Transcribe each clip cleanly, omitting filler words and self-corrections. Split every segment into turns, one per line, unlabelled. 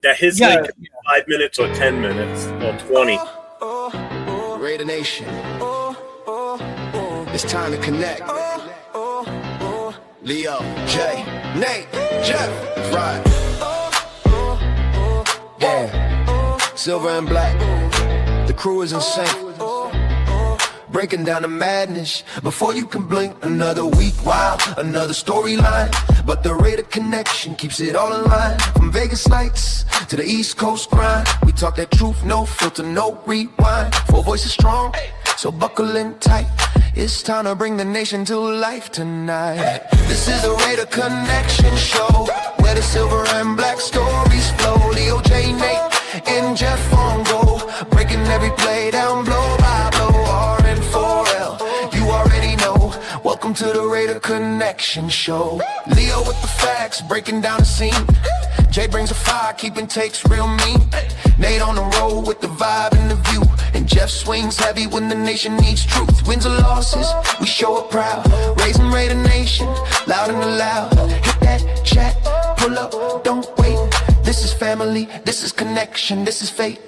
That his link could be 5 minutes or 10 minutes or 20.
Raider Nation. It's time to connect. Leo, Jay, Nate, Jeff, right. Yeah, silver and black. The crew is in sync. Breaking down the madness before you can blink. Another week, wow, another storyline. But the Raider connection keeps it all in line. From Vegas lights to the East Coast grind. We talk that truth, no filter, no rewind. Four voices strong, so buckle in tight. It's time to bring the nation to life tonight. This is the Raider Connection Show, where the silver and black stories flow. Leo, J, Nate, and Jeff on go, breaking every play down blow by blow. R-N-4-L, you already know. Welcome to the Raider Connection Show. Leo with the facts, breaking down the scene. Jay brings a fire, keeping takes real mean. Nate on the road with the vibe and the view. And Jeff swings heavy when the nation needs truth. Wins or losses, we show up proud. Raising Raider Nation, loud and loud. Hit that chat, pull up, don't wait. This is family, this is connection, this is fate.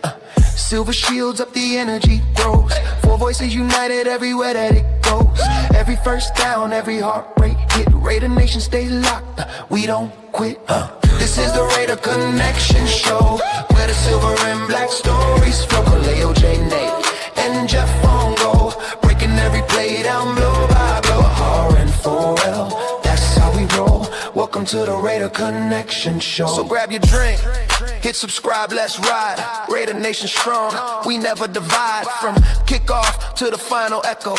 Silver shields up, the energy grows. Four voices united everywhere that it goes. Every first down, every heartbreak hit. Raider Nation stay locked, we don't quit. This is the Raider Connection Show, where the silver and black stories flow. Leo, J, Nate, and Jeff on go, breaking every play down blow by blow. R-N-4-L, that's how we roll. Welcome to the Raider Connection Show. So grab your drink, hit subscribe, let's ride. Raider Nation strong, we never divide. From kickoff to the final echo,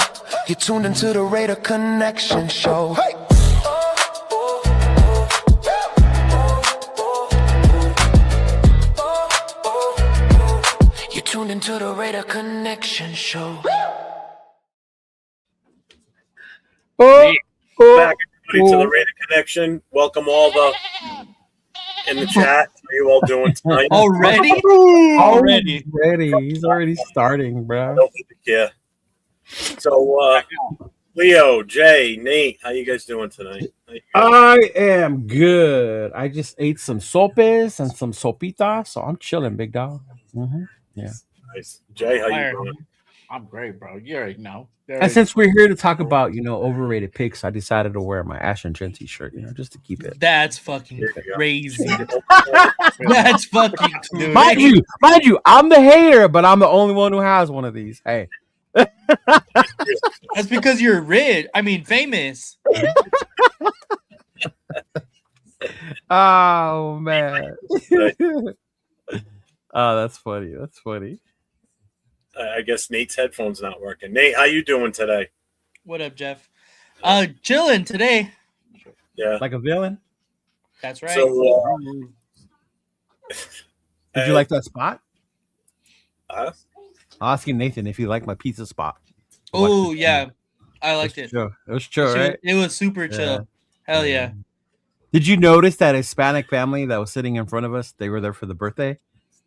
you're tuned into the Raider Connection Show. Hey! Tuned into the Raider Connection Show.
Back everybody to the Raider Connection. Welcome all the in the chat. How are you all doing tonight?
Already? He's already starting, bro.
Yeah. So, Leo, Jay, Nate, how you guys doing tonight?
I am good. I just ate some sopes and some sopitas, so I'm chilling, big dog. Mm-hmm. Yeah.
Nice. Jay, how you doing?
I'm great, bro. You already know.
And since we're here to talk about, overrated picks, I decided to wear my Ash and Jen t-shirt, just to keep it.
That's fucking crazy. That's fucking dude.
Mind you, I'm the hater, but I'm the only one who has one of these. Hey.
That's because you're rich. I mean, famous.
Oh man. Oh, that's funny. That's funny.
I guess Nate's headphones not working. Nate, how you doing today?
What up, Jeff? Chilling today.
Yeah.
Like a villain?
That's right.
So,
did you like that spot?
I'm
asking Nathan if he liked my pizza spot.
Oh, yeah. I liked it.
Chill. It was chill, right?
It was super chill. Hell yeah.
Did you notice that Hispanic family that was sitting in front of us, they were there for the birthday,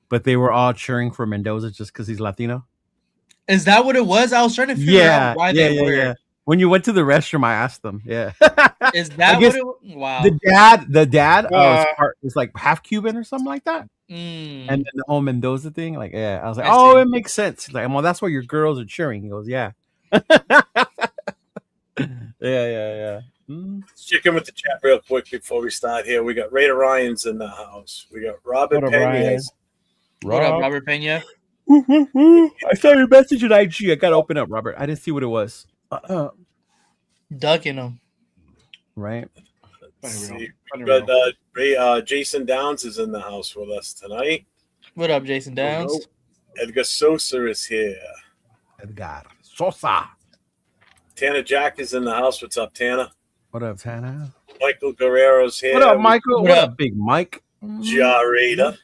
but they were all cheering for Mendoza just because he's Latino?
Is that what it was? I was trying to figure out why they were. Yeah.
When you went to the restroom, I asked them. Yeah.
Is that what it was? Wow.
The dad was like half Cuban or something like that. And then the whole Mendoza thing, like, yeah. I was like, it makes sense. He's like, well, that's why your girls are cheering. He goes, yeah. Yeah.
Check in with the chat real quick before we start here. We got Raider Ryans in the house. We got Robert Pena.
What up, Robert Pena?
I saw your message at IG. I gotta open up, Robert. I didn't see what it was.
Ducking him.
Right.
But Jason Downs is in the house with us tonight.
What up, Jason Downs?
Edgar Sosa is here.
Edgar Sosa.
Tanner Jack is in the house. What's up, Tanner?
What up, Tanner?
Michael Guerrero's here.
What up, Michael? What up, Big Mike?
Raider.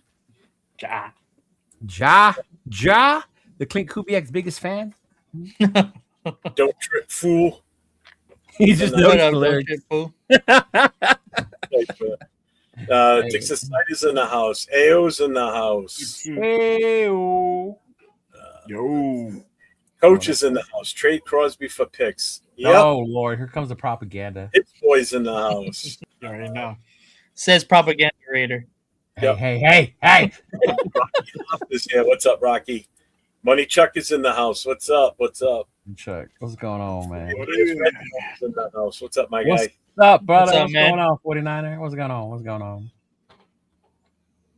Ja, the Clint Kubiak's biggest fan.
Don't trip, fool.
He just knows the lyrics.
Texas Snyder's in the house. Ao's in the house.
Ayo.
Yo.
Coach is in the house. Trade Crosby for picks.
Yep. Oh, Lord. Here comes the propaganda.
Hits Boy's in the house.
You already know.
Says propaganda Raider.
Hey.
Rocky is here. What's up, Rocky? Money Chuck is in the house. What's up?
Chuck, what's going on, man?
In the house. What's up, my
What's
guy?
up, brother?
What's up, man?
Going on, 49er? What's going on?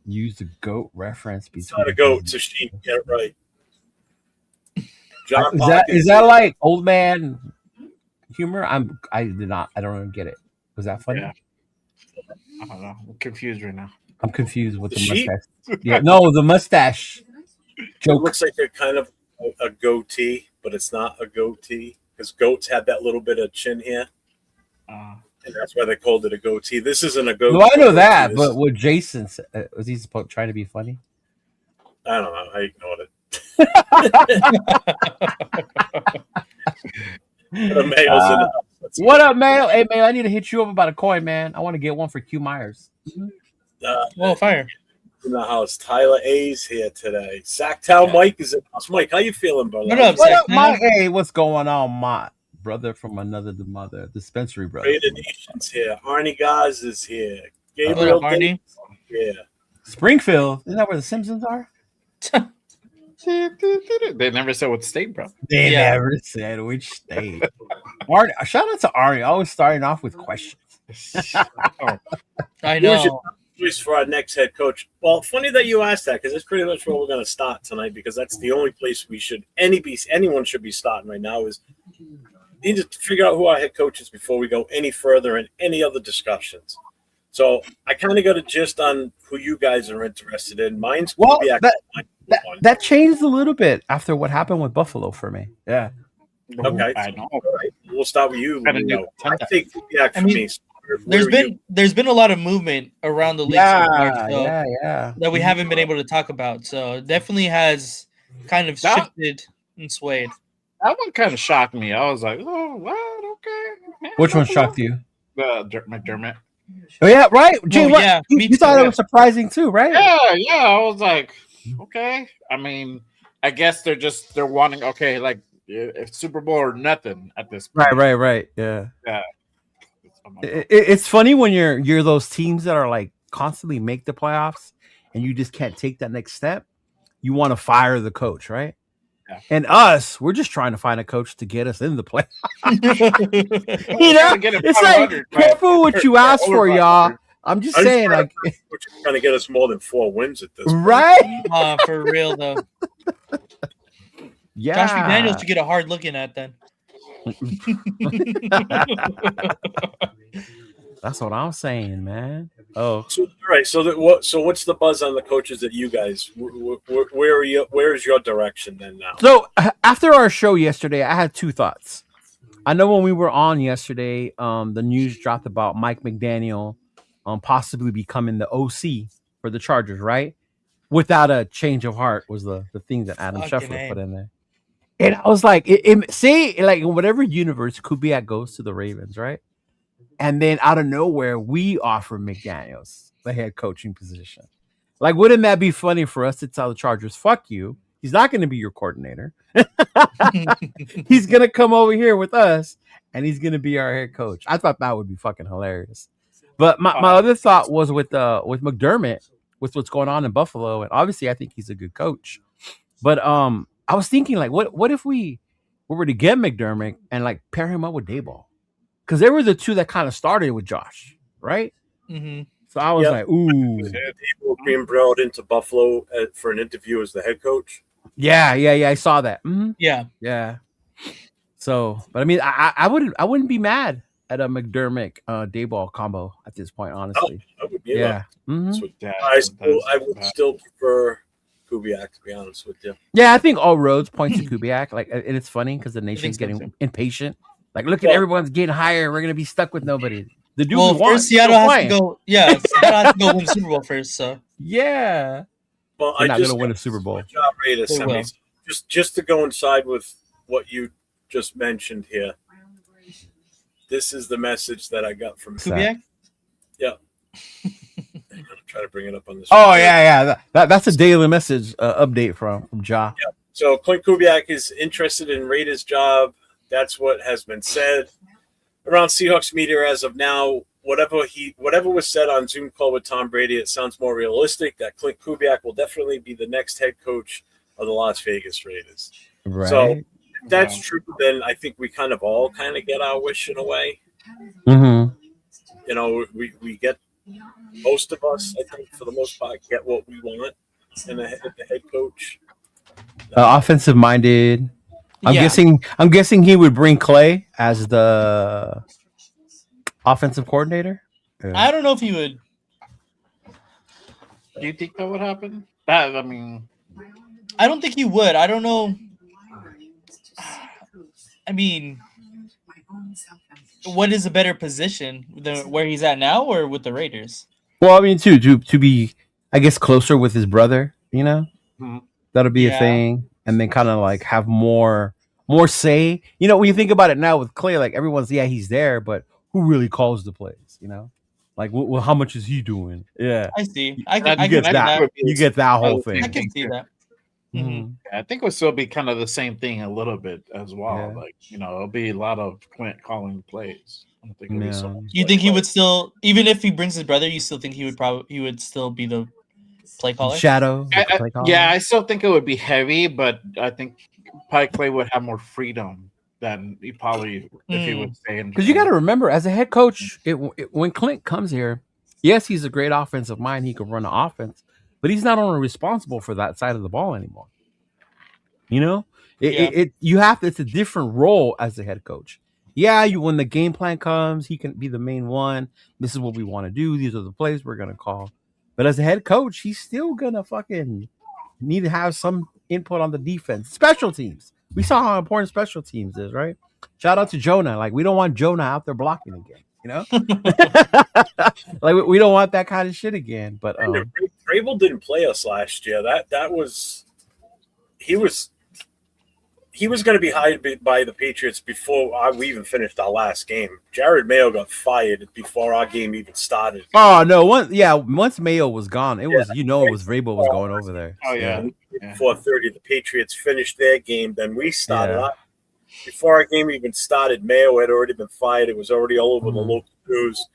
Use the goat reference between.
It's not a goat. It's a sheep. Get it right. John
Is that like old man humor? I don't even get it. Was that funny?
Yeah. I don't know. I'm confused right now.
I'm confused with the
sheep?
mustache. Yeah, no, the mustache joke.
It looks like they're kind of a goatee, but it's not a goatee because goats have that little bit of chin here, and that's why they called it a goatee. This isn't a goatee.
No, I know that, but what Jason said, was he trying to be funny?
I don't know. I ignored it.
What up, Mayo? Hey, Mayo, I need to hit you up about a coin, man. I want to get one for Q Myers.
Fire.
In the house. Tyler A's here today. Sacktown Mike is in the house. Mike, how you feeling, brother?
What up,
Mike? Hey, what's going on, my brother from another mother dispensary brother?
Raider Nation's here. Arnie Gaz is here. Gabriel
Arnie.
Yeah.
Springfield. Isn't that where the Simpsons are?
They never said what state, bro.
They never said which state. Arnie, shout out to Arnie. Always starting off with questions.
I know.
Who's your choice for our next head coach? Well, funny that you asked that because that's pretty much where we're going to start tonight because that's the only place we should anyone should be starting right now is need to figure out who our head coach is before we go any further in any other discussions. So I kind of got a gist on who you guys are interested in. Mine's
that changed a little bit after what happened with Buffalo for me. Yeah.
Okay.
I know.
All right. We'll start with you. I think
there's been a lot of movement around the league that we haven't been able to talk about. So definitely has kind of shifted and swayed.
That one kind of shocked me. I was like, oh, what? Okay.
Which one shocked you?
McDermott.
Oh yeah, right. Gee, you thought it was surprising too, right?
Yeah. I was like, okay. I mean, I guess they're wanting like Super Bowl or nothing at this point.
Right. Yeah. It's funny when you're those teams that are like constantly make the playoffs and you just can't take that next step. You want to fire the coach, right? Yeah. And we're just trying to find a coach to get us in the playoffs. It's like careful what you ask for, y'all. I'm just saying, like,
we're trying to get us more than 4 wins at this point.
Right?
For real though.
Yeah,
Josh McDaniels to get a hard looking at then.
That's what I'm saying, man. Oh,
so, all right. So what's the buzz on the coaches that you guys? Where are you? Where is your direction then now?
So after our show yesterday, I had 2 thoughts. I know when we were on yesterday, the news dropped about Mike McDaniel, possibly becoming the OC for the Chargers, right? Without a change of heart was the thing that Adam Scheffler put in there. And I was like, say, like in whatever universe, Kubiak goes to the Ravens, right? And then out of nowhere, we offer McDaniels the head coaching position. Like, wouldn't that be funny for us to tell the Chargers, fuck you? He's not going to be your coordinator. He's going to come over here with us, and he's going to be our head coach. I thought that would be fucking hilarious. But my other thought was with McDermott, with what's going on in Buffalo, and obviously I think he's a good coach. But I was thinking, like, what if we were to get McDermott and like pair him up with Daboll? Because they were the 2 that kind of started with Josh, right?
Mm-hmm.
So I was like, ooh.
Daboll being brought into Buffalo for an interview as the head coach.
Yeah. I saw that. Mm-hmm.
Yeah.
So, but I mean, I wouldn't be mad at a McDermott Daboll combo at this point, honestly.
I would be.
Yeah.
Mm-hmm. I would still prefer Kubiak, to be honest with you.
Yeah, I think all roads point to Kubiak. Like, and it's funny because the nation's getting impatient. Like, look at everyone's getting higher. We're gonna be stuck with nobody. The dude
first Seattle has to go. Yeah, Seattle has to go win the Super Bowl first. So
yeah.
Well,
they're not gonna win a Super Bowl.
Just to go inside with what you just mentioned here. This is the message that I got from
Kubiak.
Yeah. I'm gonna try to bring it up on this.
Oh yeah. That's a daily message update from Ja.
Yeah. So Clint Kubiak is interested in Raiders' job. That's what has been said around Seahawks media as of now. whatever was said on Zoom call with Tom Brady, it sounds more realistic that Clint Kubiak will definitely be the next head coach of the Las Vegas Raiders.
Right.
So if that's true, then I think we kind of get our wish in a way.
Mm-hmm.
You know, we get, most of us, I think, for the most part, get what we want in the head coach.
Offensive minded. I'm guessing he would bring Clay as the offensive coordinator.
I don't know if he would.
Do you think that would happen? I mean,
I don't think he would. I don't know. I mean, what is a better position, where he's at now or with the Raiders?
Well, I mean, to be, I guess, closer with his brother. You know, that'll be a thing, and then kind of like have more say. You know, when you think about it now with Clay, like everyone's he's there, but who really calls the plays? You know, like well, how much is he doing? Yeah,
I see.
You get that whole thing.
I can see that.
Mm-hmm.
I think it would still be kind of the same thing a little bit as well.
Yeah.
Like, you know, it'll be a lot of Clint calling plays. I don't think it'll be so much.
You think he would still, even if he brings his brother, you still think he would still be the play caller?
Shadow.
Yeah, I still think it would be heavy, but I think probably Clay would have more freedom than he probably if he would stay in.
Because you got to remember, as a head coach, when Clint comes here, yes, he's a great offensive mind. He could run the offense, but he's not only responsible for that side of the ball anymore. You know, it's a different role as a head coach. Yeah, when the game plan comes, he can be the main one. This is what we want to do. These are the plays we're gonna call. But as a head coach, he's still gonna fucking need to have some input on the defense, special teams. We saw how important special teams is, right? Shout out to Jonah. Like, we don't want Jonah out there blocking again. You know, like we don't want that kind of shit again. But
Vrabel didn't play us last year. That was he was going to be hired by the Patriots before we even finished our last game. Jared Mayo got fired before our game even started.
Oh no! Once Mayo was gone, it was it was Vrabel was going over there.
Oh yeah.
4:30, the Patriots finished their game. Then we started. Before our game even started, Mayo had already been fired. It was already all over the local news.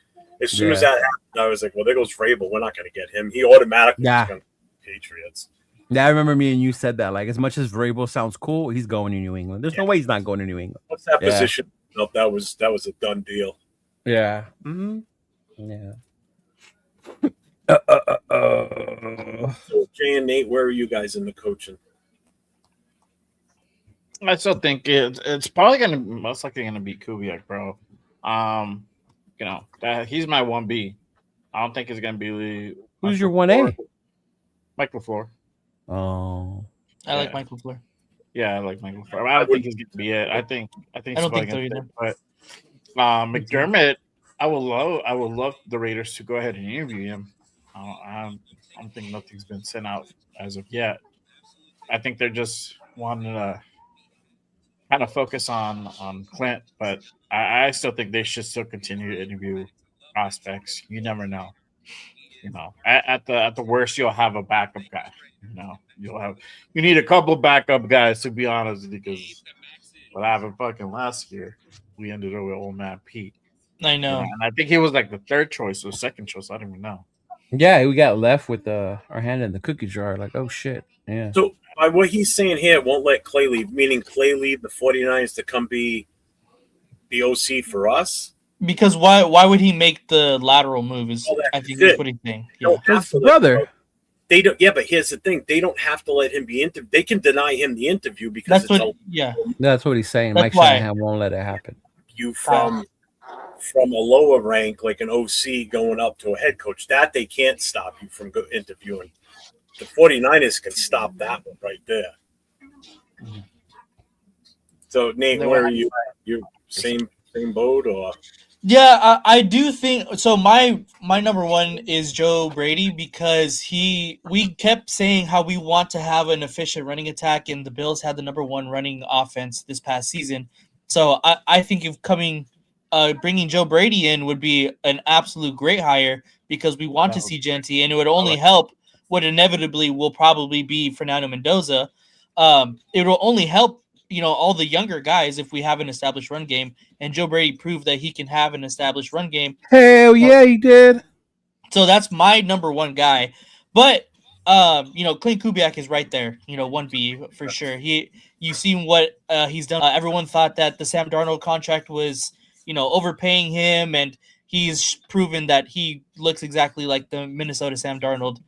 As soon as that happened, I was like, well, there goes Vrabel. We're not going to get him. He automatically was going to the Patriots.
Yeah, I remember me and you said that. Like, as much as Vrabel sounds cool, he's going to New England. There's no way he's not going to New England.
Once that position, that was a done deal.
Yeah. Mm-hmm. Yeah.
So Jay and Nate, where are you guys in the coaching?
I still think it's probably most likely gonna be Kubiak, bro. You know, he's my 1B. I don't think it's gonna be
who's your 1A?
Mike LaFleur.
Oh,
I like Mike LaFleur.
Yeah, I like Mike LaFleur. I don't think he's gonna be it. I don't think so either. But McDermott, I would love the Raiders to go ahead and interview him. I don't think nothing's been sent out as of yet. I think they're just wanting to kind of focus on Clint, but I still think they should still continue to interview prospects. You never know. You know, at the worst, you'll have a backup guy. You know, you need a couple of backup guys, to be honest, because what happened fucking last year, we ended up with old man Pete.
I know,
and I think he was like the third choice or second choice. I don't even know.
Yeah, we got left with our hand in the cookie jar. Like, oh shit, yeah.
So by what he's saying here, won't let Clay leave, meaning Clay leave the 49ers to come be the OC for us.
Because why would he make the lateral move? I think that's what he's saying.
His brother.
They don't. Yeah, but here's the thing: they don't have to let him be interviewed. They can deny him the interview because
that's what he's saying. Mike Shanahan won't let it happen.
You from a lower rank like an OC going up to a head coach, that they can't stop you from interviewing. The 49ers can stop that one right there. So Nate, where are you? You same boat or?
Yeah, I do think so. My number one is Joe Brady because we kept saying how we want to have an efficient running attack, and the Bills had the number one running offense this past season. So I think bringing Joe Brady in would be an absolute great hire because we want to see Genty, and it would only help what inevitably will probably be Fernando Mendoza. It will only help all the younger guys if we have an established run game, and Joe Brady proved that he can have an established run game.
Hell yeah, he did.
So that's my number one guy. But Clint Kubiak is right there. 1B for sure. You've seen what he's done. Everyone thought that the Sam Darnold contract was overpaying him, and he's proven that he looks exactly like the Minnesota Sam Darnold.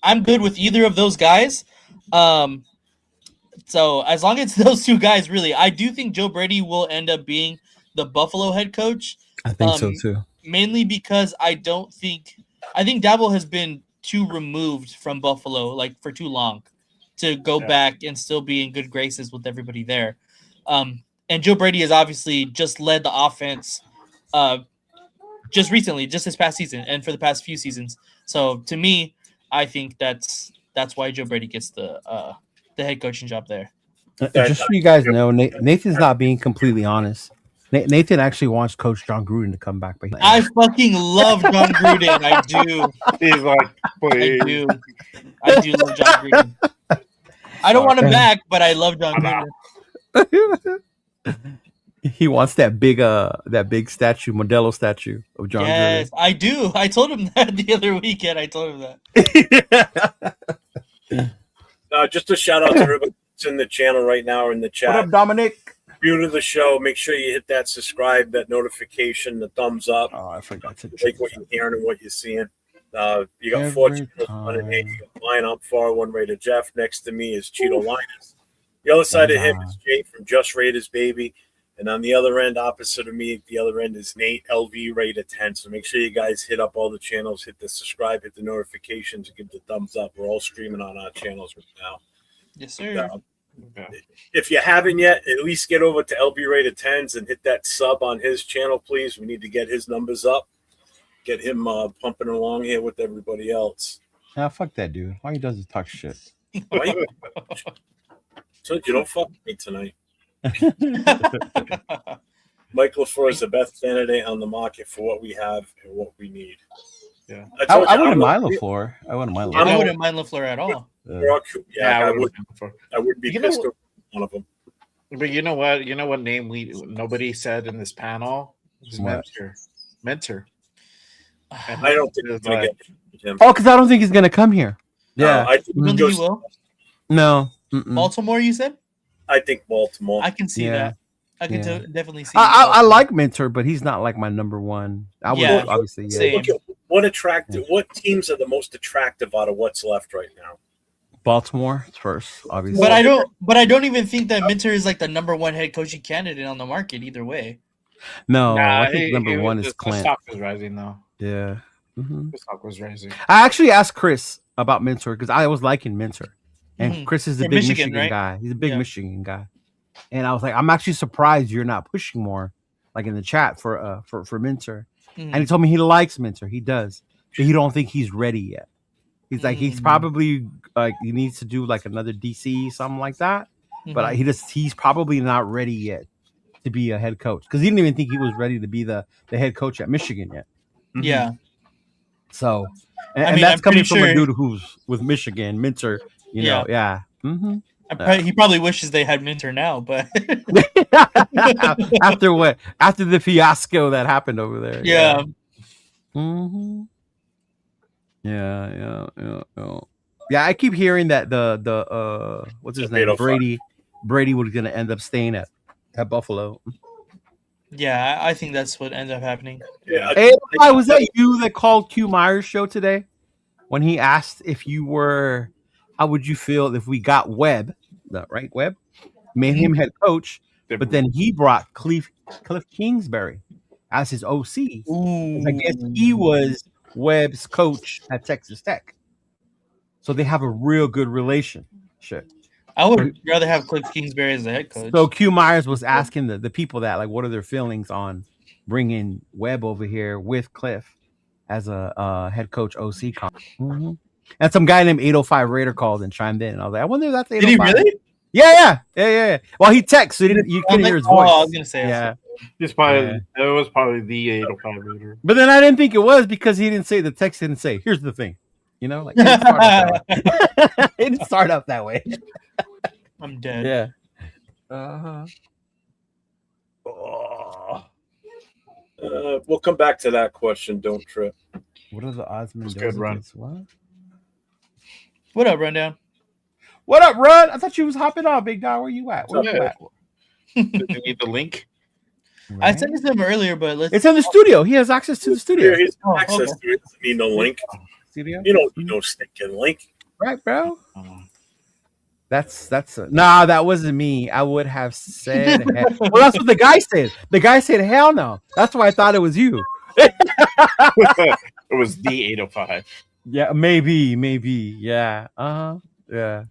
I'm good with either of those guys. So as long as those two guys, really, I do think Joe Brady will end up being the Buffalo head coach.
I think so too.
Mainly because I think Dabble has been too removed from Buffalo like for too long to go back and still be in good graces with everybody there. And Joe Brady has obviously just led the offense just recently, just this past season and for the past few seasons. So to me, I think that's why Joe Brady gets the head coaching job there.
Just so you guys know, Nathan's not being completely honest. Nathan actually wants Coach John Gruden to come back. But
I fucking love John Gruden. I do.
He's like, please.
I do love John Gruden. I don't want him back, but I love John Gruden.
He wants that big statue, Modelo statue of John Gruden.
Yes, I do. I told him that the other weekend. I told him
that. Just a shout out to everybody that's in the channel right now or in the chat.
What up, Dominic?
New to the show, make sure you hit that subscribe, that notification, the thumbs up.
Oh, I forgot to
like what you're hearing and what you're seeing. You got 4 channels, 180. You got mine. I'm 401 Raider Jeff. Next to me is Chidolinus. The other side of him is Jay from JustRaidersBaby. And on the other end, opposite of me, the other end is Nate, LV Raider 10. So make sure you guys hit up all the channels, hit the subscribe, hit the notifications, give the thumbs up. We're all streaming on our channels right now.
Yes, sir.
If you haven't yet, at least get over to LB Rated 10s and hit that sub on his channel, please. We need to get his numbers up, get him pumping along here with everybody else.
Nah, fuck that dude. All he does is talk shit.
So you don't fuck me tonight. Mike LaFleur is the best candidate on the market for what we have and what we need.
Yeah,
I wouldn't mind LaFleur. I wouldn't mind LaFleur.
I wouldn't mind LaFleur at all.
I wouldn't be pissed over one of them.
But you know what? You know what name nobody said in this panel? It was Mentor.
And I don't think it's gonna get him.
Oh, because I don't think he's gonna come here. Yeah,
I think
he will.
No,
Baltimore. You said?
I think Baltimore.
I can see that. I can definitely see.
I like Mentor, but he's not like my number one. I would obviously. Yeah.
Look at what teams are the most attractive out of what's left right now?
Baltimore first, obviously.
But I don't even think that Mentor is like the number one head coaching candidate on the market either way.
No, I think number one is Clint.
The stock was rising though.
Yeah.
The stock was rising.
I actually asked Chris about Mentor because I was liking Mentor. And Chris is a big Michigan
right?
guy. He's a big Michigan guy. And I was like, I'm actually surprised you're not pushing more, like in the chat for Mentor. And he told me he likes Mentor. He does. But he don't think he's ready yet. He's like, he's probably like he needs to do like another DC, something like that. But he's probably not ready yet to be a head coach. Because he didn't even think he was ready to be the head coach at Michigan yet.
Yeah.
So and that's coming from a dude who's with Michigan, Mentor. You know, yeah.
He probably wishes they had Mentor now, but
after what? After the fiasco that happened over there.
Yeah.
Yeah, I keep hearing that the what's his name? Brady was gonna end up staying at Buffalo.
Yeah, I think that's what ends up happening.
Yeah.
Hey, was that you that called Q Myers' show today? When he asked if you were, how would you feel if we got Webb, Webb, made him head coach, but then he brought Cliff Kingsbury as his OC. I guess he was Webb's coach at Texas Tech. So they have a real good relationship.
I would rather have Cliff Kingsbury as the head coach.
So Q Myers was asking the people that, like, what are their feelings on bringing Webb over here with Cliff as a head coach OC. And some guy named 805 Raider called and chimed in. And I was like, I wonder if that's 805.
Did he really?
Yeah. Well, he texts, so you couldn't hear his voice.
I was going to say.
Yeah.
It was probably the 805 Raider.
But then I didn't think it was because he didn't say, the text didn't say, here's the thing. You know, like, it didn't start out that way.
I'm dead.
Yeah. Uh-huh. Oh.
We'll come back to that question. Don't trip.
What are the odds
That's
Mendoza
good, Run.
gets what?
What up, Rundown?
What up, Run? I thought you was hopping on, big dog. Where you at? Where you at?
Do they need the link?
I sent it to him earlier, but
It's in the studio. He has access to the studio.
He's
Oh,
access
okay.
to it. Doesn't need no link.
Studio?
You don't need no stinking link.
Right, bro?
Uh,
That's nah, that wasn't me. I would have said well, that's what the guy said. The guy said hell no. That's why I thought it was you.
it was the 805.
Yeah, maybe. Yeah. Yeah.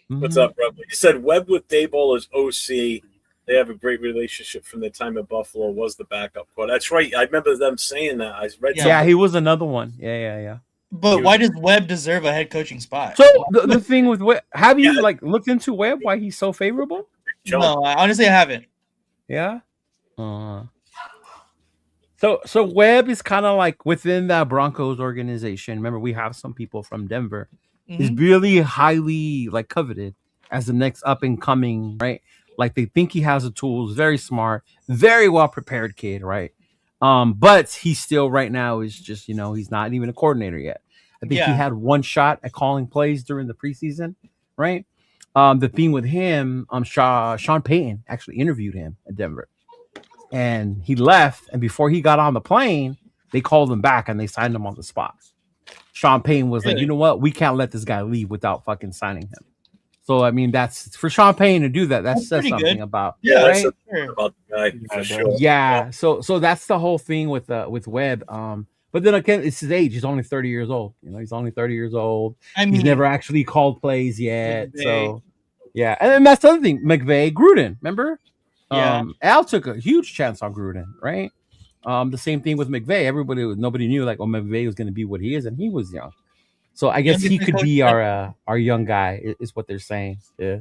What's up, Rebel? You said Webb with Dayball as OC. They have a great relationship from their time at Buffalo. Was the backup quote? That's right. I remember them saying that. I read.
Yeah, he was another one. Yeah.
But why does Webb deserve a head coaching spot?
So the thing with Webb, have you like looked into Webb? Why he's so favorable?
No, honestly, I haven't.
Yeah. So Webb is kind of like within that Broncos organization. Remember, we have some people from Denver. He's really highly like coveted as the next up and coming, right? Like they think he has the tools, very smart, very well prepared kid, right? But he still right now is just, he's not even a coordinator yet. I think he had one shot at calling plays during the preseason, right? The thing with him, Sean Payton actually interviewed him at Denver. And he left, and before he got on the plane, they called him back and they signed him on the spot. Sean Payton was like, you know what? We can't let this guy leave without fucking signing him. So, I mean, that's for Sean Payton to do that. That says something
good.
about
right?
Sure.
About the guy for sure.
Yeah. So that's the whole thing with Webb. But then again, it's his age. He's only 30 years old. He's only 30 years old.
I mean,
he's never actually called plays yet. So yeah, and then that's the other thing. McVay, Gruden, remember?
Yeah.
Al took a huge chance on Gruden, right? The same thing with McVay. Nobody knew like, McVay was going to be what he is, and he was young. So I guess he could be our young guy, is what they're saying. Yeah.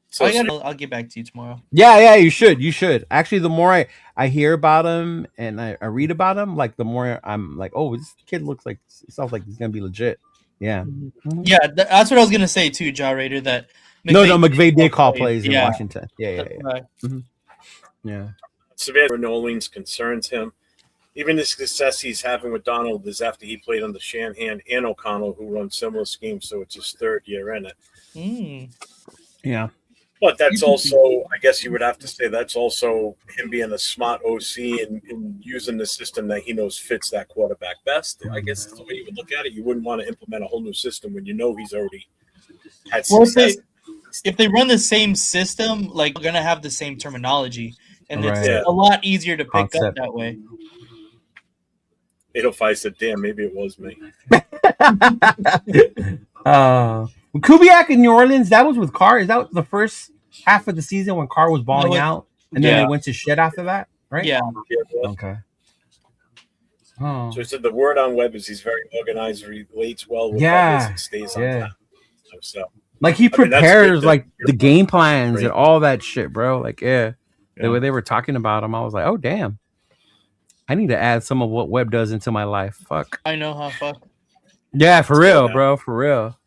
So I'll get back to you tomorrow.
Yeah, you should. Actually, the more I hear about him and I read about him, like the more I'm like, oh, this kid sounds like he's gonna be legit. Yeah.
Yeah, that's what I was gonna say too, Jaw Raider. That
McVay did call plays in Washington. Yeah. Yeah.
Severe New Orleans concerns him. Even the success he's having with Donald is after he played under Shanahan and O'Connell, who run similar schemes. So it's his third year in it.
Yeah.
But that's also, I guess you would have to say, that's also him being a smart OC and using the system that he knows fits that quarterback best. I guess that's the way you would look at it. You wouldn't want to implement a whole new system when you know he's already had success.
If they run the same system, like, they're going to have the same terminology. And
Right.
it's a lot easier to pick up that way.
805 said, damn, maybe it was me.
Kubiak in New Orleans, that was with Carr. Is that the first half of the season when Carr was balling out? And then they went to shit after that, right?
Yeah.
Okay. Oh.
So he said the word on Webb is he's very organized, relates well with others, and stays on time. So,
like he prepares like the game plans and all that shit, bro. Like, the way they were talking about him, I was like, oh damn. I need to add some of what Webb does into my life. Fuck.
I know, huh? Fuck.
Yeah, for real, bro. For real.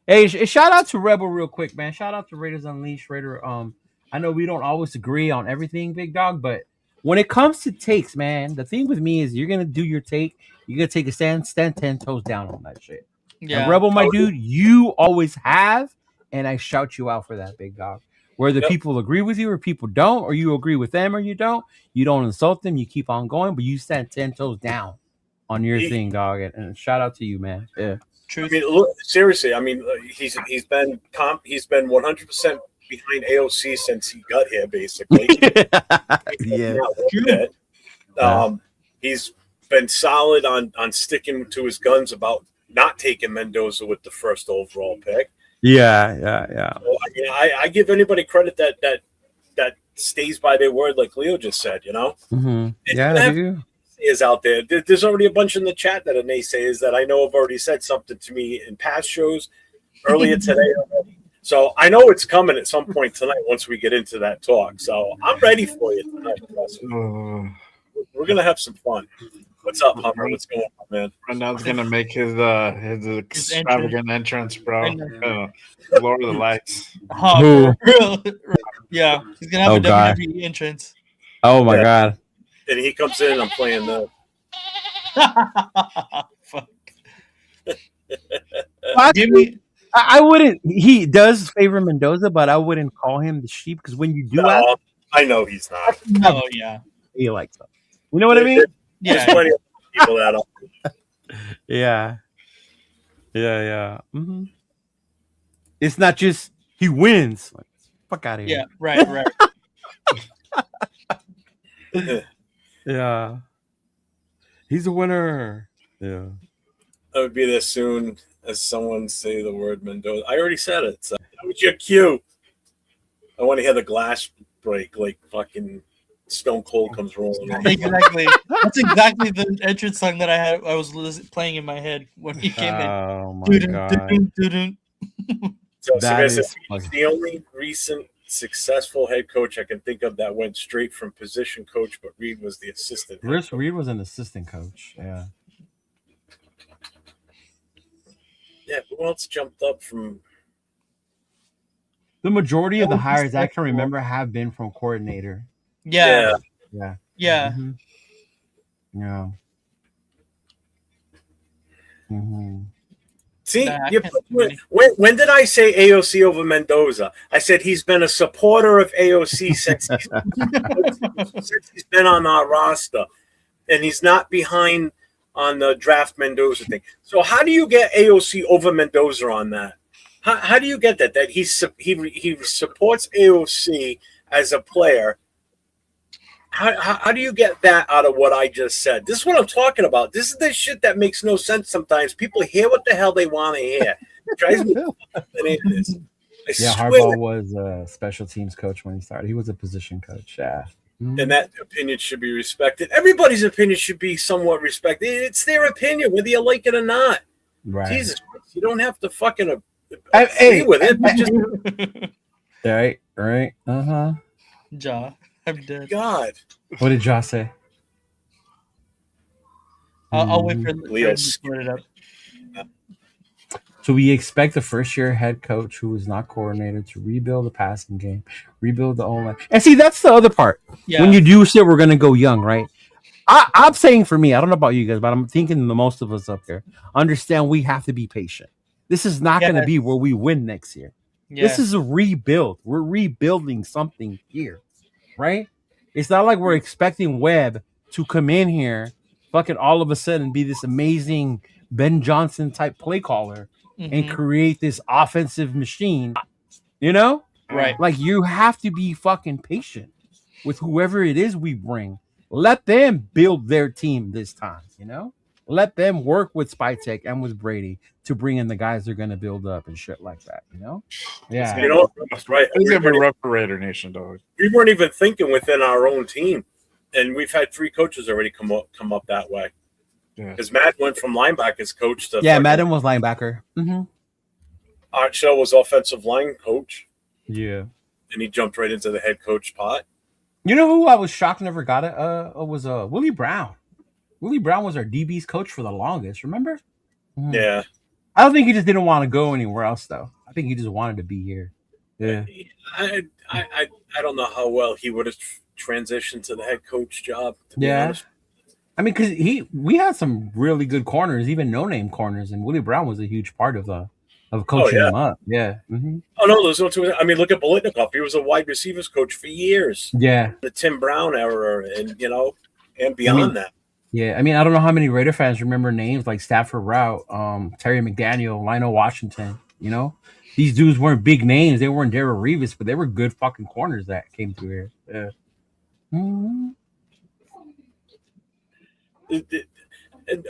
Hey, shout out to Rebel real quick, man. Shout out to Raiders Unleashed, Raider. I know we don't always agree on everything, big dog, but when it comes to takes, man, the thing with me is you're gonna do your take. You're gonna take a stand 10 toes down on that shit. Yeah, and Rebel, my dude, you always have, and I shout you out for that, big dog. Whether people agree with you or people don't, or you agree with them or you don't insult them. You keep on going, but you stand 10 toes down on your thing, dog. And shout out to you, man. Yeah.
True.
I mean, look, seriously. I mean, he's been 100% behind AOC since he got here, basically. He's been solid on sticking to his guns about not taking Mendoza with the first overall pick.
Yeah.
So, I give anybody credit that stays by their word, like Leo just said.
Mm-hmm. Yeah, you.
Is out there. There's already a bunch in the chat that are naysayers that I know have already said something to me in past shows earlier today already. So I know it's coming at some point tonight once we get into that talk. So I'm ready for you tonight. We're gonna have some fun. What's up, Hummer? What's going on, man.
Fernando's gonna make his extravagant entrance, bro. Lower the lights.
Oh, for real. Yeah, he's gonna have a
God.
WWE entrance.
Oh my God.
And he comes in, I'm playing the.
Fuck.
Give me. I wouldn't. He does favor Mendoza, but I wouldn't call him the sheep because when you do ask,
I know he's not.
Oh yeah.
he likes them. You know what I mean?
There's plenty of people that are.
Yeah. Mm-hmm. It's not just he wins. Like, fuck out of here.
Yeah. Right.
Yeah. He's a winner. Yeah.
I would be there soon as someone say the word Mendoza. I already said it. So that was your cue. I want to hear the glass break like fucking Stone Cold comes rolling in.
Exactly. That's exactly the entrance song that I was playing in my head when he came in.
Oh my God.
So
That
he's
is
the only recent successful head coach I can think of that went straight from position coach, but Reed was the assistant.
Reed was an assistant coach. Yeah.
Yeah, who else jumped up from?
The majority of the hires I can remember have been from coordinator.
Yeah.
Yeah.
Mm-hmm.
Yeah. Mm-hmm.
See, when did I say AOC over Mendoza? I said he's been a supporter of AOC since he's been on our roster, and he's not behind on the draft Mendoza thing. So how do you get AOC over Mendoza on that? How do you get that? That he supports AOC as a player. How do you get that out of what I just said? This is what I'm talking about. This is the shit that makes no sense sometimes. People hear what the hell they want to hear. It drives me this.
Harbaugh was a special teams coach when he started. He was a position coach. Yeah.
And that opinion should be respected. Everybody's opinion should be somewhat respected. It's their opinion, whether you like it or not.
Right.
Jesus Christ, you don't have to fucking agree with it.
Right. Uh-huh.
Ja, I'm dead.
God.
What did Ja say?
I'll wait for
Leo
to split it up.
So we expect the first-year head coach who is not coordinator to rebuild the passing game, rebuild the O-line. And see, that's the other part. Yeah. When you do say we're going to go young, right? I'm saying for me, I don't know about you guys, but I'm thinking the most of us up here understand we have to be patient. This is not going to be where we win next year. Yeah. This is a rebuild. We're rebuilding something here, right? It's not like we're expecting Webb to come in here, fucking all of a sudden be this amazing Ben Johnson type play caller and create this offensive machine, you know?
Right.
Like you have to be fucking patient with whoever it is we bring. Let them build their team this time, you know? Let them work with Spytek and with Brady to bring in the guys they're going to build up and shit like that, you know? Yeah.
You know, right.
It's going to be rough for Raider Nation, dog.
We weren't even thinking within our own team. And we've had 3 coaches already come up that way. Because Matt went from linebackers coach to
Madden was linebacker. Mm-hmm.
Art Shell was offensive line coach.
Yeah,
and he jumped right into the head coach pot.
You know who I was shocked never got it? Was Willie Brown. Willie Brown was our DB's coach for the longest. Remember?
Yeah.
I don't think he just didn't want to go anywhere else though. I think he just wanted to be here. Yeah.
I don't know how well he would have transitioned to the head coach job. To be honest.
I mean, because we had some really good corners, even no-name corners, and Willie Brown was a huge part of coaching him up. Yeah. Mm-hmm.
Oh no, there's no two. I mean, look at Bolitnikov. He was a wide receivers coach for years.
Yeah.
The Tim Brown era, and and beyond that.
Yeah, I mean, I don't know how many Raider fans remember names like Stafford Route, Terry McDaniel, Lionel Washington. You know, these dudes weren't big names. They weren't Darrell Revis, but they were good fucking corners that came through here. Yeah. Mm-hmm.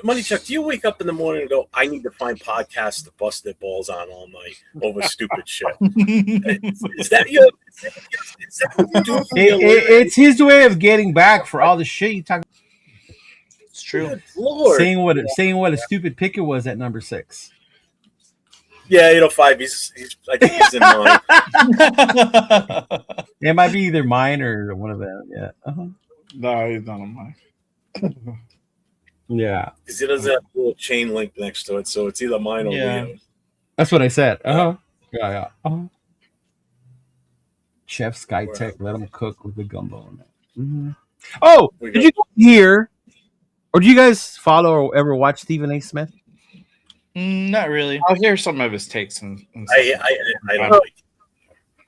Money Chuck, do you wake up in the morning and go, I need to find podcasts to bust their balls on all night over stupid shit? Is that your? Is that what you do?
It's his way of getting back for all the shit you talk.
It's true.
Lord.
Saying what a stupid pick it was at number 6.
Yeah, 805. I think he's in mine.
It might be either mine or one of them. Yeah. Uh-huh.
No, he's not on mine.
Yeah.
Because he doesn't have a little chain link next to it, so it's either mine or Leo's.
That's what I said. Yeah. Chef Skytech, let him cook with the gumbo on that. Mm-hmm. Oh, did you hear, or do you guys follow or ever watch Stephen A. Smith?
Not really.
I'll hear some of his takes and
I don't like.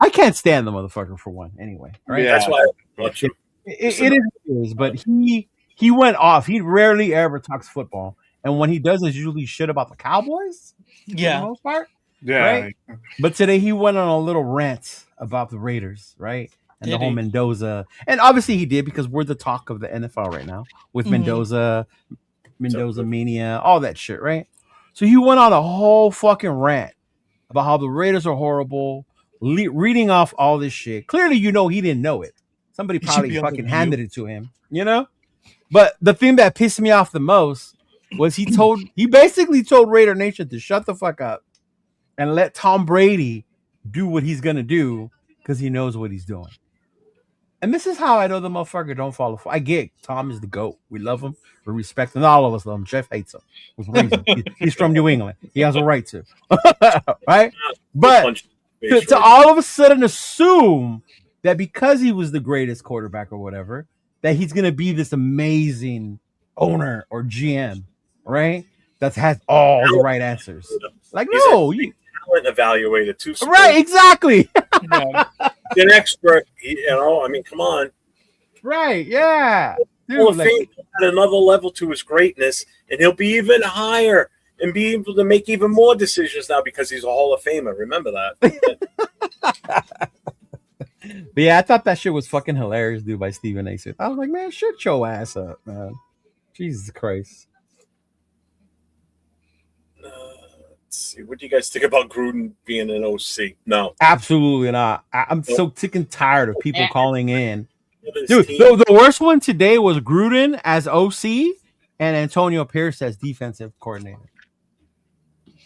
I can't stand the motherfucker for one. Anyway, right?
Yeah. That's why I watch him.
It is, but he went off. He rarely ever talks football, and when he does, it's usually shit about the Cowboys.
Yeah,
for the most part.
Yeah.
Right? But today he went on a little rant about the Raiders, right? And the whole Mendoza. And obviously he did because we're the talk of the NFL right now with Mendoza mania, all that shit, right? So he went on a whole fucking rant about how the Raiders are horrible, reading off all this shit. Clearly, he didn't know it. Somebody probably fucking handed it to him, But the thing that pissed me off the most was he basically told Raider Nation to shut the fuck up and let Tom Brady do what he's gonna do because he knows what he's doing. And this is how I know the motherfucker don't follow. I get Tom is the GOAT. We love him. We respect him. All of us love him. Jeff hates him. With reason. He's from New England. He has a right to. Right? But to all of a sudden assume that because he was the greatest quarterback or whatever, that he's gonna be this amazing owner or GM, right? That has all the right answers. Like, no,
talent evaluated too.
Right, exactly.
An expert, I mean, come on.
Right, yeah.
Hall of Fame at another level to his greatness, and he'll be even higher and be able to make even more decisions now because he's a Hall of Famer. Remember that.
But yeah, I thought that shit was fucking hilarious, dude, by Stephen A. Smith. I was like, man, shut your ass up, man. Jesus Christ.
Let's see. What do you guys think about Gruden being an OC? No.
Absolutely not. I'm so sick and tired of people calling in. Dude, the worst one today was Gruden as OC and Antonio Pierce as defensive coordinator.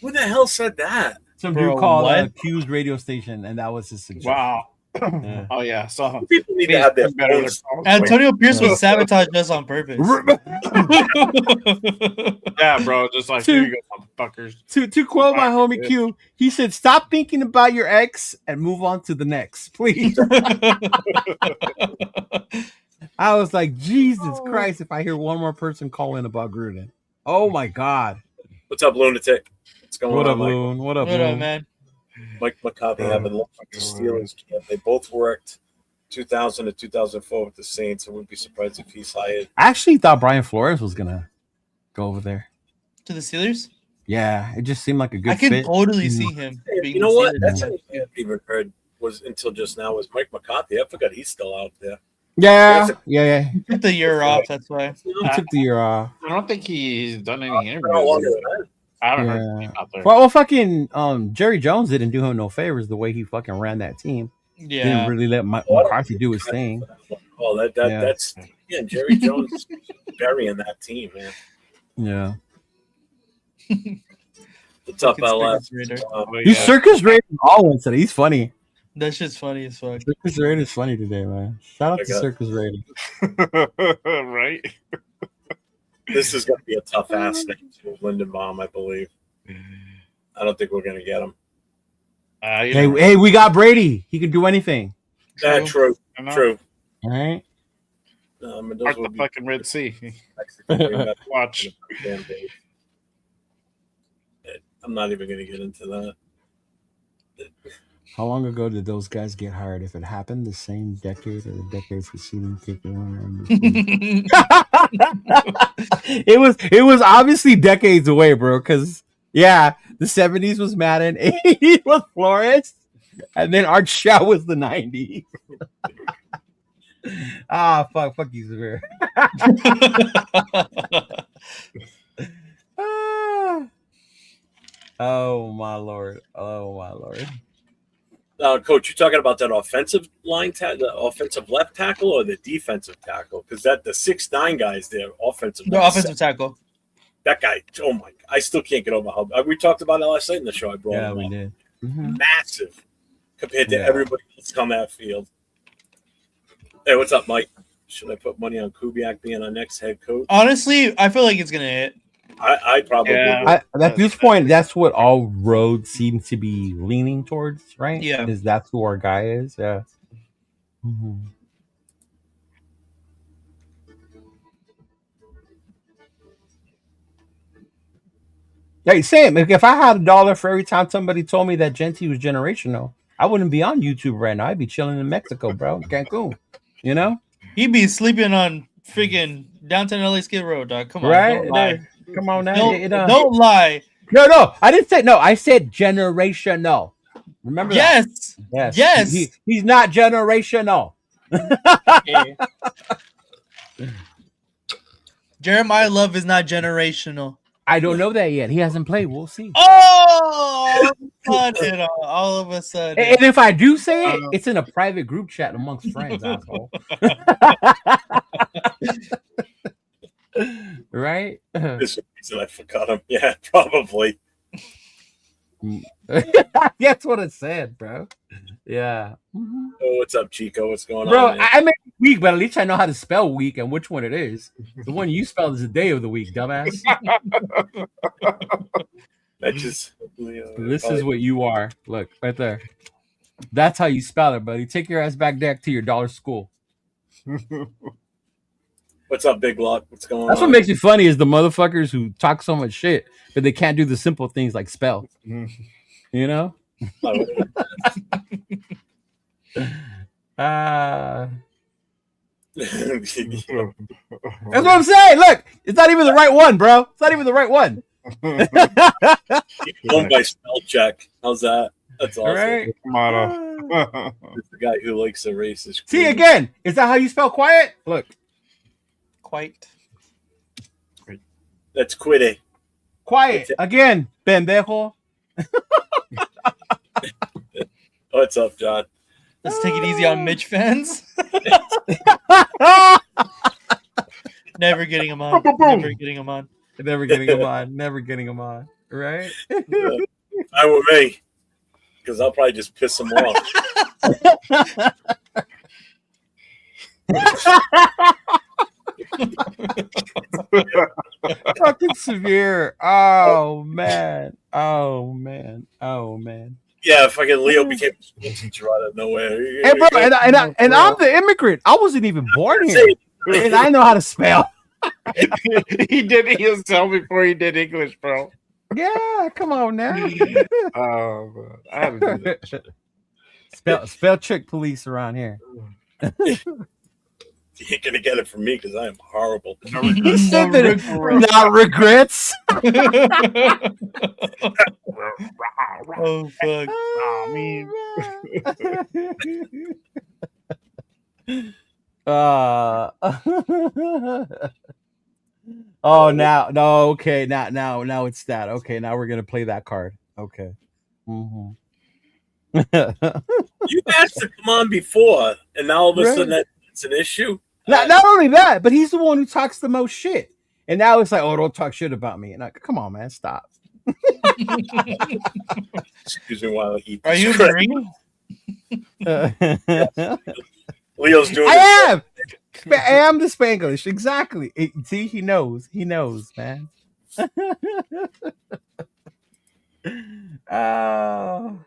Who the hell said that?
Some dude called a Q's radio station, and that was his suggestion.
Wow. Yeah. Oh yeah, so
people need to have their better.
Antonio Pierce was sabotaged us on purpose.
Yeah, bro, just like here you go, motherfuckers.
To quote my homie Q, he said, "Stop thinking about your ex and move on to the next, please." I was like, Jesus Christ! If I hear one more person call in about Gruden, oh my God!
What's up, lunatic? What's going
on,
Loon?
What up, Loon?
Man?
Mike McCarthy having looked like the Steelers camp. They both worked 2000 to 2004 with the Saints. I wouldn't be surprised if he's hired.
I actually thought Brian Flores was gonna go over there
to the Steelers.
Yeah, it just seemed like a good fit.
I can totally see him.
You know what? That's what I even heard was until just now was Mike McCarthy. I forgot he's still out there.
Yeah.
He took the year off. That's why
he took the year off.
I don't think he's done any interviews. I don't know.
Well, fucking Jerry Jones didn't do him no favors the way he fucking ran that team.
Yeah,
he didn't really let McCarthy do his thing.
Oh, that's Jerry Jones burying that team, man.
Yeah.
What's up, LF?
Dude, Circus Raider all went today. He's funny.
That shit's funny as fuck.
Circus Raider's funny today, man. Shout out to Circus Raider.
Right.
This is going to be a tough ass thing to Lindenbaum, I believe. I don't think we're going to get him.
Hey, we got Brady. He can do anything.
True. True.
All right.
Part the fucking Red Sea. Watch.
I'm not even going to get into that.
How long ago did those guys get hired? If it happened the same decade or the decade preceding it was obviously decades away, bro. Because the 70s was Madden, 80s was Flores, and then Art Shaw was the 90s. Fuck you, Severe. Oh my lord.
Coach, you talking about that offensive line, the offensive left tackle, or the defensive tackle? Because the 6'9" guys there, offensive.
The offensive tackle.
That guy, oh my! I still can't get over how we talked about it last night in the show. I brought him
we
up.
did.
Massive compared to everybody else on that field. Hey, what's up, Mike? Should I put money on Kubiak being our next head coach?
Honestly, I feel like it's gonna hit.
I probably would.
At this point, that's what all roads seem to be leaning towards, right?
Yeah.
Is that's who our guy is? Yeah. Mm-hmm. Hey, Sam, if I had $1 for every time somebody told me that Genty was generational, I wouldn't be on YouTube right now. I'd be chilling in Mexico, bro, in Cancun. You know?
He'd be sleeping on freaking downtown LA Skid Row, dog. Come on,
Right?
don't lie.
Come on now.
Don't lie.
No, I didn't say no. I said generational. Remember that? Yes. He's not generational.
Okay. Jeremiah Love is not generational.
I don't know that yet. He hasn't played. We'll see.
Oh, all of a sudden.
And if I do say it, it's in a private group chat amongst friends, asshole. Right?
There's a reason I forgot him. Yeah, probably.
That's what it said, bro. Yeah.
Oh, what's up, Chico? What's going
bro,
on? Bro,
I made week, but at least I know how to spell week and which one it is. The one you spelled is the day of the week, dumbass.
That just
this is what you are. Look, right there. That's how you spell it, buddy. Take your ass back to your dollar school.
What's up, Big Luck? What's going on?
That's what makes it funny is the motherfuckers who talk so much shit, but they can't do the simple things like spell. You know? That's what I'm saying. Look, it's not even the right one, bro. It's not even the right one.
Going by spell check. How's that? That's awesome.
Right?
It's the guy who likes the racist.
See again. Is that how you spell quiet? Look.
Quite.
That's quitty.
Quiet. Again, pendejo.
What's up, John?
Let's take it easy on Mitch fans. Never getting him on. Never getting him on.
Never getting him on. Never getting him on. Right?
Fine with me. Because I'll probably just piss him off.
Fucking severe. Oh man.
Yeah, fucking Leo became a school teacher out of nowhere.
Hey, bro, and I'm the immigrant. I wasn't even born here, and I know how to spell.
He did ESL before he did English, bro.
Yeah, come on now.
Oh, I haven't done that.
Spell check police around here.
You ain't gonna get it from me because I am horrible.
He said that not regrets.
Oh fuck!
Oh, now okay, now it's that. Okay, now we're gonna play that card. Okay. Mm-hmm.
You asked to come on before, and now all of a sudden it's an issue.
Not only that, but he's the one who talks the most shit. And now it's like, oh, don't talk shit about me. And like, come on, man, stop.
Excuse me while I eat.
Are you Marine?
Leo's doing.
I am the Spanglish. Exactly. See, he knows. He knows, man. I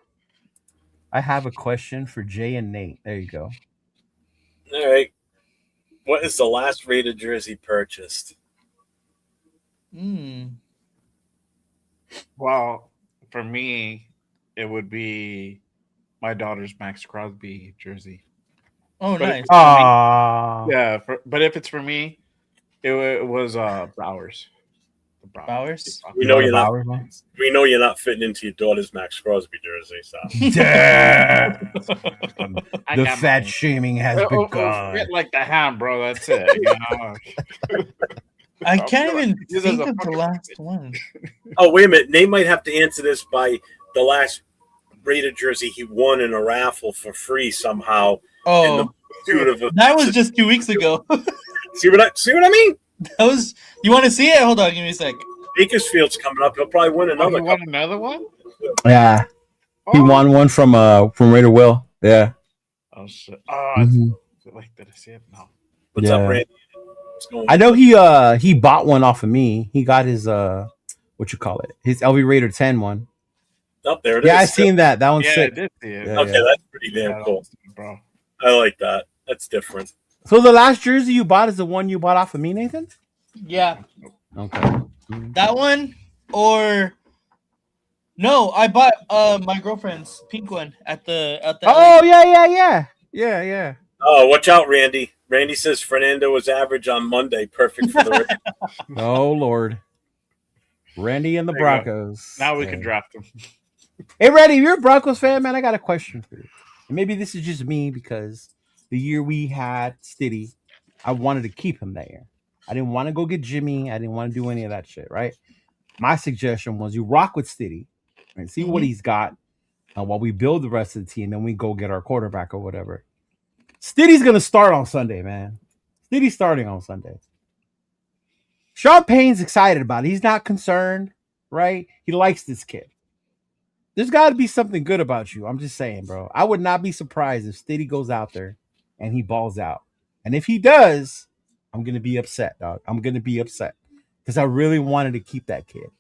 have a question for Jay and Nate. There you go.
All right. What is the last rated jersey purchased?
Well, for me, it would be my daughter's Max Crosby jersey.
Oh, nice.
Yeah, but if it's for me, it was Bowers.
Bowers?
We know you're not. We know you're not fitting into your daughter's Max Crosby jersey. So.
Damn. The fat shaming has begun.
Fit like the ham, bro. That's it. You know?
I can't even think of the last one.
Oh, wait a minute. Nate might have to answer this by the last rated jersey he won in a raffle for free somehow.
Oh, that was just 2 weeks ago.
See what I mean?
That was. You want to see it? Hold on, give me a sec.
Bakersfield's coming up. He'll probably win another.
Won another one?
Yeah, he won one from Raider Will. Yeah.
Oh shit! Oh, did I see it? No.
What's up, Randy? What's going
I know he bought one off of me. He got his what you call it? His LV Raider 10 one.
Oh, there it is.
Yeah, I seen that. That one's sick.
I did see it.
Yeah,
Okay, that's pretty damn cool,
bro.
I like that. That's different.
So the last jersey you bought is the one you bought off of me, Nathan?
Yeah.
Okay.
That one or no, I bought my girlfriend's pink one at the
Oh yeah.
Oh, watch out, Randy. Randy says Fernando was average on Monday. Perfect for the Raiders.
Oh Lord. Randy and the Broncos.
Now we can draft him.
Hey Randy, if you're a Broncos fan, man, I got a question for you. And maybe this is just me because the year we had Stiddy, I wanted to keep him there. I didn't want to go get Jimmy. I didn't want to do any of that shit, right? My suggestion was you rock with Stiddy and see what he's got while we build the rest of the team. Then we go get our quarterback or whatever. Stiddy's going to start on Sunday, man. Stiddy's starting on Sunday. Sean Payne's excited about it. He's not concerned, right? He likes this kid. There's got to be something good about you. I'm just saying, bro. I would not be surprised if Stiddy goes out there and he balls out. And if he does, I'm going to be upset, dog. I'm going to be upset because I really wanted to keep that kid.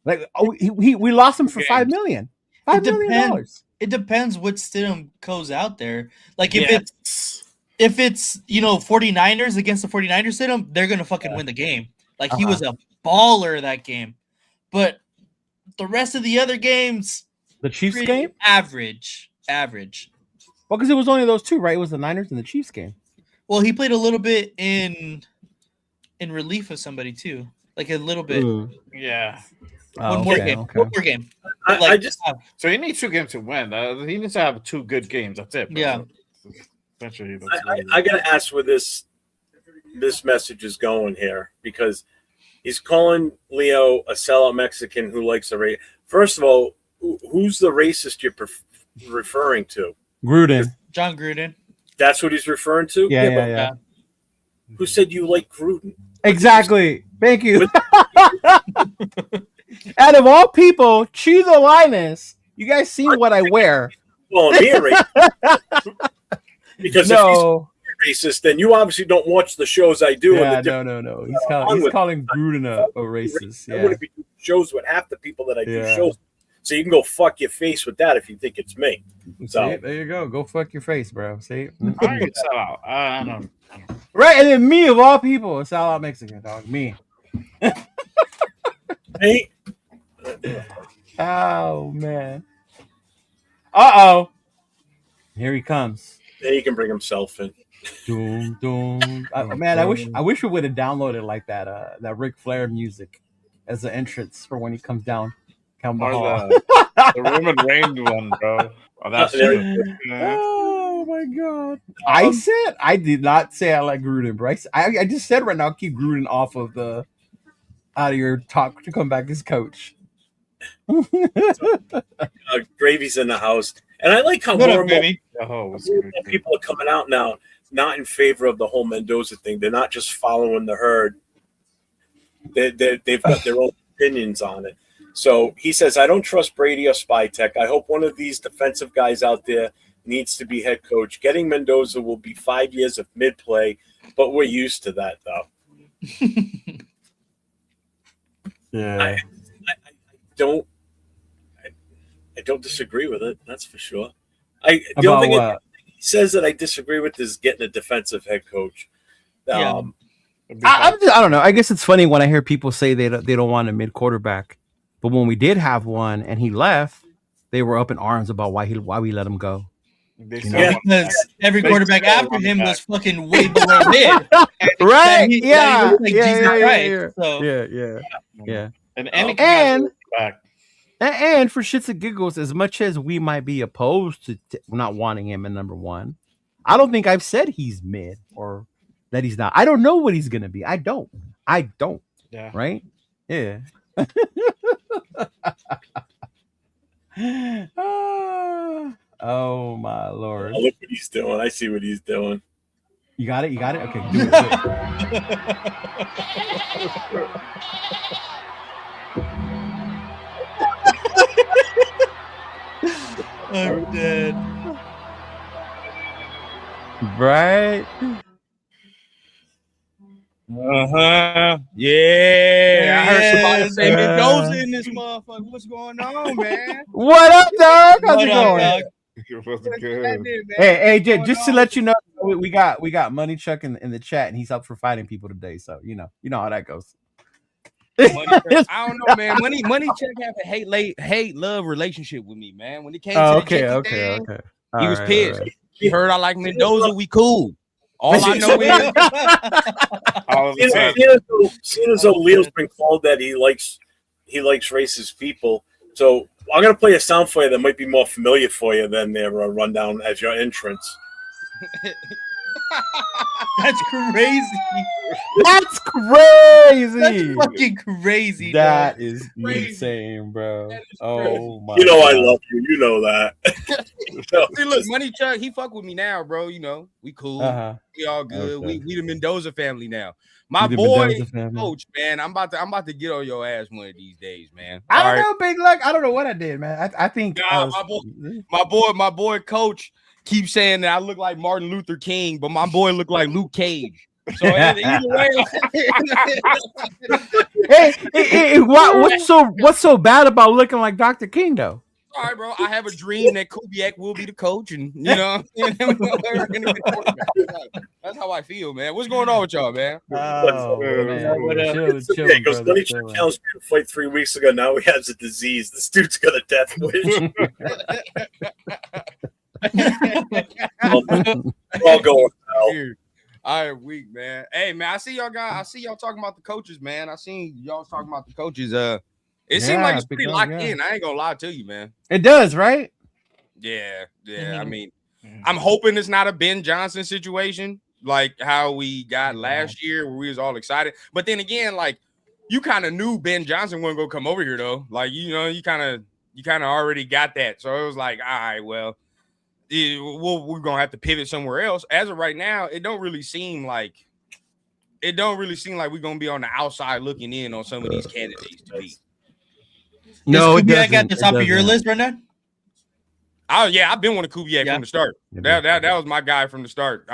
Like, we lost him for $5 million. $5 million.
It depends what Stidham goes out there. Like, if it's 49ers against the 49ers Stidham, they're going to fucking win the game. Like, he was a baller that game. But the rest of the other games,
the Chiefs game,
average.
Well, because it was only those two, right? It was the Niners and the Chiefs game.
Well, he played a little bit in relief of somebody too, like a little bit.
Yeah.
One more game.
So he needs 2 games to win. He needs to have 2 good games. That's it. Bro.
Yeah.
Essentially,
I gotta ask where this message is going here because he's calling Leo a sellout Mexican who likes a race. First of all, who's the racist you're referring to?
Gruden.
John Gruden.
That's what he's referring to?
Yeah.
Who said you like Gruden?
Exactly. Thank you. Out of all people, Chidolinus, you guys see what I wear.
Well, me a racist. Because if he's racist, then you obviously don't watch the shows I do.
Yeah, no. He's calling Gruden a racist. Yeah.
I wouldn't be doing shows with half the people that I do shows. So you can go fuck your face with that if you think it's me. So
see, there you go. Go fuck your face, bro. See?
I don't know.
Right, and then me of all people, a sellout Mexican, dog. Me.
Hey.
Oh man. Uh-oh. Here he comes.
Then he can bring himself in.
Doom, doom. Man, I wish we would have downloaded like that Ric Flair music as an entrance for when he comes down.
The Roman Reigns one, bro. Oh, that's
oh my god! I did not say I like Gruden, bro. I just said right now keep Gruden out of your talk to come back as coach.
Gravy's in the house, and I like how more people are coming out now, not in favor of the whole Mendoza thing. They're not just following the herd. They've got their own opinions on it. So he says, I don't trust Brady or Spytek. I hope one of these defensive guys out there needs to be head coach. Getting Mendoza will be 5 years of mid-play, but we're used to that, though.
Yeah.
I don't disagree with it. That's for sure. The only thing he says that I disagree with is getting a defensive head coach.
I don't know. I guess it's funny when I hear people say they don't want a mid quarterback. But when we did have one and he left, they were up in arms about why we let him go.
Because every quarterback after him was fucking way below mid.
Right?
Yeah.
And for shits and giggles, as much as we might be opposed to not wanting him in number 1, I don't think I've said he's mid or that he's not. I don't know what he's going to be. I don't.
Yeah.
Right? Yeah. Oh my lord!
Look what he's doing. I see what he's doing.
You got it. Okay, do it.
I'm dead.
Right?
Yeah. I heard somebody say
Yeah.
Mendoza in this motherfucker. What's going on, man?
What up, dog? How's
What
it
up,
going?
dog?
What's
What's
good?
happening, man?
Hey,
What's
AJ,
going
just to
on?
let you know, we got Money Chuck in the chat, and he's up for fighting people today. So you know how that goes.
Money Chuck, I don't know, man. Money Chuck have a hate love relationship with me, man. When it came to the Jiggy thing, he was pissed. He heard I like Mendoza, we cool. All I know is
All of a sudden,
Seeing as though Leo's been called that he likes racist people, so I'm gonna play a sound for you that might be more familiar for you than their rundown as your entrance.
That's crazy.
That's crazy.
That's fucking crazy.
That
dog.
is insane, bro.
That is
Oh my!
You know I
God.
love you. You know that.
see, look, Money Chuck, he fuck with me now, bro. You know, we cool. We all good.
Okay.
We the Mendoza family now. My
You the
boy,
Mendoza family.
coach, man. I'm about to get on your ass one of these days, man.
I don't
All right?
know, Big Luck. I don't know what I did, man. I think
Nah, my boy, coach keeps saying that I look like Martin Luther King, but my boy look like Luke Cage. So either way,
hey, what's so bad about looking like Dr. King though?
all right, bro. I have a dream that Kubiak will be the coach, and you know, that's how I feel, man. What's going on with y'all, man?
Oh, man. Chill,
Because
brother,
Money
chill.
Chuck challenged me to fight 3 weeks ago. Now he has a disease. This dude's got a death wish. We're all going now.
All right, weak, man. Hey, man, I see y'all talking about the coaches, man. I seen y'all talking about the coaches. It seemed like it's pretty locked in. I ain't gonna lie to you, man.
It does, right?
Yeah. I mean, I'm hoping it's not a Ben Johnson situation like how we got last year where we was all excited. But then again, like you kind of knew Ben Johnson wasn't gonna come over here though. Like you kind of already got that. So it was like, all right, well, we're gonna have to pivot somewhere else. As of right now, it don't really seem like we're gonna be on the outside looking in on some of these candidates to be.
No, is Kubiak at the top of your list right now?
Oh yeah, I've been with Kubiak from the start. That was my guy from the start.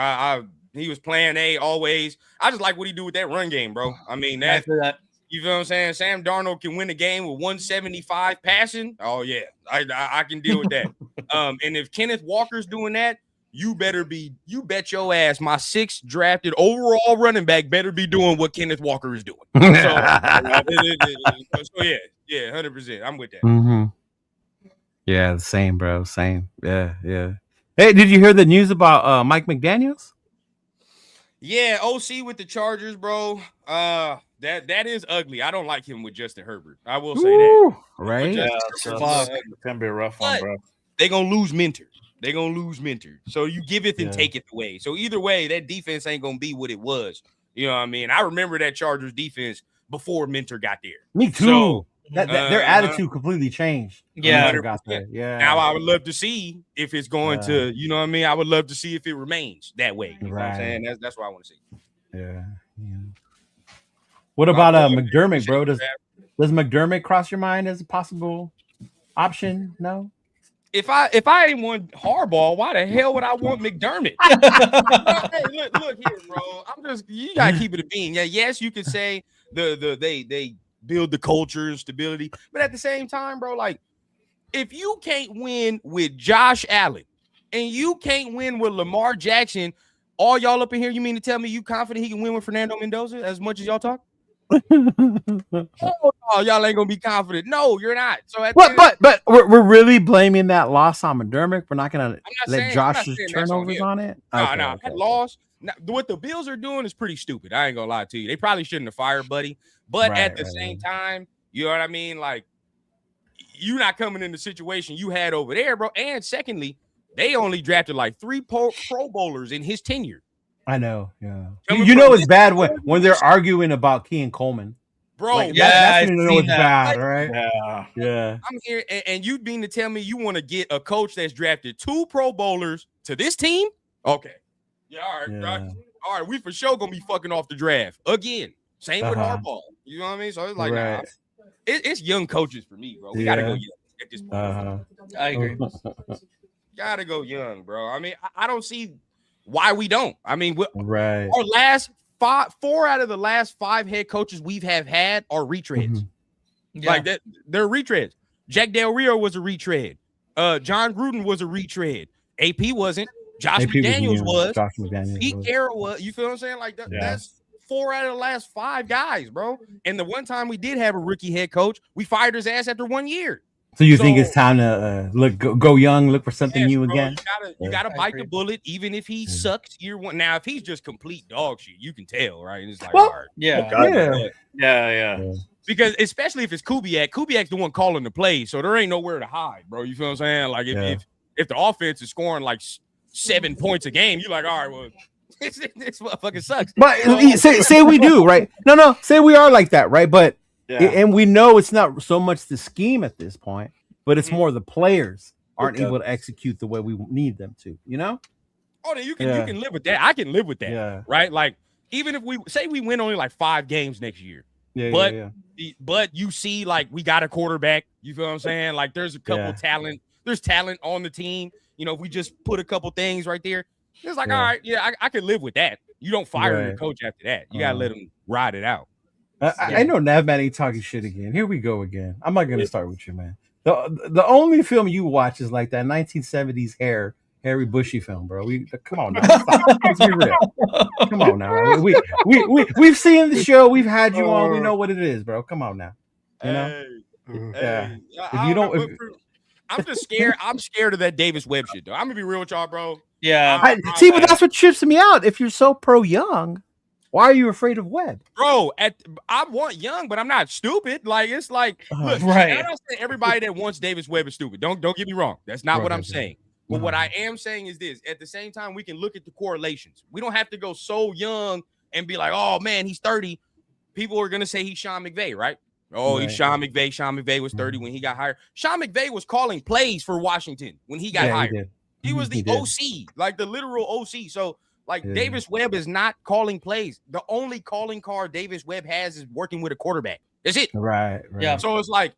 He was plan A always. I just like what he do with that run game, bro. I mean that. You feel what I'm saying? Sam Darnold can win the game with 175 passing. Oh yeah, I can deal with that. And if Kenneth Walker's doing that, you bet your ass my 6th drafted overall running back better be doing what Kenneth Walker is doing. So yeah, 100%. I'm with that.
Mm-hmm. Yeah, same, bro. Same. Yeah. Hey, did you hear the news about Mike McDaniels?
Yeah, OC with the Chargers, bro. That is ugly. I don't like him with Justin Herbert. I will say that.
Right?
Yeah, it's gonna be a rough one, bro.
They're gonna lose Minter. So you giveth and taketh away. So either way, that defense ain't gonna be what it was. You know what I mean? I remember that Chargers defense before Minter got there.
Me too. So, their attitude completely changed.
Yeah.
Now I would love to see if it's going to, you know what I mean? I would love to see if it remains that way. You know what I'm saying? That's what I want to see.
Yeah. What about McDermott, bro? Does McDermott cross your mind as a possible option? No.
If I ain't want Harbaugh, why the hell would I want McDermott? Hey, look here, bro. You gotta keep it a bean. Yeah, yes, you could say they build the culture and stability, but at the same time, bro, like if you can't win with Josh Allen and you can't win with Lamar Jackson, all y'all up in here, you mean to tell me you confident he can win with Fernando Mendoza as much as y'all talk? Oh, y'all ain't gonna be confident. No, you're not. So
but we're really blaming that loss on McDermott. We're not gonna let Josh's turnovers on it.
No, that loss. What the Bills are doing is pretty stupid. I ain't gonna lie to you. They probably shouldn't have fired Buddy, but at the same time, you know what I mean? Like, you're not coming in the situation you had over there, bro. And secondly, they only drafted like 3 Pro Bowlers in his tenure.
I know, yeah. You know it's bad when they're arguing about Key and Coleman.
Bro,
like, that's when you know it's bad, right? Yeah.
I'm here, and you mean to tell me you want to get a coach that's drafted 2 Pro Bowlers to this team? Okay. Yeah, all right. All right, we for sure gonna be fucking off the draft again. Same with Harbaugh. You know what I mean? So it's like, nah, it's young coaches for me, bro. We gotta go young at this point.
I agree.
Gotta go young, bro. I mean, I don't see why we don't. I mean,
right.
Our last 4 out of the last 5 head coaches we've had are retreads.
Yeah.
Like that, they're retreads. Jack Del Rio was a retread. John Gruden was a retread. AP wasn't. Josh McDaniels was. Pete Carroll was. You feel what I'm saying? Like that's 4 out of the last 5 guys, bro. And the one time we did have a rookie head coach, we fired his ass after 1 year.
So you think it's time to go young, look for something new again?
You gotta bite the bullet, even if he sucks year one. Now, if he's just complete dog shit, you can tell, right? And it's like, all right.
Yeah.
Because especially if it's Kubiak's the one calling the play, so there ain't nowhere to hide, bro. You feel what I'm saying? Like if the offense is scoring like 7 points a game, you're like, all right, well, this motherfucker sucks.
But say we do, right? No, say we are like that, right? But and we know it's not so much the scheme at this point, but it's more the players aren't able to execute the way we need them to, you know?
Oh, then you can live with that. I can live with that, right? Like even if we say we win only like 5 games next year, but you see, like we got a quarterback. You feel what I'm saying? Like there's a couple talent. There's talent on the team. You know, if we just put a couple things right there, it's like, all right, I can live with that. You don't fire your coach after that. You gotta let him ride it out.
I know Navman ain't talking shit again. Here we go again. I'm not gonna start with you, man. The only film you watch is like that 1970s hairy bushy film, bro. Come on now. Let's be real. Come on now. We've seen the show. We've had you on. We know what it is, bro. Come on now. You know? If you don't,
I'm just scared. I'm scared of that Davis Webb shit, though. I'm gonna be real with y'all, bro.
Yeah.
But that's what trips me out. If you're so pro Young, why are you afraid of Webb?
Bro, I want Young, but I'm not stupid. Like it's like, look, I'm not saying everybody that wants Davis Webb is stupid. Don't get me wrong. That's not what I'm saying. But what I am saying is this: at the same time, we can look at the correlations. We don't have to go so young and be like, "Oh man, he's 30." People are gonna say he's Sean McVay, right? Oh, he's Sean McVay. Sean McVay was 30 when he got hired. Sean McVay was calling plays for Washington when he got hired. He was the OC, like the literal OC. So, like Davis Webb is not calling plays. The only calling card Davis Webb has is working with a quarterback. That's it.
Right.
Yeah. So it's like,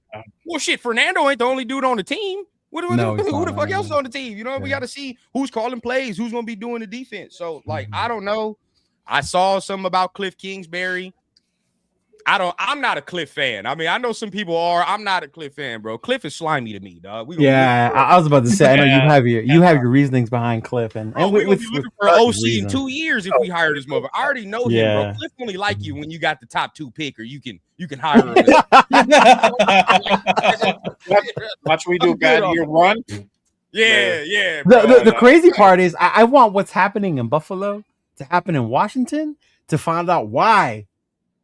well, shit. Fernando ain't the only dude on the team. Who the fuck else is on the team? You know, we got to see who's calling plays, who's going to be doing the defense. So, like, I don't know. I saw something about Cliff Kingsbury. I'm not a Cliff fan. I mean, I know some people are. I'm not a Cliff fan, bro. Cliff is slimy to me, dog.
I was about to say. I know you have your reasonings behind Cliff, and
we're gonna be looking for an OC in 2 years if we hire this mother. I already know him, bro. Cliff only like you when you got the top 2 pick, or you can hire him.
Watch we do bad year 1.
Yeah.
The crazy part is I want what's happening in Buffalo to happen in Washington to find out why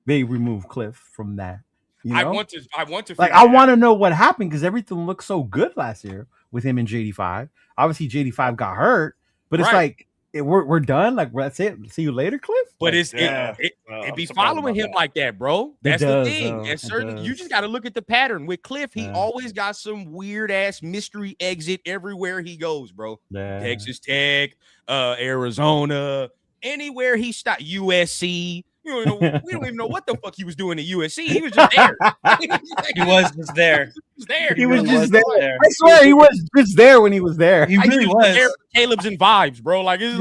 they remove Cliff from that. You know?
I want to
like I want to know what happened because everything looked so good last year with him and JD5. Obviously JD5 got hurt, but it's like we're done. Like that's it. See you later, Cliff.
But it be following him like that, bro. That's the thing. You just got to look at the pattern with Cliff. He always got some weird ass mystery exit everywhere he goes, bro. Texas Tech, Arizona, anywhere he stopped. USC. You know, we don't even know what the fuck he was doing at USC. He was just there.
He was just there.
He was just there. I swear he was just there when he was there.
He really was.
There Caleb's and vibes, bro. Like it's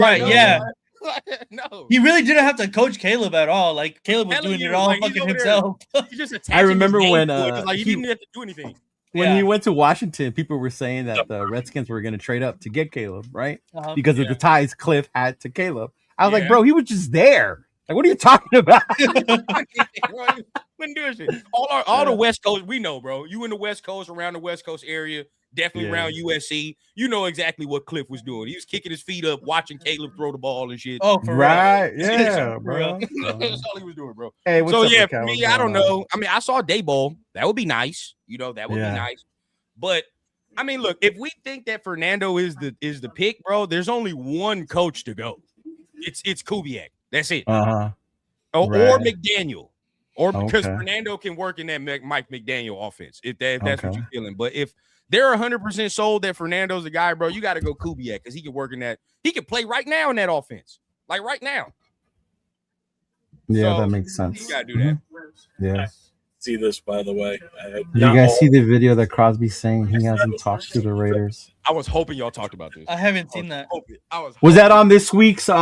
no. He really didn't have to coach Caleb at all. Like Caleb was doing it all fucking himself.
He just
I remember when
he didn't have to do anything.
When he went to Washington, people were saying that the Redskins were going to trade up to get Caleb, right? Because of the ties Cliff had to Caleb. I was like, bro, he was just there. Like, what are you talking about?
Wouldn't do shit. All the West Coast, we know, bro. You in the West Coast, around the West Coast area, definitely around USC. You know exactly what Cliff was doing. He was kicking his feet up, watching Caleb throw the ball and shit.
Oh, for
right,
real.
Yeah, bro.
That's all he was doing, bro.
Hey,
so yeah, for me, I don't know. I mean, I saw Dayball. That would be nice. You know, that would be nice. But I mean, look, if we think that Fernando is the pick, bro, there's only one coach to go. It's Kubiak. That's it. Or McDaniel. Or because Fernando can work in that Mike McDaniel offense, if that's what you're feeling. But if they're 100% sold that Fernando's the guy, bro, you got to go Kubiak because he can work in that. He can play right now in that offense. Like right now.
Yeah, so, that makes sense.
You got to do that.
Yeah.
See this, by the way.
Did you guys see the video that Crosby's saying he hasn't talked to the Raiders?
I was hoping y'all talked about this.
I haven't seen that.
Was that on this week's The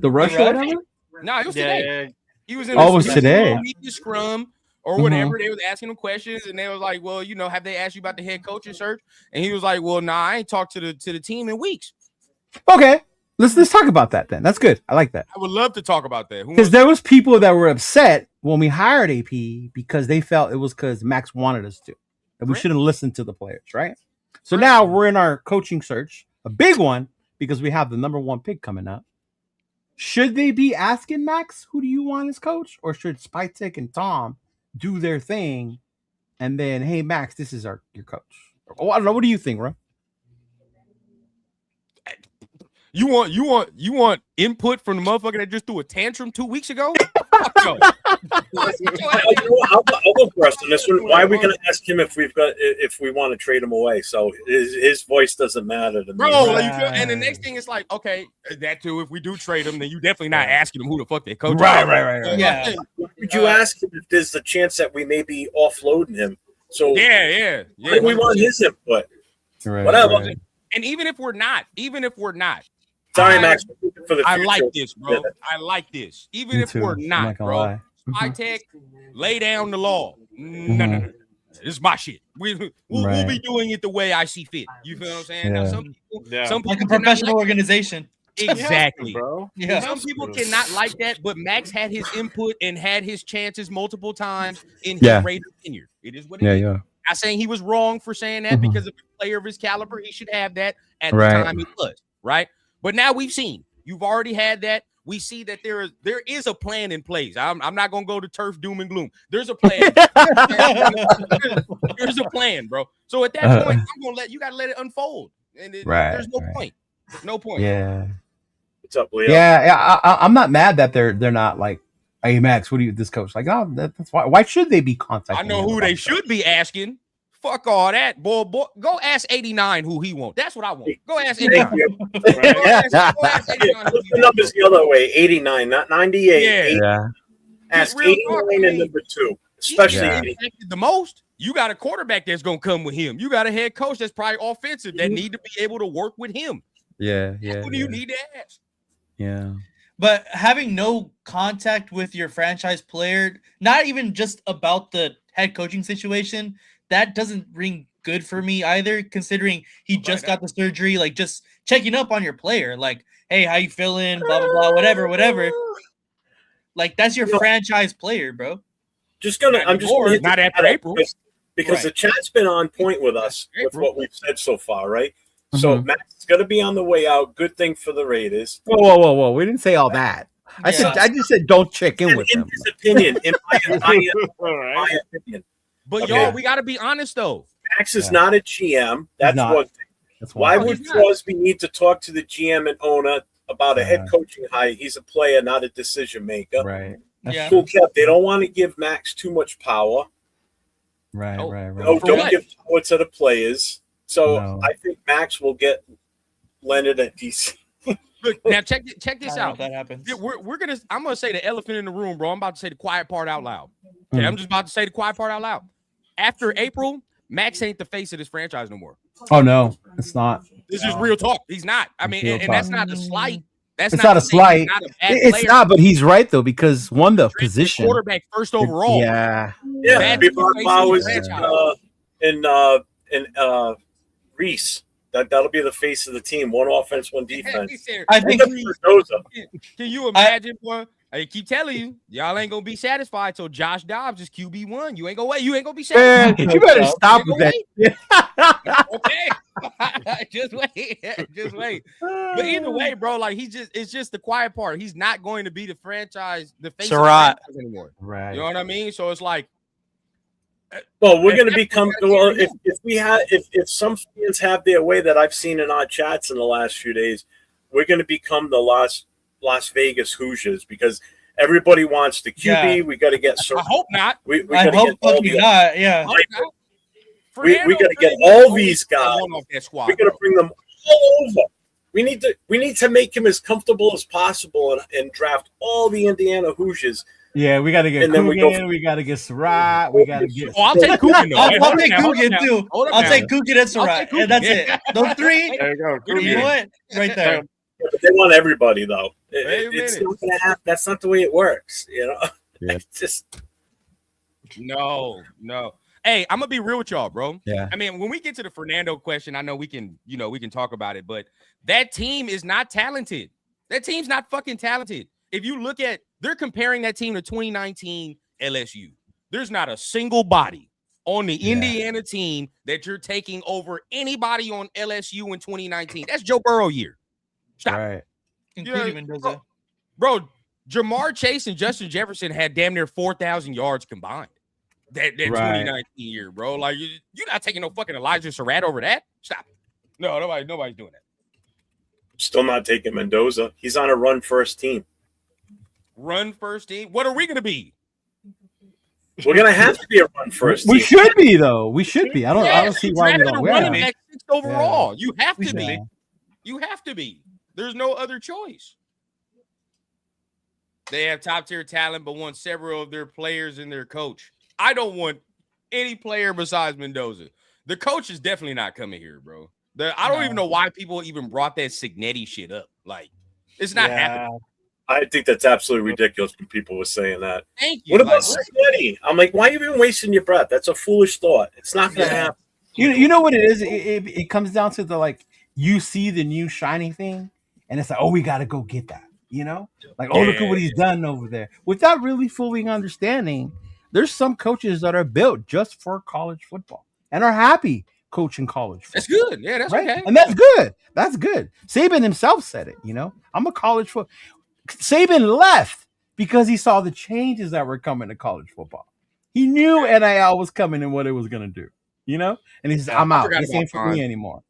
Rush or whatever?
No, it was today. He was in.
Oh, it was today.
Scrum or whatever. They was asking him questions, and they was like, "Well, have they asked you about the head coaching search?" And he was like, "Well, nah, I ain't talked to the team in weeks."
Okay, let's talk about that then. That's good. I like that.
I would love to talk about that
because there was people that were upset when we hired AP because they felt it was because Max wanted us to, that we shouldn't listen to the players, right? So now we're in our coaching search, a big one because we have the number 1 pick coming up. Should they be asking Max, who do you want as coach? Or should Spytek and Tom do their thing and then, hey, Max, this is your coach? Oh, I don't know. What do you think, bro?
You want input from the motherfucker that just threw a tantrum 2 weeks ago?
I'll go first on this one. Why are we going to ask him if we want to trade him away? So his voice doesn't matter to me.
Bro, and the next thing is like, okay, that too. If we do trade him, then you definitely not asking him who the fuck they coach.
Right.
Yeah.
Would you ask him if there's a chance that we may be offloading him? So
yeah.
We want his input.
Right,
whatever.
Right.
And even if we're not,
sorry, Max. For the
I
future.
like this, bro. I like this. Even if we're not, bro. Spytek, lay down the law. No. This is my shit. We'll be doing it the way I see fit. You feel what I'm saying?
Yeah.
Now, some people
like a professional organization.
Exactly,
bro.
Yeah.
Some people cannot like that, but Max had his input and had his chances multiple times in his Raider tenure. It is what it is.
Yeah.
Not saying he was wrong for saying that because of a player of his caliber, he should have that at the time he was, right? But now we've seen. You've already had that. We see that there is a plan in place. I'm not gonna go to turf doom and gloom. There's a plan. There's a plan, bro. So at that point, I'm gonna let you gotta let it unfold. And there's no point. No point.
Yeah.
What's up, Leo?
Yeah. I'm not mad that they're not like, hey Max, what do you this coach? Like, oh, that's why should they be contacting?
I know who they should be asking. Fuck all that, boy. Go ask 89 who he wants. That's what I want. Go ask 89. Go ask 89
Put the numbers the other way. 89, not 98.
Yeah.
Ask 89 and number 2, especially
the most. You got a quarterback that's gonna come with him. You got a head coach that's probably offensive that need to be able to work with him.
Yeah.
Who do you need to ask?
Yeah.
But having no contact with your franchise player, not even just about the head coaching situation, that doesn't ring good for me either, considering he just got the surgery. Like, just checking up on your player. Like, hey, how you feeling? Blah, blah, blah, whatever. Like, that's your franchise player, bro.
I'm just gonna
not after April.
Because the chat's been on point with us with what we've said so far, right? So Max is going to be on the way out. Good thing for the Raiders.
Whoa! We didn't say all that. I just said don't check in with him.
In his opinion, in my opinion.
But y'all, we got to be honest though.
Max is not a GM. That's one thing. Why would Crosby need to talk to the GM and owner about a head coaching hire? He's a player, not a decision maker.
Right.
Cool, Kev. They don't want to give Max too much power.
Right.
No, don't give power to the players. So I think Max will get Leonard at DC.
Look, now check this out.
That happens.
I'm gonna say the elephant in the room, bro. I'm about to say the quiet part out loud. Okay, I'm just about to say the quiet part out loud. After April, Max ain't the face of this franchise no more.
Oh no, it's not.
This is real talk. He's not. I mean, and that's not a slight.
It's not a slight. It's not, but he's right though, because the position
quarterback first overall.
Yeah.
Bowers and Reese. That'll be the face of the team. One offense, one defense.
I think
Mendoza. Can you imagine, boy? I keep telling you, y'all ain't gonna be satisfied till Josh Dobbs is QB1. You ain't gonna wait. You ain't gonna be satisfied.
You better stop with that.
Okay, just wait. But either way, bro, like it's just the quiet part. He's not going to be the franchise, the face of the franchise anymore.
Right.
You know what I mean? So it's like,
well, we're going to become if some fans have their way that I've seen in our chats in the last few days, we're going to become the Las Vegas Hoosiers because everybody wants the QB.
Yeah.
We got to get.
I hope not.
We got to get all the.
Yeah.
We got to get all these guys. We got to bring them all over. We need to make him as comfortable as possible and draft all the Indiana Hoosiers.
Yeah, we got to get Coogan. We got to get Surratt. We got to get.
Oh, I'll take Coogan.
I'll take Coogan too. I'll take Coogan and Surratt, and that's it. Those three.
There you go.
You know what? Right there.
Yeah, but they want everybody though.
Wait a
It's
minute.
not gonna happen. That's not the way it works. You know,
Yeah.
It's just
No. Hey, I'm gonna be real with y'all, bro.
Yeah.
I mean, when we get to the Fernando question, I know we can talk about it, but that team is not talented. That team's not fucking talented. If you look at, they're comparing that team to 2019 LSU. There's not a single body on the Indiana team that you're taking over anybody on LSU in 2019. That's Joe Burrow year. Stop.
Right.
Including Mendoza.
Bro, Jamar Chase and Justin Jefferson had damn near 4,000 yards combined. That 2019 year, bro. Like you're not taking no fucking Elijah Surratt over that. Stop. No, nobody's doing that.
still not taking Mendoza. He's on a run first team.
Run first team. What are we gonna be?
We're gonna have to be a run first
We
team.
should be though. We should be. I don't see why we don't.
Running
Yeah.
back sixth overall. You have to be.
Yeah.
You have to be. There's no other choice. They have top tier talent, but want several of their players and their coach. I don't want any player besides Mendoza. The coach is definitely not coming here, bro. I don't even know why people even brought that Signetti shit up. Like, it's not happening.
I think that's absolutely ridiculous when people were saying that.
Thank you.
What about Signetti? I'm like, why are you even wasting your breath? That's a foolish thought. It's not going to happen.
You know what it is? It comes down to the like you see the new shiny thing, and it's like, oh, we got to go get that. You know, like, oh, look at what he's done over there, without really fully understanding. There's some coaches that are built just for college football and are happy coaching college football.
That's good. Yeah, that's
right,
okay.
and that's good. That's good. Saban himself said it. You know, I'm a college football. Saban left because he saw the changes that were coming to college football. He knew NIL was coming and what it was going to do. You know, and he said, "I'm out. This ain't for me anymore."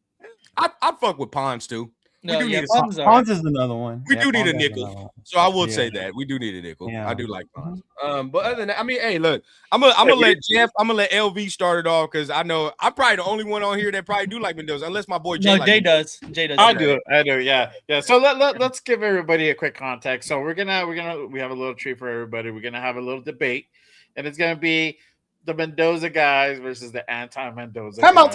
I'd fuck with Pons too.
No,
we do need
Pons is another one.
We do need a nickel, so I will say that we do need a nickel.
Yeah.
I do like Pons. But other than that, I mean, hey, look, I'm gonna let Jeff, I'm gonna let LV start it off because I know I'm probably the only one on here that probably do like Mendoza, unless my boy Jay.
No, Jay does. Jay does.
I do. Yeah. So let's give everybody a quick context. So we have a little treat for everybody. We're gonna have a little debate, and it's gonna be the Mendoza guys versus the anti-Mendoza.
Time out.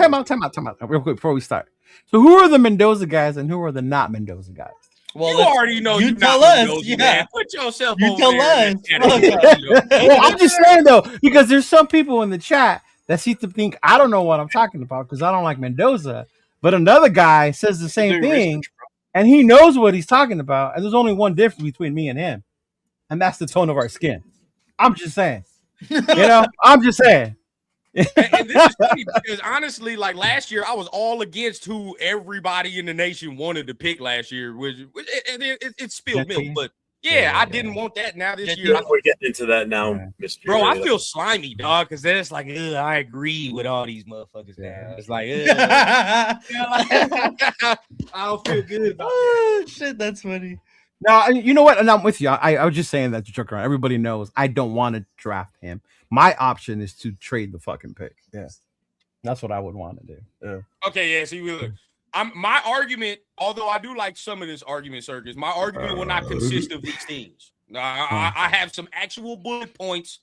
Real quick before we start. So who are the Mendoza guys and who are the not Mendoza guys?
Well, you already know.
You tell
not
us.
Mendoza,
Yeah.
man. Put yourself.
You
over
tell
there
us.
Well, I'm just saying though, because there's some people in the chat that seem to think I don't know what I'm talking about because I don't like Mendoza, but another guy says the same thing, and he knows what he's talking about, and there's only one difference between me and him, and that's the tone of our skin. I'm just saying. You know, I'm just saying.
and this is funny because honestly, like last year, I was all against who everybody in the nation wanted to pick last year, which it's spilled milk. But yeah, I didn't want that. Now this year,
we're getting into that now, Mr.
Bro, I feel slimy, dog, because then it's like, I agree with all these motherfuckers now. It's like, I don't feel good about
oh shit, that's funny.
No, you know what? And I'm with you. I was just saying that to joke around. Everybody knows I don't want to draft him. My option is to trade the fucking pick. Yeah, that's what I would want to do. Yeah.
Okay, yeah. So you look. My argument, although I do like some of this argument circus, my argument will not consist of these things. I have some actual bullet points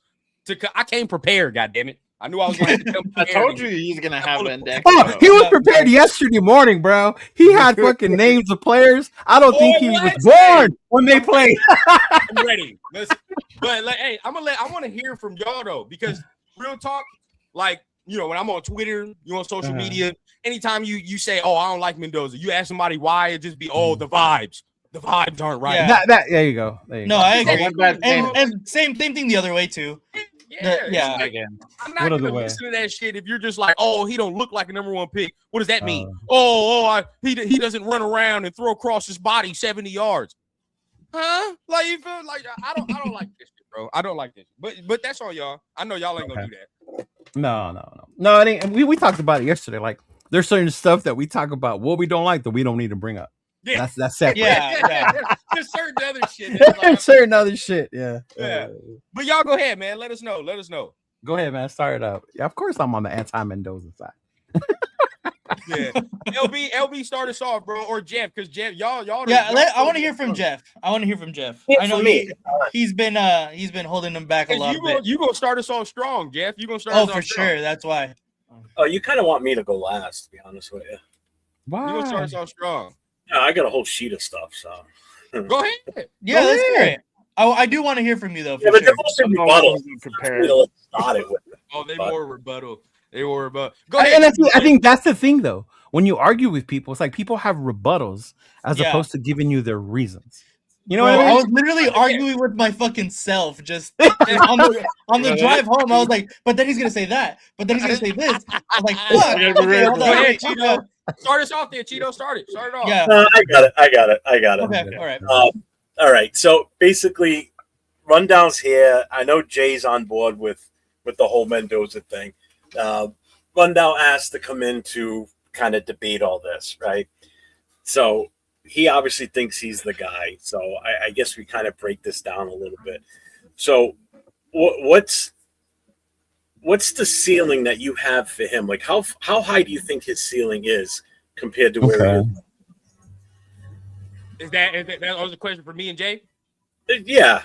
I came prepared. God damn it! I knew I was going to come.
I told you he's gonna have an index.
Oh, he was prepared yesterday morning, bro. He had fucking names of players. I don't think he was born when they played.
I'm ready. But like, hey, I want to hear from y'all though, because real talk, like, you know, when I'm on Twitter, you on social media, anytime you say, "Oh, I don't like Mendoza," you ask somebody why, it just be, "Oh, the vibes. The vibes aren't right."
Yeah.
There you go.
I agree. And same thing the other way too.
Yeah. I'm not gonna listen to that shit if you're just like, "Oh, he don't look like a number one pick." What does that mean? He doesn't run around and throw across his body 70 yards. Huh? Like, you feel like I don't like this shit, bro. I don't like this. But that's all y'all. I know y'all ain't gonna do that.
No. It ain't. We talked about it yesterday. Like, there's certain stuff that we talk about what we don't like that we don't need to bring up.
Yeah,
that's separate.
Yeah.
There's certain other shit. That's like,
certain other shit. Yeah.
But y'all go ahead, man. Let us know.
Go ahead, man. Start it up. Yeah, of course I'm on the anti-Mendoza side.
Yeah. LB start us off, bro, or Jeff, because Jeff, y'all.
I want to hear from Jeff.
Yeah,
I know he's been holding them back a lot.
You gonna start us off strong, Jeff. You gonna start?
Oh,
us
for
off strong.
sure. That's why.
Oh, you kind of want me to go last, to be honest with you.
Why?
You gonna start us off strong?
Yeah, I got a whole sheet of stuff. So
Go ahead.
Yeah, that's great. I do want to hear from you though. For
yeah, but
sure.
they're mostly rebuttals.
Prepared.
Start it with.
Oh, they more rebuttal. They were rebuttal. Go
And
ahead.
I think that's the thing, though. When you argue with people, it's like people have rebuttals as opposed to giving you their reasons. You know
Bro,
what I
I
mean?
was literally arguing with my fucking self just on the drive home. I was like, but then he's gonna say that. But then he's gonna say this. I was like, fuck. Okay, hold
Go
on.
ahead, Cheeto. Start us off there, Cheeto. Start it off.
Yeah.
I got it.
Okay. All right.
All right. So basically, rundown's here. I know Jay's on board with the whole Mendoza thing. Rundown asked to come in to kind of debate all this, right? So he obviously thinks he's the guy. So I guess we kind of break this down a little bit. So what's the ceiling that you have for him? Like how high do you think his ceiling is compared to where he is?
Is that was a question for me and Jay?
Yeah,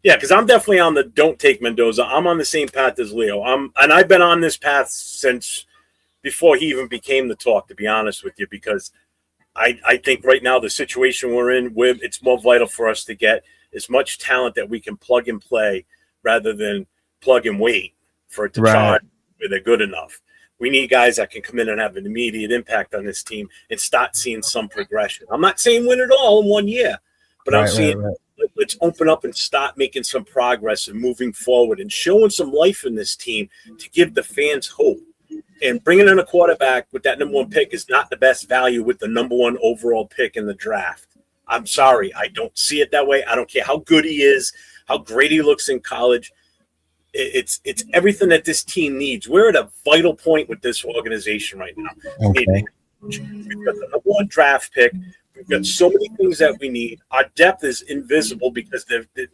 because I'm definitely on the don't take Mendoza. I'm on the same path as Leo. And I've been on this path since before he even became the talk, to be honest with you, because I think right now the situation we're in, it's more vital for us to get as much talent that we can plug and play rather than plug and wait for it to charge where they're good enough. We need guys that can come in and have an immediate impact on this team and start seeing some progression. I'm not saying win it all in 1 year, but I'm saying let's open up and start making some progress and moving forward and showing some life in this team to give the fans hope. And bringing in a quarterback with that number 1 pick is not the best value with the number 1 overall pick in the draft. I'm sorry. I don't see it that way. I don't care how good he is, how great he looks in college. It's everything that this team needs. We're at a vital point with this organization right now. Okay. We've got the number 1 draft pick. We've got so many things that we need. Our depth is invisible because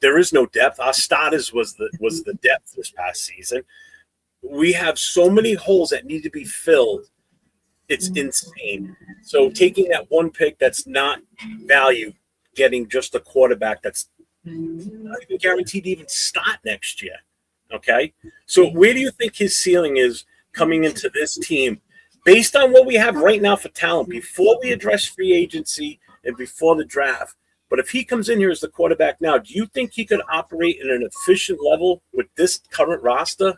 there is no depth. Our starters was the depth this past season. We have so many holes that need to be filled. It's insane. So taking that 1 pick that's not value, getting just a quarterback that's not even guaranteed to even start next year. Okay, so where do you think his ceiling is coming into this team based on what we have right now for talent before we address free agency and before the draft? But if he comes in here as the quarterback now, do you think he could operate in an efficient level with this current roster?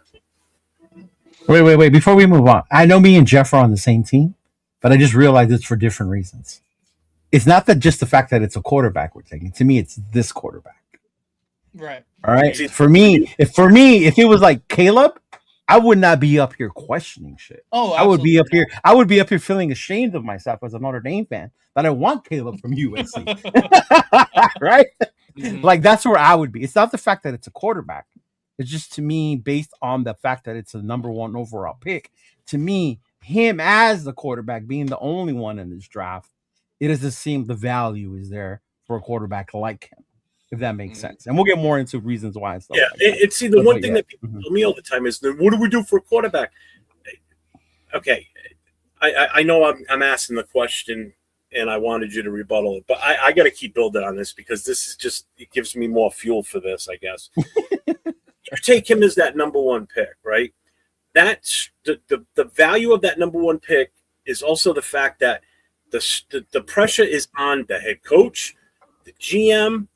Wait. Before we move on, I know me and Jeff are on the same team, but I just realized it's for different reasons. It's not that just the fact that it's a quarterback we're taking. To me, it's this quarterback.
Right.
All right. For me, if it was like Caleb, I would not be up here questioning shit.
Oh,
I would be up here. I would be up here feeling ashamed of myself as a Notre Dame fan that I want Caleb from USC. Right? Mm-hmm. Like that's where I would be. It's not the fact that it's a quarterback. It's just to me, based on the fact that it's a number 1 overall pick. To me, him as the quarterback being the only one in this draft, it doesn't seem the value is there for a quarterback like him. If that makes sense. And we'll get more into reasons why. And stuff
it's the one thing that people tell me all the time is, what do we do for a quarterback? Okay, I know I'm asking the question and I wanted you to rebuttal it, but I got to keep building on this because this is just, it gives me more fuel for this, I guess. You take him as that number 1 pick, right? That's the value of that number 1 pick is also the fact that the pressure is on the head coach, the GM,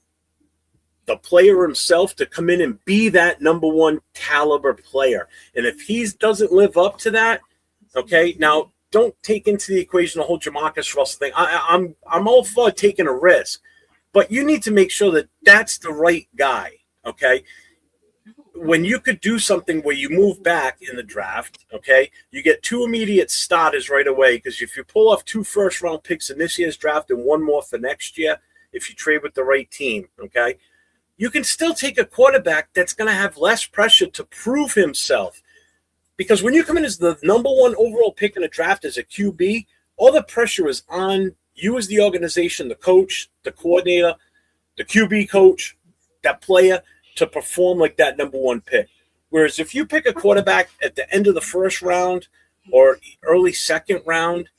the player himself to come in and be that number 1 caliber player. And if he doesn't live up to that, okay, now don't take into the equation the whole Jamarcus Russell thing. I'm all for taking a risk, but you need to make sure that that's the right guy, okay? When you could do something where you move back in the draft, okay, you get 2 immediate starters right away because if you pull off 2 first-round picks in this year's draft and 1 more for next year, if you trade with the right team, okay, you can still take a quarterback that's going to have less pressure to prove himself. Because when you come in as the number 1 overall pick in a draft as a QB, all the pressure is on you as the organization, the coach, the coordinator, the QB coach, that player to perform like that number 1 pick. Whereas if you pick a quarterback at the end of the 1st round or early 2nd round,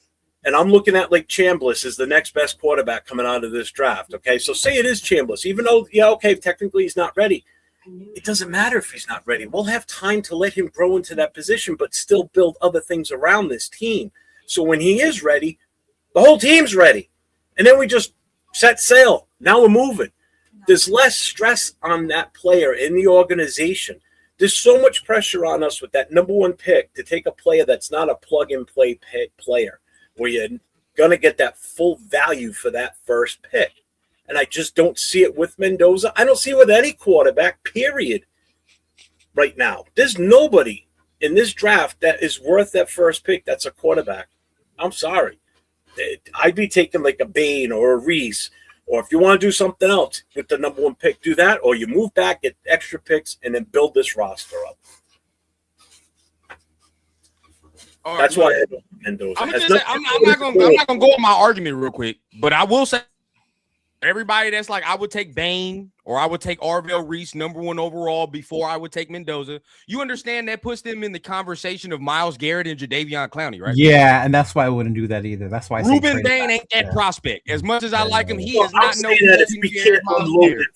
and I'm looking at like Chambliss as the next best quarterback coming out of this draft. Okay, so say it is Chambliss, even though, technically he's not ready. It doesn't matter if he's not ready. We'll have time to let him grow into that position, but still build other things around this team. So when he is ready, the whole team's ready. And then we just set sail. Now we're moving. There's less stress on that player in the organization. There's so much pressure on us with that number one pick to take a player that's not a plug-and-play player, where you're going to get that full value for that first pick. And I just don't see it with Mendoza. I don't see it with any quarterback, period, right now. There's nobody in this draft that is worth that first pick that's a quarterback. I'm sorry. I'd be taking like a Bain or a Reese, or if you want to do something else with the number one pick, do that, or you move back, get extra picks, and then build this roster up. That's why I don't Mendoza.
I'm not gonna go on my argument real quick, but I will say everybody that's like, I would take Bain or I would take Arvell Reese number one overall before I would take Mendoza. You understand that puts them in the conversation of Myles Garrett and Jadeveon Clowney, right?
Yeah, and that's why I wouldn't do that either. That's why I
Ruben Bain ain't that prospect. As much as I like him, he is not no.
That if we can't unload that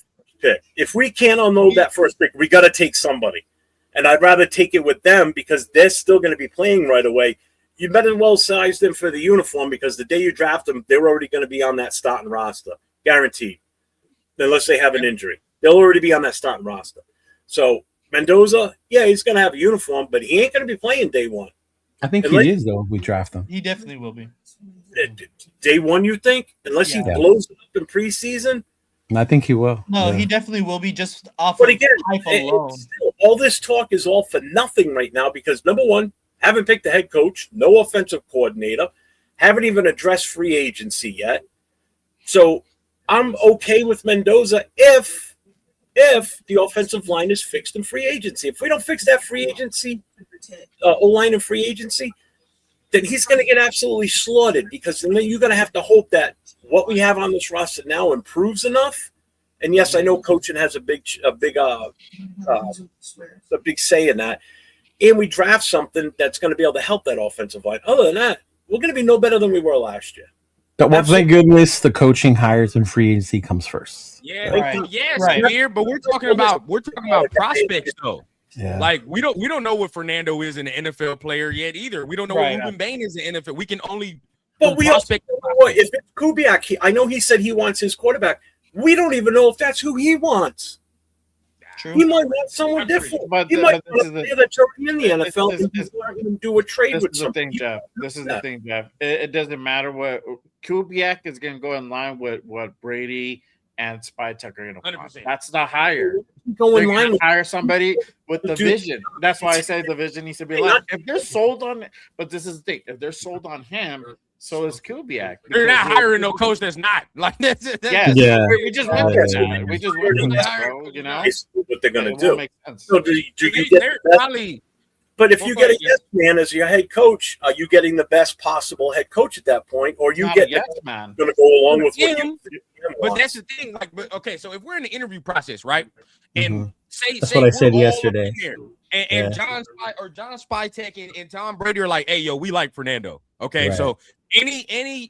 pick, if we can't unload that first pick, we got to take somebody, and I'd rather take it with them because they're still going to be playing right away. You better well size them for the uniform because the day you draft them, they're already going to be on that starting roster. Guaranteed. Unless they have an injury. They'll already be on that starting roster. So Mendoza, yeah, he's going to have a uniform, but he ain't going to be playing day one.
I think he is, though, if we draft him.
He definitely will be.
Day one, you think? Unless he blows it up in preseason?
I think he will.
No, he definitely will be just off of hype alone.
Still, all this talk is all for nothing right now because, number one, haven't picked a head coach, no offensive coordinator, haven't even addressed free agency yet. So I'm okay with Mendoza if the offensive line is fixed in free agency. If we don't fix that free agency, O-line and free agency, then he's going to get absolutely slaughtered because then you're going to have to hope that what we have on this roster now improves enough. And yes, I know coaching has a big say in that. And we draft something that's going to be able to help that offensive line. Other than that, we're going to be no better than we were last year.
But well, thank goodness the coaching hires and free agency comes first.
Yeah, right. But we're talking about prospects though.
Yeah.
Like we don't know what Fernando is an NFL player yet either. We don't know what Ruben Bain is an NFL. We can only
prospect. If it's Kubiak, I know he said he wants his quarterback. We don't even know if that's who he wants. True. He might want someone different. But he might want a player that's already in the NFL and do a trade with something.
This is the thing, Jeff. It doesn't matter what Kubiak is going to go in line with what Brady and Spytek are going to want. That's the hire.
Go in line.
Hire somebody with the vision. That's why I say the vision needs to be like, if they're sold on it. But this is the thing. If they're sold on him, so is Kubiak.
They're not hiring no coach that's not. Like that's
We just went through that. We just went through that, bro. You know
what they're going to do.
So
do you get probably? But if you get a yes man as your head coach, are you getting the best possible head coach at that point, or you get
yes man
going to go along with
him? But that's the thing. Like, but okay, so if we're in the interview process, right, and
that's what I said yesterday.
And John Spytek and Tom Brady are like, hey, yo, we like Fernando. Okay, so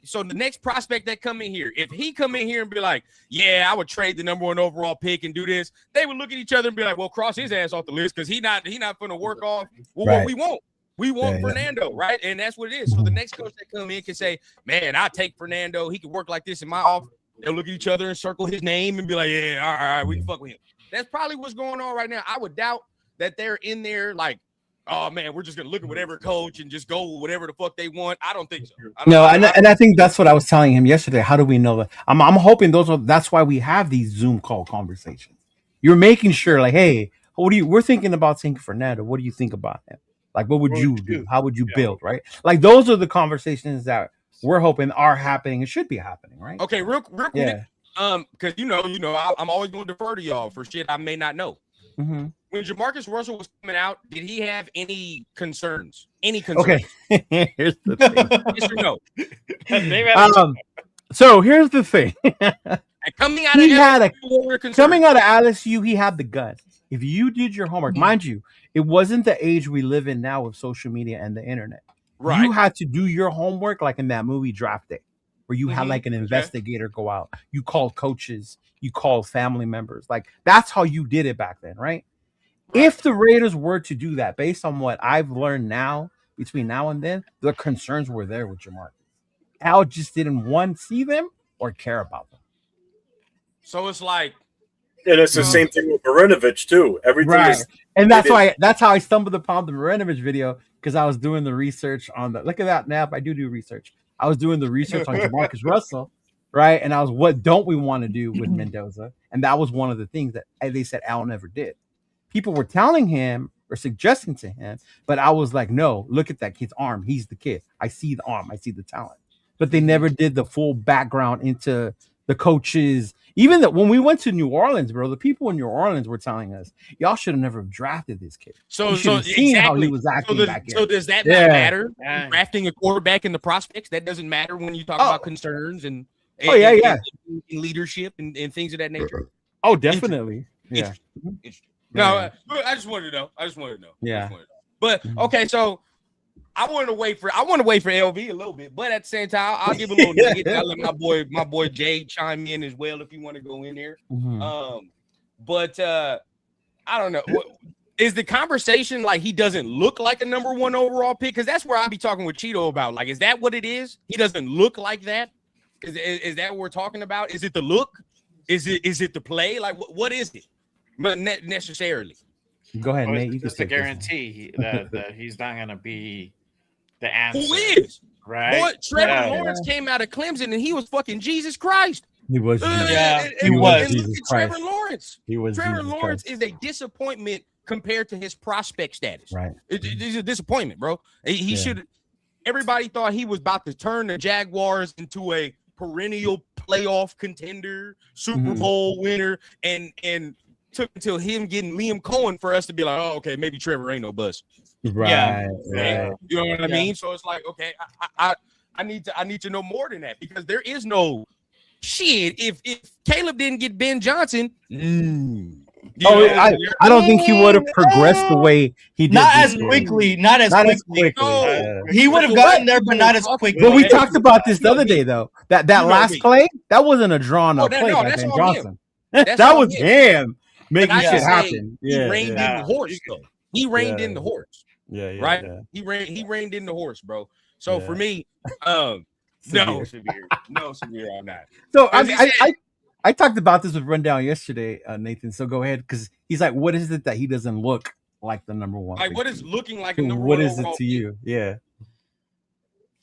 so the next prospect that come in here, if he come in here and be like, yeah, I would trade the number one overall pick and do this, they would look at each other and be like, well, cross his ass off the list because he not going to work off what we want. We want Fernando, right? And that's what it is. So the next coach that come in can say, man, I'll take Fernando. He can work like this in my office. They'll look at each other and circle his name and be like, yeah, all right, we can fuck with him. That's probably what's going on right now. I would doubt that they're in there like, oh man, we're just gonna look at whatever coach and just go with whatever the fuck they want. I don't think so.
I think that's what I was telling him yesterday. How do we know that? I'm hoping that's why we have these Zoom call conversations. You're making sure, like, hey, we're thinking about taking Fernando. What do you think about him? Like, what would you do? How would you build, right? Like, those are the conversations that we're hoping are happening and should be happening, right?
Okay, real quick. Because you know, I'm always going to defer to y'all for shit I may not know.
Mm-hmm.
When Jamarcus Russell was coming out, did he have any concerns? Okay,
here's the thing.
Yes or
no? So here's the thing.
Coming out of
LSU, he had the gun. If you did your homework, mind you, it wasn't the age we live in now with social media and the internet.
Right.
You had to do your homework like in that movie Draft Day, where you had like an investigator go out. You called coaches, you called family members. Like that's how you did it back then, right? If the Raiders were to do that, based on what I've learned now, between now and then, the concerns were there with Jamarcus. Al just didn't see them, or care about them.
So it's like,
and it's the same thing with Marinovich too. Everything is,
and that's how I stumbled upon the Marinovich video, because I was doing the research on the. Look at that, Nap. I do research. I was doing the research on Jamarcus Russell, right? And I was, what don't we want to do with Mendoza? And that was one of the things that they said Al never did. People were telling him or suggesting to him, but I was like, no, look at that kid's arm. He's the kid. I see the arm. I see the talent. But they never did the full background into the coaches. Even that when we went to New Orleans, bro, the people in New Orleans were telling us, y'all should have never drafted this kid.
So exactly.
How he was acting
so does that not matter? Drafting a quarterback in the prospects, that doesn't matter when you talk about concerns and leadership and things of that nature.
Oh, definitely. Yeah.
No, I just wanted to know.
Yeah.
But okay, so I want to wait for LV a little bit, but at the same time, I'll give a little nugget. I'll let my boy Jay chime in as well if you want to go in there. But I don't know. Is the conversation like he doesn't look like a number 1 overall pick? Because that's where I'll be talking with Chido about. Like, is that what it is? He doesn't look like that. Is that what we're talking about? Is it the look? Is it the play? Like, what is it? But necessarily.
Go ahead, Nate. You
just a guarantee that he's not going to be the answer.
Who is?
Right?
Boy, Trevor Lawrence came out of Clemson and he was fucking Jesus Christ.
He was.
He was. Look at Trevor Lawrence.
He was.
Trevor Lawrence is a disappointment compared to his prospect status.
Right.
It's a disappointment, bro. He should. Everybody thought he was about to turn the Jaguars into a perennial playoff contender, Super Bowl winner, and took until him getting Liam Cohen for us to be like, oh, okay, maybe Trevor ain't no bust.
Right.
You know what I mean? So it's like, okay, I need to know more than that, because there is no shit. If Caleb didn't get Ben Johnson,
I don't think he would have progressed the way he did.
Not as quickly. No. He would have gotten there, but not as quickly.
But we talked about this the other day, though. That last play, that wasn't a drawn up play by Ben Johnson. That was him making shit happen.
He reined in the horse, though. He reined in the horse. Right?
Yeah.
He reined in the horse, bro. So for me, no, severe on that.
So I talked about this with Rundown yesterday, Nathan. So go ahead, because he's like, what is it that he doesn't look like the number 1?
Like, what is looking like a number 1?
What is it to you? Yeah.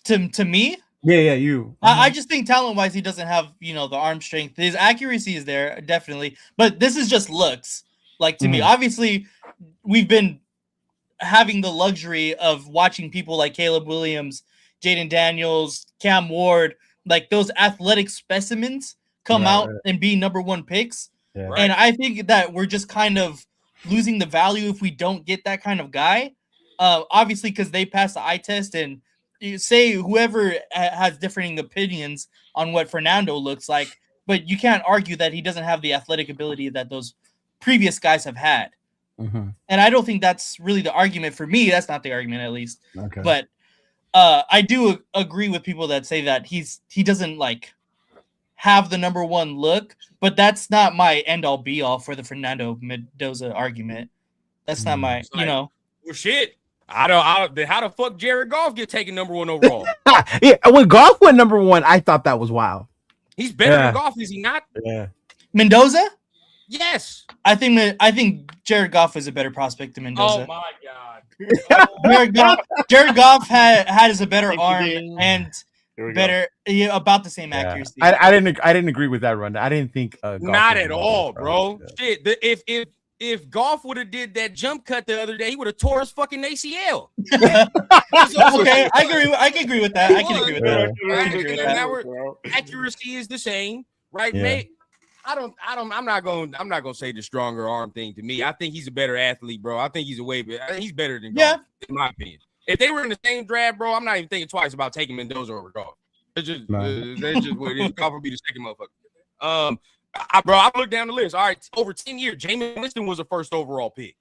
To me?
Yeah, you.
I just think talent-wise, he doesn't have, the arm strength. His accuracy is there, definitely. But this is just looks. Like, to me, obviously, we've been having the luxury of watching people like Caleb Williams, Jaden Daniels, Cam Ward, like those athletic specimens come out and be number 1 picks. Yeah. And I think that we're just kind of losing the value if we don't get that kind of guy. Obviously, because they pass the eye test, and you say whoever has differing opinions on what Fernando looks like, but you can't argue that he doesn't have the athletic ability that those previous guys have had. And I don't think that's really the argument for me. That's not the argument, at least. Okay. But I do agree with people that say that he doesn't like have the number 1 look, but that's not my end all be all for the Fernando Mendoza argument. That's not my,
well, shit. How the fuck Jared Goff get taken number 1 overall?
Yeah, when Goff went number 1, I thought that was wild.
He's better than Goff, is he not?
Yeah.
Mendoza?
Yes.
I think Jared Goff is a better prospect than Mendoza.
Oh my god.
Jared Goff has a better arm and better about the same accuracy.
I didn't agree with that run. I didn't think
not at all, bro. Shit. If Goff would have did that jump cut the other day, he would have tore his fucking ACL.
Okay, I can agree with that. I can agree with that.
Accuracy is the same, right, mate? I'm not gonna say the stronger arm thing to me. I think he's a better athlete, bro. I think he's he's better than Goff, in my opinion. If they were in the same draft, bro, I'm not even thinking twice about taking Mendoza over Goff. It's just what it is. Goff would be the second motherfucker. I looked down the list. All right, over 10 years, Jameis Winston was a first overall pick.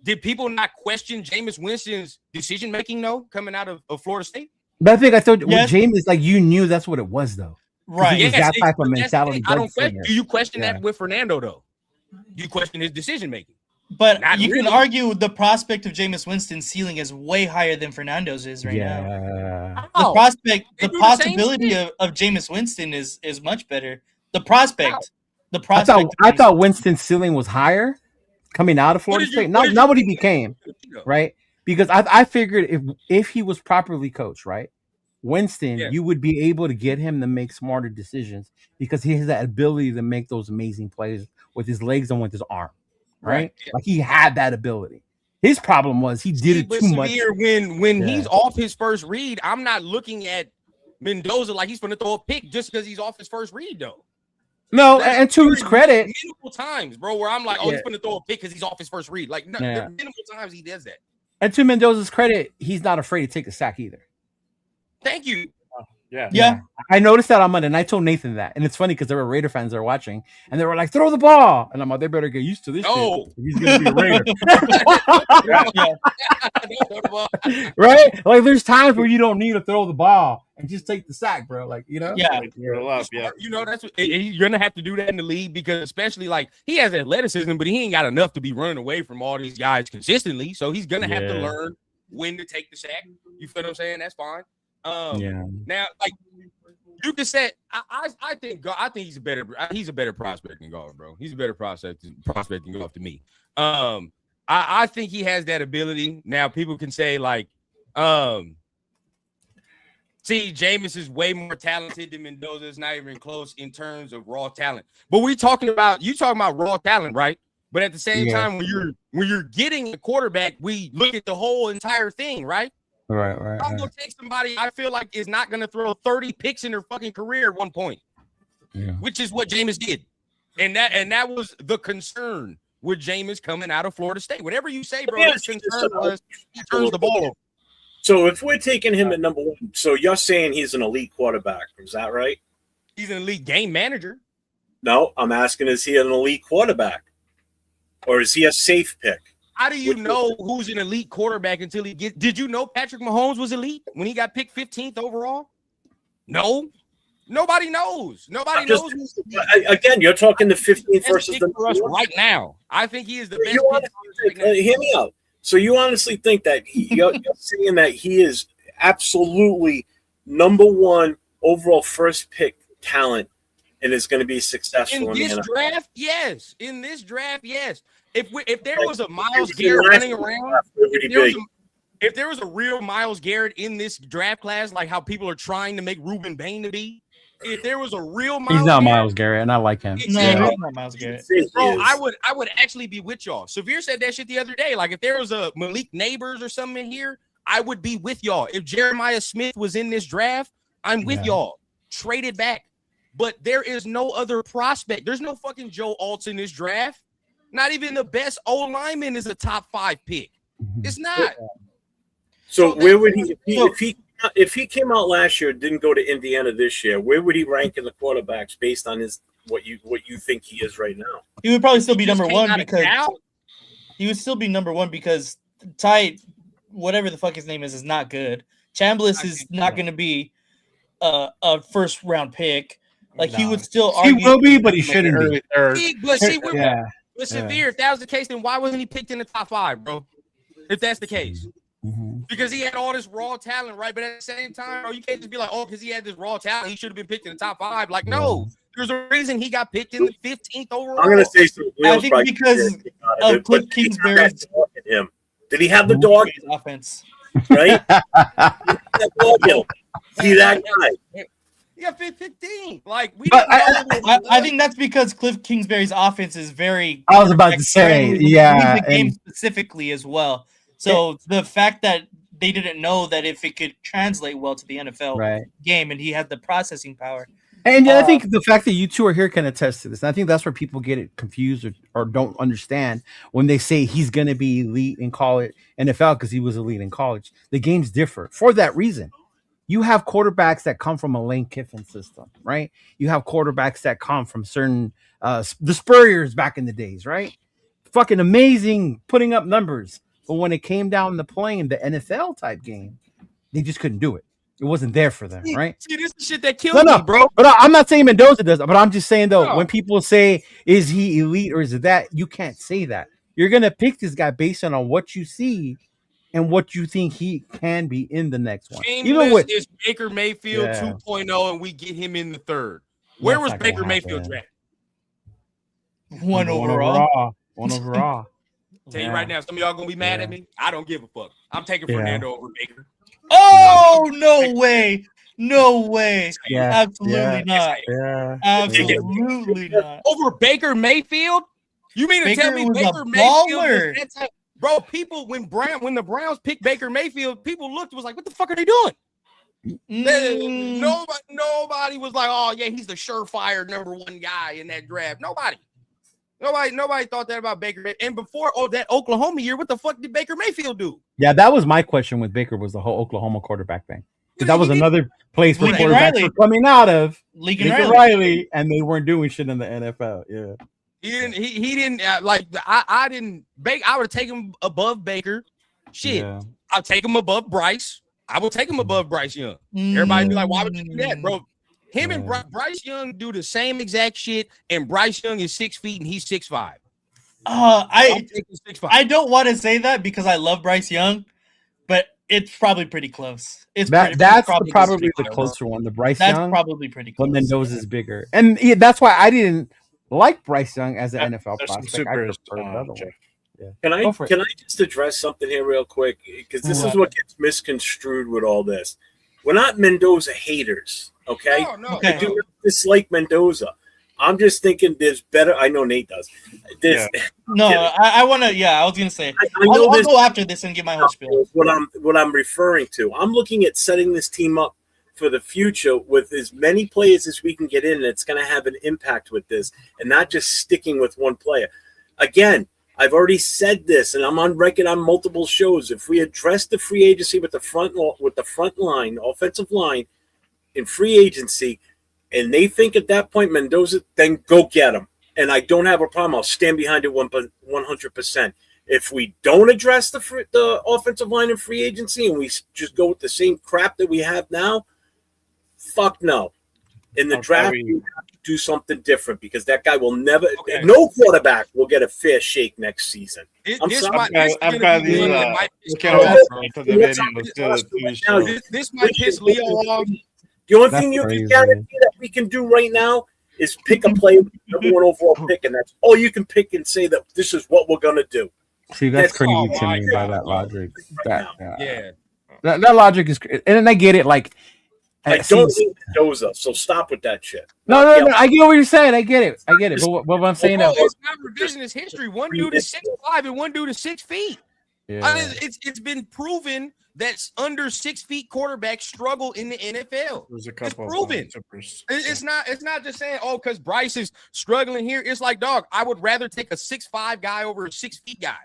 Did people not question Jameis Winston's decision making though, coming out of Florida State?
But I think I told you, with Jameis, like you knew that's what it was though.
Right.
Yes, that type of mentality.
I don't question. Do you question that with Fernando though? Do you question his decision making?
But
Not
you
really.
can argue the prospect of Jameis Winston's ceiling is way higher than Fernando's is right now. The
How?
prospect,
They
the
do the same
possibility
shit.
of Jameis Winston is much better. The prospect. The
I
prospect.
thought Winston's ceiling was higher coming out of Florida State. Not what he became, right? Because I figured if he was properly coached, right, Winston,
Yeah.
you would be able to get him to make smarter decisions because he has that ability to make those amazing plays with his legs and with his arm, right?
Yeah.
Like he had that ability. His problem was he did it too much.
When he's off his first read, I'm not looking at Mendoza like he's going to throw a pick just because he's off his first read, though.
No, and to his credit,
minimal times, bro, where I'm like, oh, he's going to throw a pick because he's off his first read. Like, no, minimal times he does that.
And to Mendoza's credit, he's not afraid to take a sack either.
Thank you.
Yeah.
I noticed that on Monday, and I told Nathan that. And it's funny because there were Raider fans that were watching, and they were like, throw the ball. And I'm like, they better get used to this shit. He's going to be a Raider. Right? Like, there's times where you don't need to throw the ball and just take the sack, bro. Like, you know?
Yeah.
You know, that's what you're going to have to do that in the league because especially like he has athleticism, but he ain't got enough to be running away from all these guys consistently. So he's going to have to learn when to take the sack. You feel what I'm saying? That's fine. Now, like you can say, I think he's a better prospect than Goff, bro. He's a better prospect than Goff to me. I think he has that ability. Now, people can say like, see, Jameis is way more talented than Mendoza. It's not even close in terms of raw talent. But you talking about raw talent, right? But at the same time, when you're getting a quarterback, we look at the whole entire thing, right?
Right.
I'm gonna take somebody I feel like is not gonna throw 30 picks in their fucking career at one point, which is what Jameis did, and that was the concern with Jameis coming out of Florida State. Whatever you say, bro, his concern was he turns the ball over.
So if we're taking him at number one, so you're saying he's an elite quarterback, is that right?
He's an elite game manager.
No, I'm asking, is he an elite quarterback, or is he a safe pick?
How do you know who's an elite quarterback until he gets? Did you know Patrick Mahomes was elite when he got picked 15th overall? No, nobody knows. Nobody knows.
Again, you're talking the 15th versus the
for us right now. I think he is the best.
Hear me out. So you honestly think that you're saying that he is absolutely number one overall first pick talent and is going to be successful
in this draft? Yes. In this draft, yes. If there was a Myles Garrett running around, if there was a real Myles Garrett in this draft class, like how people are trying to make Ruben Bain to be, if there was a real Myles
he's not Myles Garrett, and I like him.
No, he's not Myles Garrett.
Bro, I would actually be with y'all. Severe said that shit the other day. Like if there was a Malik Neighbors or something in here, I would be with y'all. If Jeremiah Smith was in this draft, I'm with y'all. Trade it back. But there is no other prospect. There's no fucking Joe Alt in this draft. Not even the best old lineman is a top 5 pick. It's not.
So where would he if he came out last year and didn't go to Indiana this year, where would he rank in the quarterbacks based on his what you think he is right now?
He would probably still be number one because Ty, whatever the fuck his name is not good. Chambliss is not going to be a first round pick. Like he would still argue.
He will be, but he shouldn't be.
But Severe, if that was the case, then why wasn't he picked in the top 5, bro? If that's the case. Because he had all this raw talent, right? But at the same time, bro, you can't just be like, oh, because he had this raw talent, he should have been picked in the top 5. Like, no. There's a reason he got picked in the 15th overall.
I'm going to say some
I think because of Cliff Kingsbury's
him. Did he have the dog
offense?
Right? See that guy.
He got 15. Like
I think that's because Cliff Kingsbury's offense is very.
I was about to say,
the game specifically as well. So the fact that they didn't know that if it could translate well to the NFL game, and he had the processing power.
And I think the fact that you two are here can attest to this. And I think that's where people get it confused or don't understand when they say he's going to be elite in college NFL because he was elite in college. The games differ for that reason. You have quarterbacks that come from a Lane Kiffin system, right? You have quarterbacks that come from certain the Spurriers back in the days, right? Fucking amazing, putting up numbers. But when it came down to playing the NFL type game, they just couldn't do it. It wasn't there for them, right?
See, this is shit that killed me, bro.
But I'm not saying Mendoza does, but I'm just saying, though, when people say, is he elite or is it that? You can't say that You're gonna pick this guy based on what you see and what you think he can be in the next one. Even with
is Baker Mayfield 2.0, and we get him in the third. Where was Baker Mayfield drafted?
One overall.
One overall.
Tell you right now, some of y'all gonna be mad at me. I don't give a fuck. I'm taking Fernando over Baker.
Oh, no way. No way.
Yeah.
Absolutely not.
Yeah.
Absolutely not.
Over Baker Mayfield? You mean to tell me Baker Mayfield? Bro, people, when the Browns picked Baker Mayfield, people was like, what the fuck are they doing? Nobody was like, oh, yeah, he's the surefire number one guy in that draft. Nobody thought that about Baker. And before that Oklahoma year, what the fuck did Baker Mayfield do?
Yeah, that was my question with Baker, was the whole Oklahoma quarterback thing. Because that was another place where quarterbacks were coming out of Lincoln Riley, and they weren't doing shit in the NFL. Yeah.
He didn't I would have taken him above Baker. Shit. Yeah. I'll take him above Bryce. I will take him above Bryce Young. Everybody be like, why would you do that, bro? Him and Bryce Young do the same exact shit, and Bryce Young is 6 feet and he's 6'5".
I don't want to say that because I love Bryce Young, but it's probably pretty close.
That's probably the closer one. The Bryce Young.
That's probably pretty close.
But Mendoza is bigger, and that's why I didn't like Bryce Young as an NFL prospect.
Can I just address something here real quick? Because this is what gets misconstrued with all this. We're not Mendoza haters, okay?
No.
I do not dislike Mendoza. I'm just thinking there's better. I know Nate does.
I want to. Yeah, I was gonna say. I'll go after this and get my whole spiel.
What I'm referring to. I'm looking at setting this team up for the future with as many players as we can get in. It's going to have an impact with this, and not just sticking with one player. Again, I've already said this, and I'm on record on multiple shows. If we address the free agency with the front line, offensive line, in free agency, and they think at that point Mendoza, then go get him. And I don't have a problem. I'll stand behind it 100%. If we don't address the offensive line in free agency and we just go with the same crap that we have now, fuck no. In the draft, we have to do something different because that guy will never – no quarterback will get a fair shake next season.
This might
piss Leo off. The only thing you can guarantee that we can do right now is pick a player with the number one overall pick, and that's all you can pick and say that this is what we're going to do.
See, that's crazy to me by that logic. That logic is – and I get it, like –
I don't think Mendoza, so stop with that shit.
No. I get what you're saying. I get it. But what I'm saying is,
it's not revisionist history. One dude is 6'5" and one dude is 6 feet. Yeah. I mean, it's been proven that under 6 feet quarterbacks struggle in the NFL.
There's a couple.
It's proven. It's not just saying, because Bryce is struggling here. It's like, dog, I would rather take a 6'5" guy over a 6 feet guy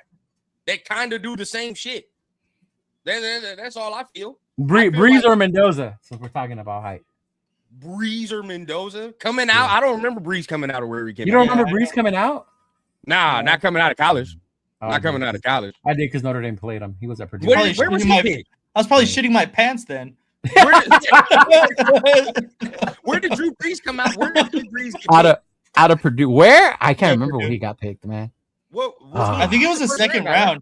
that kind of do the same shit. That's all I feel.
Breeze or Mendoza, since we're talking about height.
Breeze or Mendoza coming out. I don't remember Breeze coming out of where he came out.
You don't remember Breeze coming out?
Nah, not coming out of college. Not coming out of college.
I did because Notre Dame played him. He was at Purdue.
Where was he? I was probably shitting my pants then.
Where did Drew Brees come out? Where did Drew Brees get
out of Purdue? Where? I can't remember where he got picked, man.
I think it was the second round.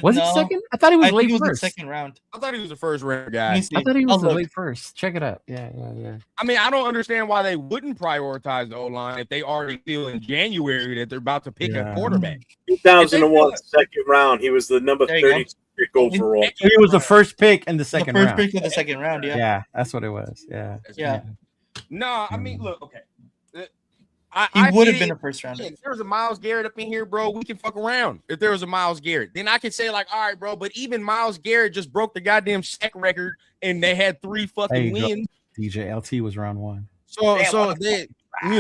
Was it second? I thought he was late first.
The second round.
I thought he was the first round guy.
I thought he was the late first. Check it out. Yeah.
I mean, I don't understand why they wouldn't prioritize the O-line if they already feel in January that they're about to pick a quarterback.
2001, second round. He was the number 30 pick overall.
He was the first pick in the second round.
First pick in the second round, yeah.
Yeah, that's what it was. Yeah.
No, I mean, look, okay.
He would have been a first rounder.
If there was a Myles Garrett up in here, bro, we can fuck around. If there was a Myles Garrett, then I could say, like, all right, bro, but even Myles Garrett just broke the goddamn sack record and they had 3 fucking wins.
DJ LT was round 1.
So they, he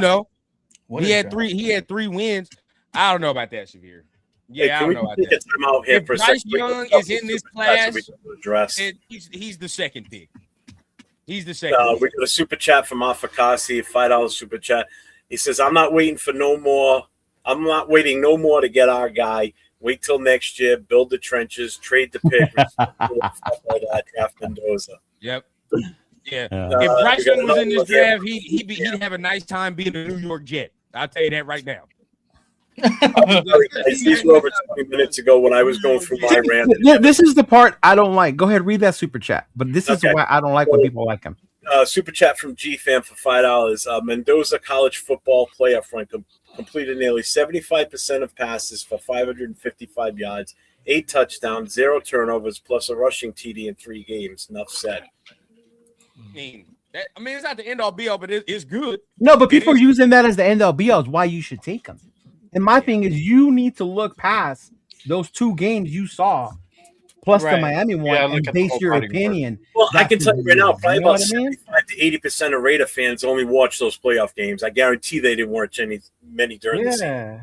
had 3 wins. I don't know about that, Shavir. Yeah, I don't know about that. If Bryce Young is in this class, he's the second pick. He's the second.
We got a super chat from Afakasi, $5 super chat. He says, I'm not waiting no more to get our guy. Wait till next year, build the trenches, trade the pick, draft Mendoza.
Yep. Yeah. If Bryce Young was in this draft, he'd have a nice time being a New York Jet. I'll tell you that right now.
These were over 20 minutes ago when I was going through my rant.
This is the part I don't like. Go ahead, read that super chat. But this is why I don't like when people like him.
Super chat from G-Fam for $5. Mendoza college football playoff run completed nearly 75% of passes for 555 yards, 8 touchdowns, 0 turnovers, plus a rushing TD in 3 games. Enough said.
I mean, it's not the end all be all, but it's good.
No, but people are using that as the end all be all. Is why you should take him. And my thing is, you need to look past those 2 games you saw, plus the Miami one, and base your opinion.
Well, I can tell you right now, probably about 75 to 80% of Raider fans only watch those playoff games. I guarantee they didn't watch many during the season.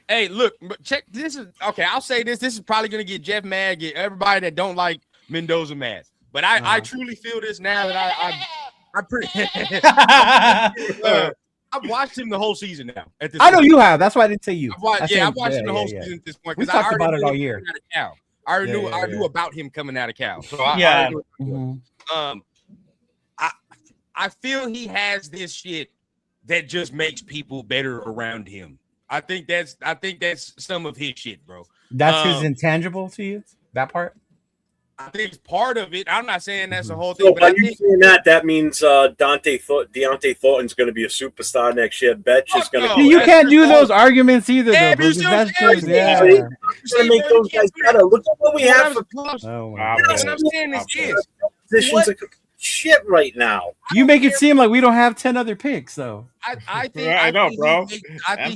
Hey, look, check this is okay. I'll say this. This is probably gonna get Jeff mad, get everybody that don't like Mendoza mad. But I truly feel this now that I'm pretty. I've watched him the whole season now. At this
I know
point.
you have. That's why I didn't say you.
I've watched him the whole season at this point.
We talked about it all year.
I already knew about him coming out of Cal. So
Yeah.
I feel he has this shit that just makes people better around him. I think that's some of his shit, bro.
That's his intangible to you. That part.
I think it's part of it. I'm not saying that's the whole thing.
So
but
by
I
you
think,
saying that means Deontay Thornton's going to be a superstar next year. Betch is going to.
See, you can't do those arguments either,
Yeah,
though.
but
That's just,
It's going to make those guys better. Look at what we have for
Oh,
what I'm saying is this.
positions. Shit right now.
you make it seem like we don't have 10 other picks, though.
I think
I know, bro.
I think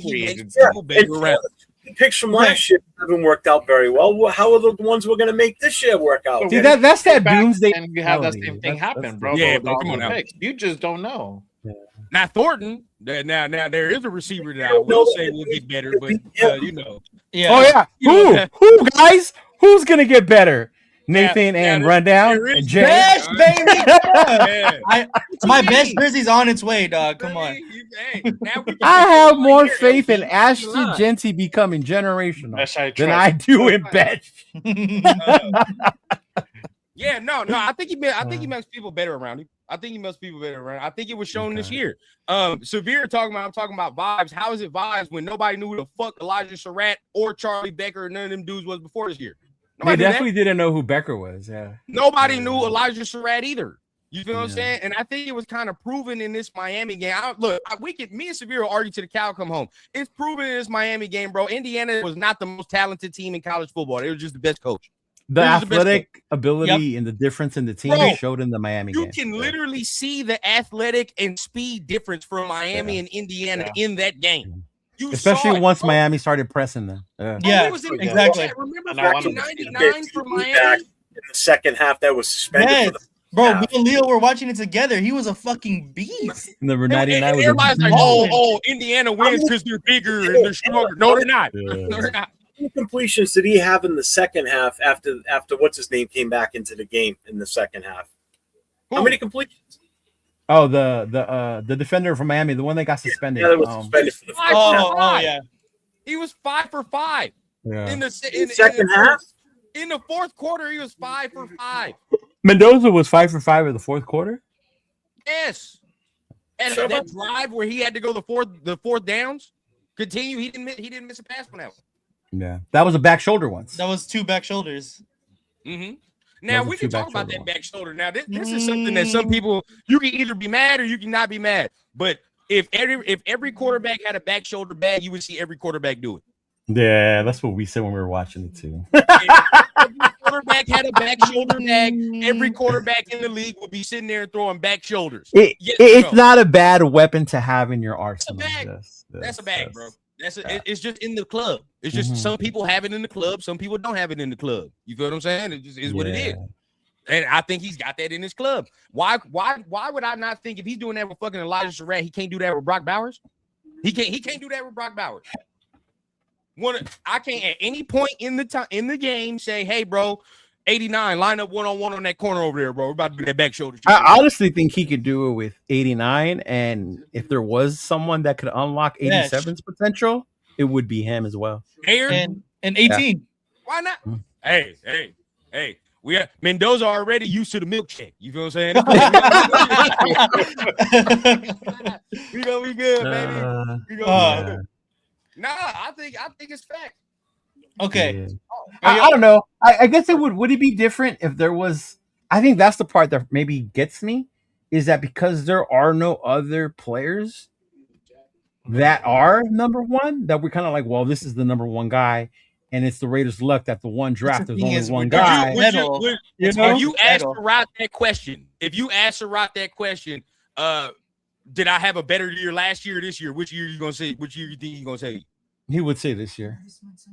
he
That's
makes
weird.
people better around.
The picks from last year haven't worked out very well. How are the ones we're going to make this year work out?
See, that's that doomsday.
And you have that same thing happen, bro.
Yeah,
With all
come on
the
now.
picks. You just don't know.
Now Thornton, now there is a receiver that I will say will get better, but you know.
Yeah.
Oh yeah.
You know,
Who guys? Who's gonna get better? Nathan and Rundown and Jay.
Best, baby.
Yeah.
My best jersey's on its way, dog. Come on.
Hey, now we can-
I have more faith in Ashton Genty becoming generational than I do in Betch.
Yeah, no. I think he makes people better around him. I think it was shown this year. Severe I'm talking about vibes. How is it vibes when nobody knew who the fuck Elijah Surratt or Charlie Becker or none of them dudes was before this year?
They definitely didn't know who Becker was. Yeah.
Nobody knew Elijah Surratt either. You feel what I'm saying? And I think it was kind of proven in this Miami game. Me and Severe will argue till the cow come home. It's proven in this Miami game, bro. Indiana was not the most talented team in college football. They were just the best coach.
The athletic ability and the difference in the team showed in the Miami game.
You can literally see the athletic and speed difference from Miami and Indiana in that game.
Especially once Miami started pressing them.
Yeah, exactly.
Remember back in '99 for Miami?
In the second half, that was suspended.
Bro, me and Leo were watching it together. He was a fucking beast.
Number 99 was
everybody's like, oh, Indiana wins because they're bigger and they're stronger. No, they're not.
Yeah.
No, they're not.
How many completions did he have in the second half after what's his name came back into the game in the second half? How many completions?
Oh, the defender from Miami, the one that got suspended.
Yeah, that was suspended for the first half.
Oh, yeah.
He was 5 for 5 in the
second half.
In the fourth quarter, he was 5 for 5.
Mendoza was 5 for 5 in the fourth quarter.
Yes, and that drive where he had to go the fourth downs continue. He didn't miss a pass on that one.
Yeah, that was a back shoulder once.
That was 2 back shoulders.
Mm-hmm. Now we can talk about that back shoulder. Now this is something that some people you can either be mad or you can not be mad. But if every quarterback had a back shoulder bag, you would see every quarterback do it.
Yeah, that's what we said when we were watching it too.
Every quarterback had a back shoulder bag. Every quarterback in the league would be sitting there throwing back shoulders.
It's not a bad weapon to have in your arsenal.
That's a bag, bro. It's just in the club. It's just some people have it in the club, some people don't have it in the club. You feel what I'm saying? It just is what it is. And I think he's got that in his club. Why would I not think if he's doing that with fucking Elijah Surratt, he can't do that with Brock Bowers? He can't do that with Brock Bowers. I can't at any point in the game say, hey, bro, 89, line up one-on-one on that corner over there, bro. We're about to do that back shoulder.
I honestly think he could do it with 89, and if there was someone that could unlock 87's potential, it would be him as well.
And 18.
Yeah. Why not? Hey. We are Mendoza already used to the milk check. You feel what I'm saying? We gonna be good, baby. We gonna be good. Nah, I think it's fact.
Okay.
Yeah. I don't know. I guess it would it be different if there was. I think that's the part that maybe gets me is that because there are no other players that are number one, that we're kind of like, well, this is the number one guy, and it's the Raiders' luck that the one draft there's only one guy.
If you ask Surratt that question, did I have a better year last year or this year? Which year you gonna say? Which year you think he's gonna say?
He would say this year.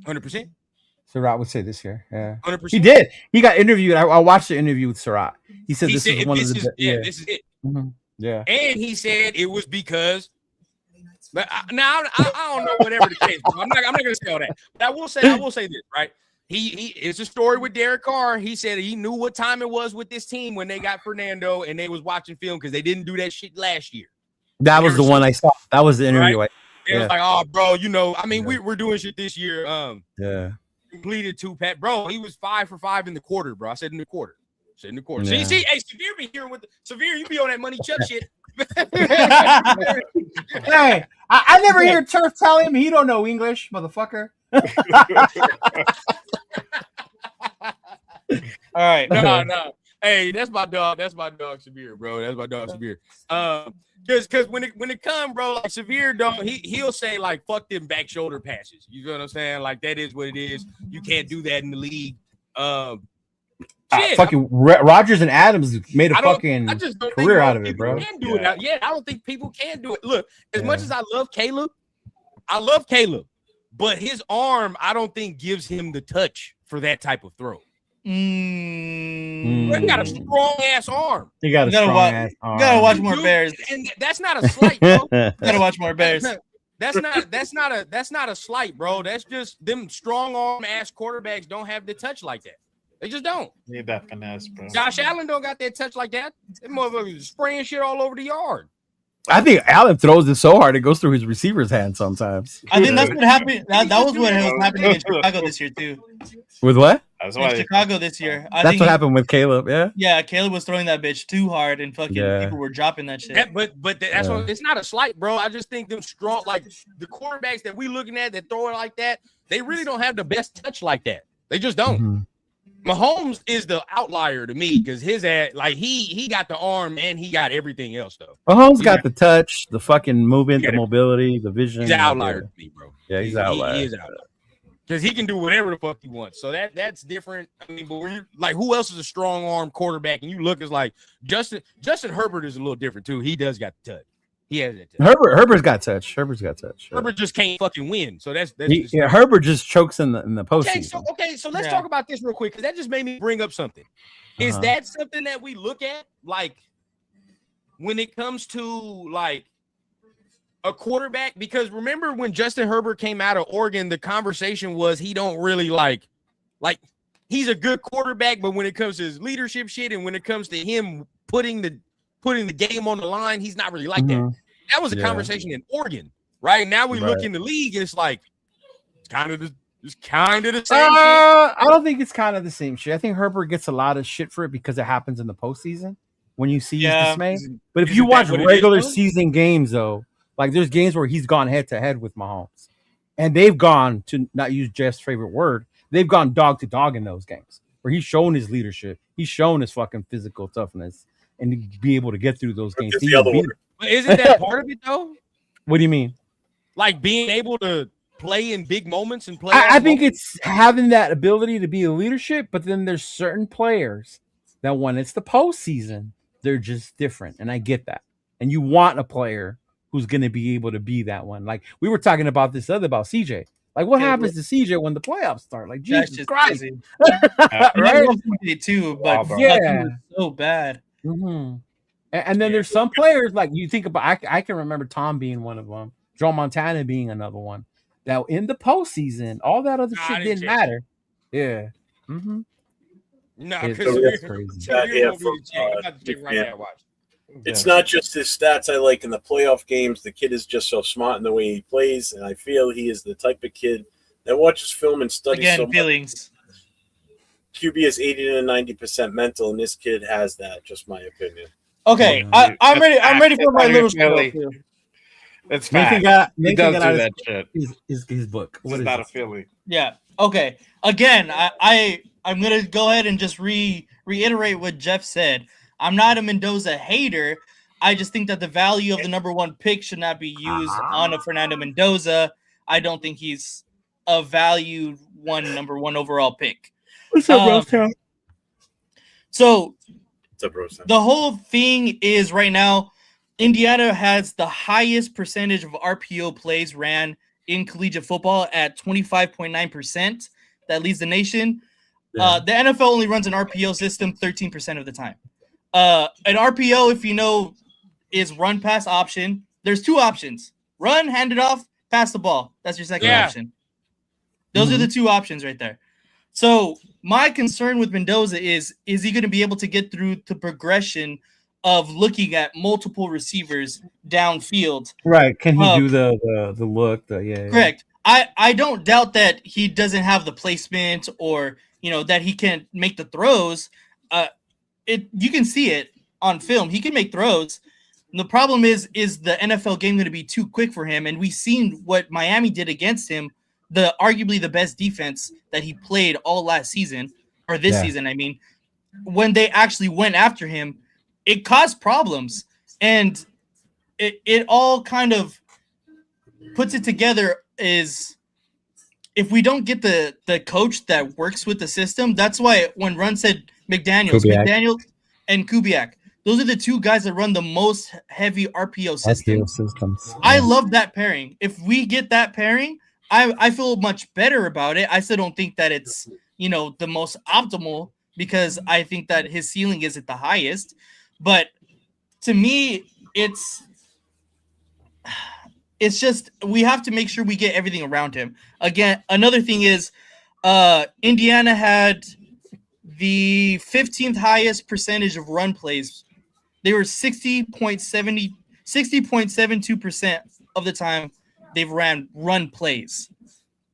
100%.
Surratt would say this year. Yeah,
100%.
He did. He got interviewed. I watched the interview with Surratt. He said this is one of the.
This is it.
Mm-hmm. Yeah.
And he said it was because. But now I don't know whatever the case. I'm not gonna say all that. But I will say this, right? He it's a story with Derek Carr. He said he knew what time it was with this team when they got Fernando and they was watching film because they didn't do that shit last year.
That was the one I saw. That was the interview.
Right? It was like, oh, bro, we're doing shit this year.
Yeah.
Completed 2 pat, bro. He was 5 for 5 in the quarter, bro. I said in the quarter.
Yeah.
See, hey, Severe be hearing with Severe. You be on that money Chuck shit.
Hey, I never hear Turf tell him he don't know English, motherfucker.
All right.
No. Hey, that's my dog. That's my dog, Severe, bro. That's my dog, Severe. Because when it come, bro, like Severe, don't he'll say like fuck them back shoulder passes. You know what I'm saying? Like that is what it is. You can't do that in the league.
Fucking Rodgers and Adams made a fucking career out of it, bro.
Can do it. I don't think people can do it. Look, as much as I love Caleb, but his arm, I don't think gives him the touch for that type of throw. He got a strong ass arm.
You gotta
watch more Bears.
And that's not a slight, bro.
Gotta watch more Bears.
That's not a slight, bro. That's just them strong arm ass quarterbacks don't have the touch like that. They just don't.
Need that finesse, bro.
Josh Allen don't got that touch like that. That motherfucker is spraying shit all over the yard.
I think Allen throws it so hard it goes through his receiver's hand sometimes.
I think that's what happened. That was what was happening in Chicago this year too.
With what?
In Chicago this year.
That's what happened with Caleb. Yeah.
Yeah, Caleb was throwing that bitch too hard, and fucking people were dropping that shit.
But that's what, it's not a slight, bro. I just think them strong, like the quarterbacks that we looking at that throw it like that, they really don't have the best touch like that. They just don't. Mm-hmm. Mahomes is the outlier to me because his ass, like he got the arm and he got everything else though.
Mahomes got the touch, the fucking movement, the mobility, the vision.
He's an outlier to me, bro.
Yeah, he's an outlier.
He is an outlier because he can do whatever the fuck he wants. So that's different. I mean, but when you like, who else is a strong arm quarterback? And you look, it's like Justin Herbert is a little different too. He does got the touch. He has that touch.
Herbert's got touch.
Herbert just can't fucking win. So that's
Herbert just chokes in the postseason.
Okay, so let's talk about this real quick because that just made me bring up something. Is that something that we look at like when it comes to like a quarterback? Because remember when Justin Herbert came out of Oregon, the conversation was he don't really like he's a good quarterback, but when it comes to his leadership shit and when it comes to him putting the game on the line, he's not really like that. That was a conversation in Oregon, right? Now we look in the league and it's like it's kind of the same shit.
I don't think it's kind of the same shit. I think Herbert gets a lot of shit for it because it happens in the postseason when you see his dismay. But if you watch regular season games, though, like there's games where he's gone head to head with Mahomes, and they've gone, to not use Jeff's favorite word, they've gone dog to dog in those games where he's shown his leadership, he's shown his fucking physical toughness. And to be able to get through those games.
But isn't that part of it, though?
What do you mean?
Like being able to play in big moments and play.
I think it's having that ability to be a leadership, but then there's certain players that when it's the postseason, they're just different. And I get that. And you want a player who's going to be able to be that one. Like we were talking about about CJ. Like what happens to CJ when the playoffs start? Like Jesus Christ.
Right? Too, but yeah, so bad.
Mm-hmm. And then there's some players like you think about. I can remember Tom being one of them, Joe Montana being another one. That in the postseason, all that other shit didn't matter. Yeah. Mm-hmm.
No, because
it's not just his stats I like in the playoff games. The kid is just so smart in the way he plays, and I feel he is the type of kid that watches film and studies so much. QB is 80 to 90% mental, and this kid has that. Just my opinion.
Okay, I'm ready. I'm ready for my little spiel.
It's fact. He does do that shit.
His book.
What is not a Philly?
Yeah. Okay. Again, I'm gonna go ahead and just reiterate what Jeff said. I'm not a Mendoza hater. I just think that the value of the number one pick should not be used on a Fernando Mendoza. I don't think he's a valued number one overall pick.
What's up, bro?
So
what's up, bro?
The whole thing is right now, Indiana has the highest percentage of RPO plays ran in collegiate football at 25.9%. That leads the nation. Yeah. The NFL only runs an RPO system 13% of the time. An RPO, if you know, is run pass option. There's two options: run, hand it off, pass the ball. That's your second option. Those are the two options right there. So my concern with Mendoza is he going to be able to get through the progression of looking at multiple receivers downfield?
Right. Can he do the look?
Correct. I don't doubt that he doesn't have the placement or, that he can make the throws. You can see it on film. He can make throws. The problem is the NFL game going to be too quick for him? And we've seen what Miami did against him, arguably the best defense that he played all last season, or this season, I mean, when they actually went after him, it caused problems. And it all kind of puts it together is if we don't get the coach that works with the system, that's why when Run said McDaniel and Kubiak, those are the two guys that run the most heavy RPO systems. I love that pairing. If we get that pairing, I feel much better about it. I still don't think that it's, the most optimal because I think that his ceiling is at the highest. But to me, it's just we have to make sure we get everything around him. Again, another thing is Indiana had the 15th highest percentage of run plays. They were 60.72% of the time they've ran run plays.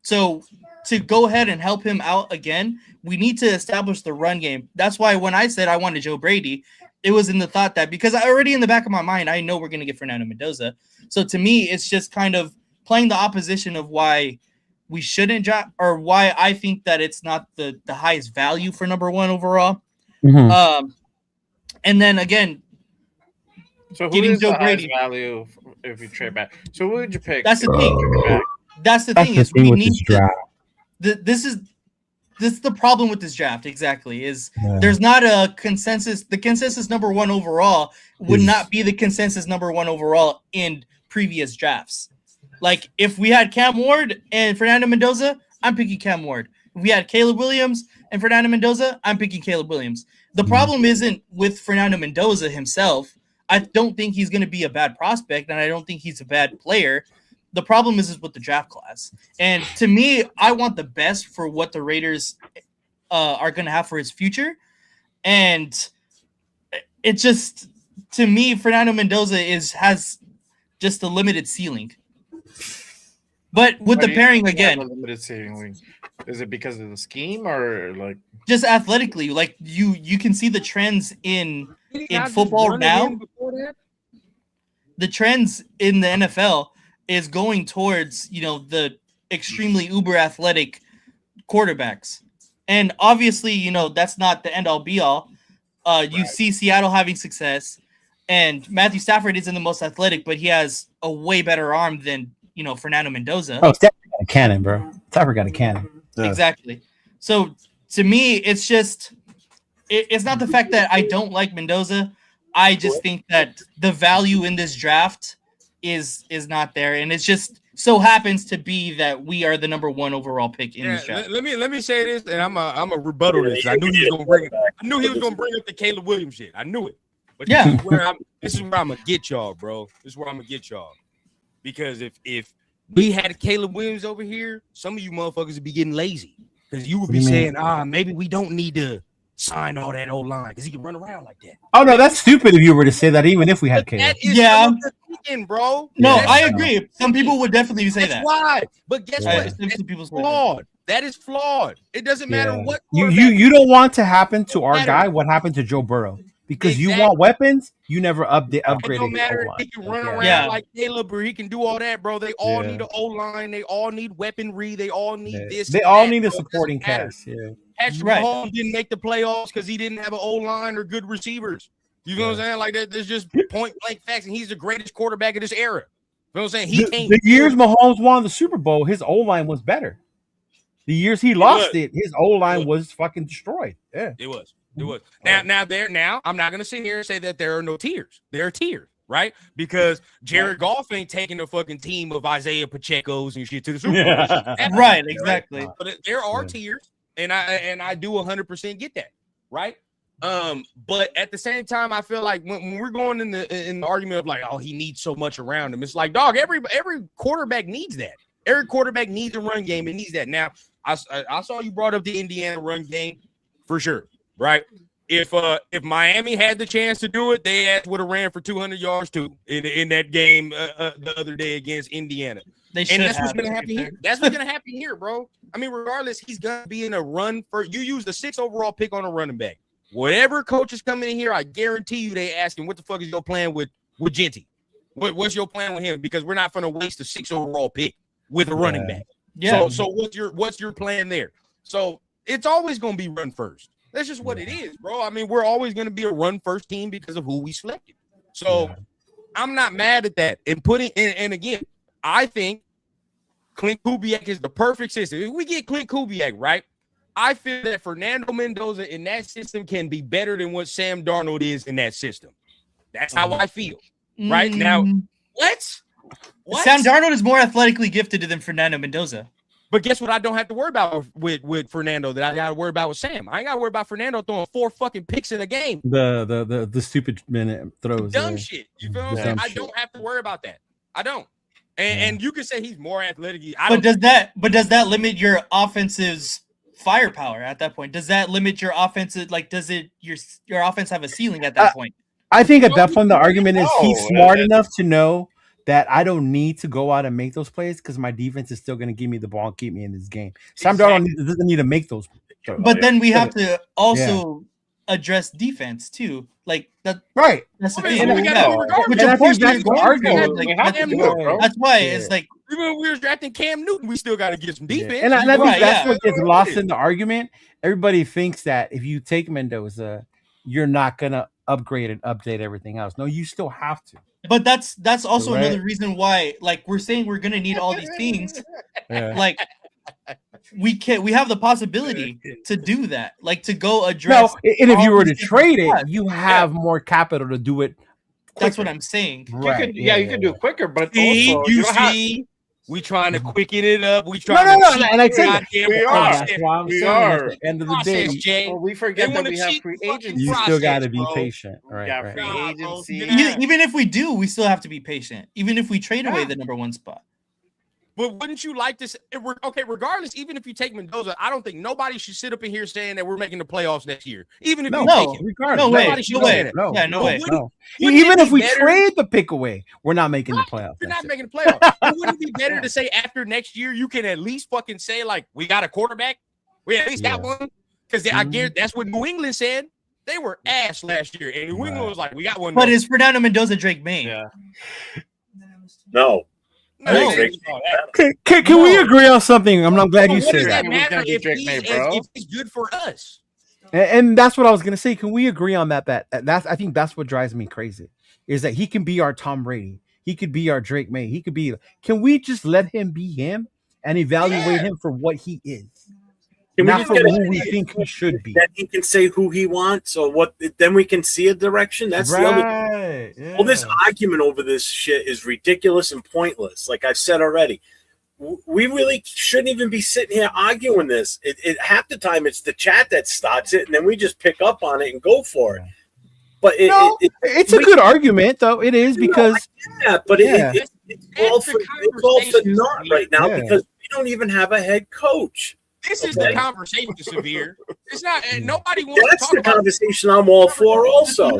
So to go ahead and help him out again, we need to establish the run game. That's why when I said I wanted Joe Brady, it was in the thought that because I already in the back of my mind, I know we're going to get Fernando Mendoza. So to me, it's just kind of playing the opposition of why we shouldn't draft or why I think that it's not the highest value for number one overall. Mm-hmm. And then again,
so who is Joe the Brady value if you trade back? So who would you pick?
That's the thing. That's the thing is we need to. This is the problem with this draft. Exactly, there's not a consensus. The consensus number one overall would not be the consensus number one overall in previous drafts. Like if we had Cam Ward and Fernando Mendoza, I'm picking Cam Ward. If we had Caleb Williams and Fernando Mendoza, I'm picking Caleb Williams. The problem isn't with Fernando Mendoza himself. I don't think he's going to be a bad prospect, and I don't think he's a bad player. The problem is with the draft class. And to me, I want the best for what the Raiders are going to have for his future. And it just, to me, Fernando Mendoza has just a limited ceiling. But with the pairing again,
limited ceiling. Is it because of the scheme or like
just athletically? Like you can see the trends in football now. The trends in the NFL is going towards the extremely uber athletic quarterbacks, and obviously that's not the end all be all. You see Seattle having success, and Matthew Stafford isn't the most athletic, but he has a way better arm than Fernando Mendoza.
Oh, Stafford got a cannon, bro. Stafford got a cannon.
Exactly. So to me, it's just it's not the fact that I don't like Mendoza. I just think that the value in this draft is not there, and it just so happens to be that we are the number one overall pick in this draft.
Let me say this, and I'm a rebuttal this. I knew he was gonna bring up the Caleb Williams shit. I knew it. But this is where I'm gonna get y'all, bro. This is where I'm gonna get y'all. Because if we had Caleb Williams over here, some of you motherfuckers would be getting lazy. Because you would be saying, maybe we don't need to sign all that old line because he can run around like that.
Oh no, that's stupid if you were to say that, even if we had Caleb.
Thinking, bro.
No, I agree. Some people would definitely say that.
Why? But guess what? That's flawed. That is flawed. It doesn't matter what.
You don't want to happen to our guy what happened to Joe Burrow. Because you want weapons, you never upgrade.
It don't matter if he can run around like Caleb or he can do all that, bro. They all need an O-line. They all need weaponry. They all need this.
They all need a supporting cast. Yeah.
Patrick Mahomes didn't make the playoffs because he didn't have an O-line or good receivers. You know what I'm saying? Like that, there's just point blank facts, and he's the greatest quarterback of this era. You know what I'm saying?
The years Mahomes won the Super Bowl, his O-line was better. The years he lost it, his O-line was fucking destroyed. Yeah,
it was. It was. Now, I'm not gonna sit here and say that there are no tiers. There are tiers, right? Because Jared Goff ain't taking a fucking team of Isaiah Pacheco's and shit to the Super Bowl.
Right, exactly.
But there are tiers, and I do 100% get that, right? But at the same time, I feel like when we're going in the argument of like, oh, he needs so much around him, it's like, dog, every quarterback needs that. Every quarterback needs a run game and needs that. Now, I saw you brought up the Indiana run game for sure, right? If Miami had the chance to do it, they would have ran for 200 yards too in that game the other day against Indiana. And that's what's gonna happen here. That's what's gonna happen here, bro. I mean, regardless, he's gonna be in a run for you. Use the 6th overall pick on a running back. Whatever coach is coming in here, I guarantee you they ask him, what the fuck is your plan with Genty? What's your plan with him? Because we're not going to waste a 6th overall pick with a running back. Yeah. So what's your plan there? So it's always going to be run first. That's just what it is, bro. I mean, we're always going to be a run first team because of who we selected. So I'm not mad at that. And again, I think Clint Kubiak is the perfect system. If we get Clint Kubiak right, I feel that Fernando Mendoza in that system can be better than what Sam Darnold is in that system. That's how I feel. Right now, what?
Sam Darnold is more athletically gifted than Fernando Mendoza.
But guess what? I don't have to worry about with Fernando that I got to worry about with Sam. I ain't got to worry about Fernando throwing 4 fucking picks in a game.
The stupid minute throws.
Dumb shit. You feel what I'm saying? I don't have to worry about that. I don't. And you can say he's more athletic.
But does that limit your offensive's firepower at that point? Does that limit your offensive? Like, does it your offense have a ceiling at that point?
I think at that point the argument is he's smart enough to know that I don't need to go out and make those plays because my defense is still going to give me the ball and keep me in this game. Sam Darnold doesn't need to make those.
But then we have to also address defense too. Like that,
right?
That's the
thing.
That's why it's like
even when we were drafting Cam Newton, we still got to get some defense.
And I think that's what gets lost in the argument. Everybody thinks that if you take Mendoza, you're not gonna upgrade and update everything else. No, you still have to.
But that's also another reason why, like, we're saying we're gonna need all these things. Like, we have the possibility to do that, like to go address.
No, and if you were to trade it, you have more capital to do it quicker.
That's what I'm saying.
Right. You could do it quicker, but also
we trying to quicken it up. We trying
to and I said
we are.
At the end of the day,
we forget that we have free agency.
You still got to be patient, right?
Yeah, free agency.
Even if we do, we still have to be patient. Even if we trade away the number 1 spot.
But wouldn't you like this? Okay, regardless, even if you take Mendoza, I don't think nobody should sit up in here saying that we're making the playoffs next year. Even if you take him.
Regardless,
no way.
No way. Even if we trade the pick away, we're not making the playoffs.
We're not making the playoffs. Wouldn't it be better to say after next year, you can at least fucking say, like, we got a quarterback? We at least got one? Because I guarantee that's what New England said. They were ass last year. And New England was like, we got one.
But is Fernando Mendoza Drake May?
Yeah. No.
Can we agree on something? I'm glad you said that.
If he's good for us.
And that's what I was gonna say. Can we agree on that? I think that's what drives me crazy. Is that he can be our Tom Brady. He could be our Drake May. He could be. Can we just let him be him and evaluate him for what he is? Not for who we think he should be.
That he can say who he wants, or what? Then we can see a direction. That's the other. Yeah. Well, this argument over this shit is ridiculous and pointless. Like I've said already, we really shouldn't even be sitting here arguing this. Half the time it's the chat that starts it, and then we just pick up on it and go for it. But
it's a good argument, though. It is because
it's all for naught right now because we don't even have a head coach.
This is the conversation, Severe. It's not, and nobody wants to talk
about. That's the conversation I'm all for, also.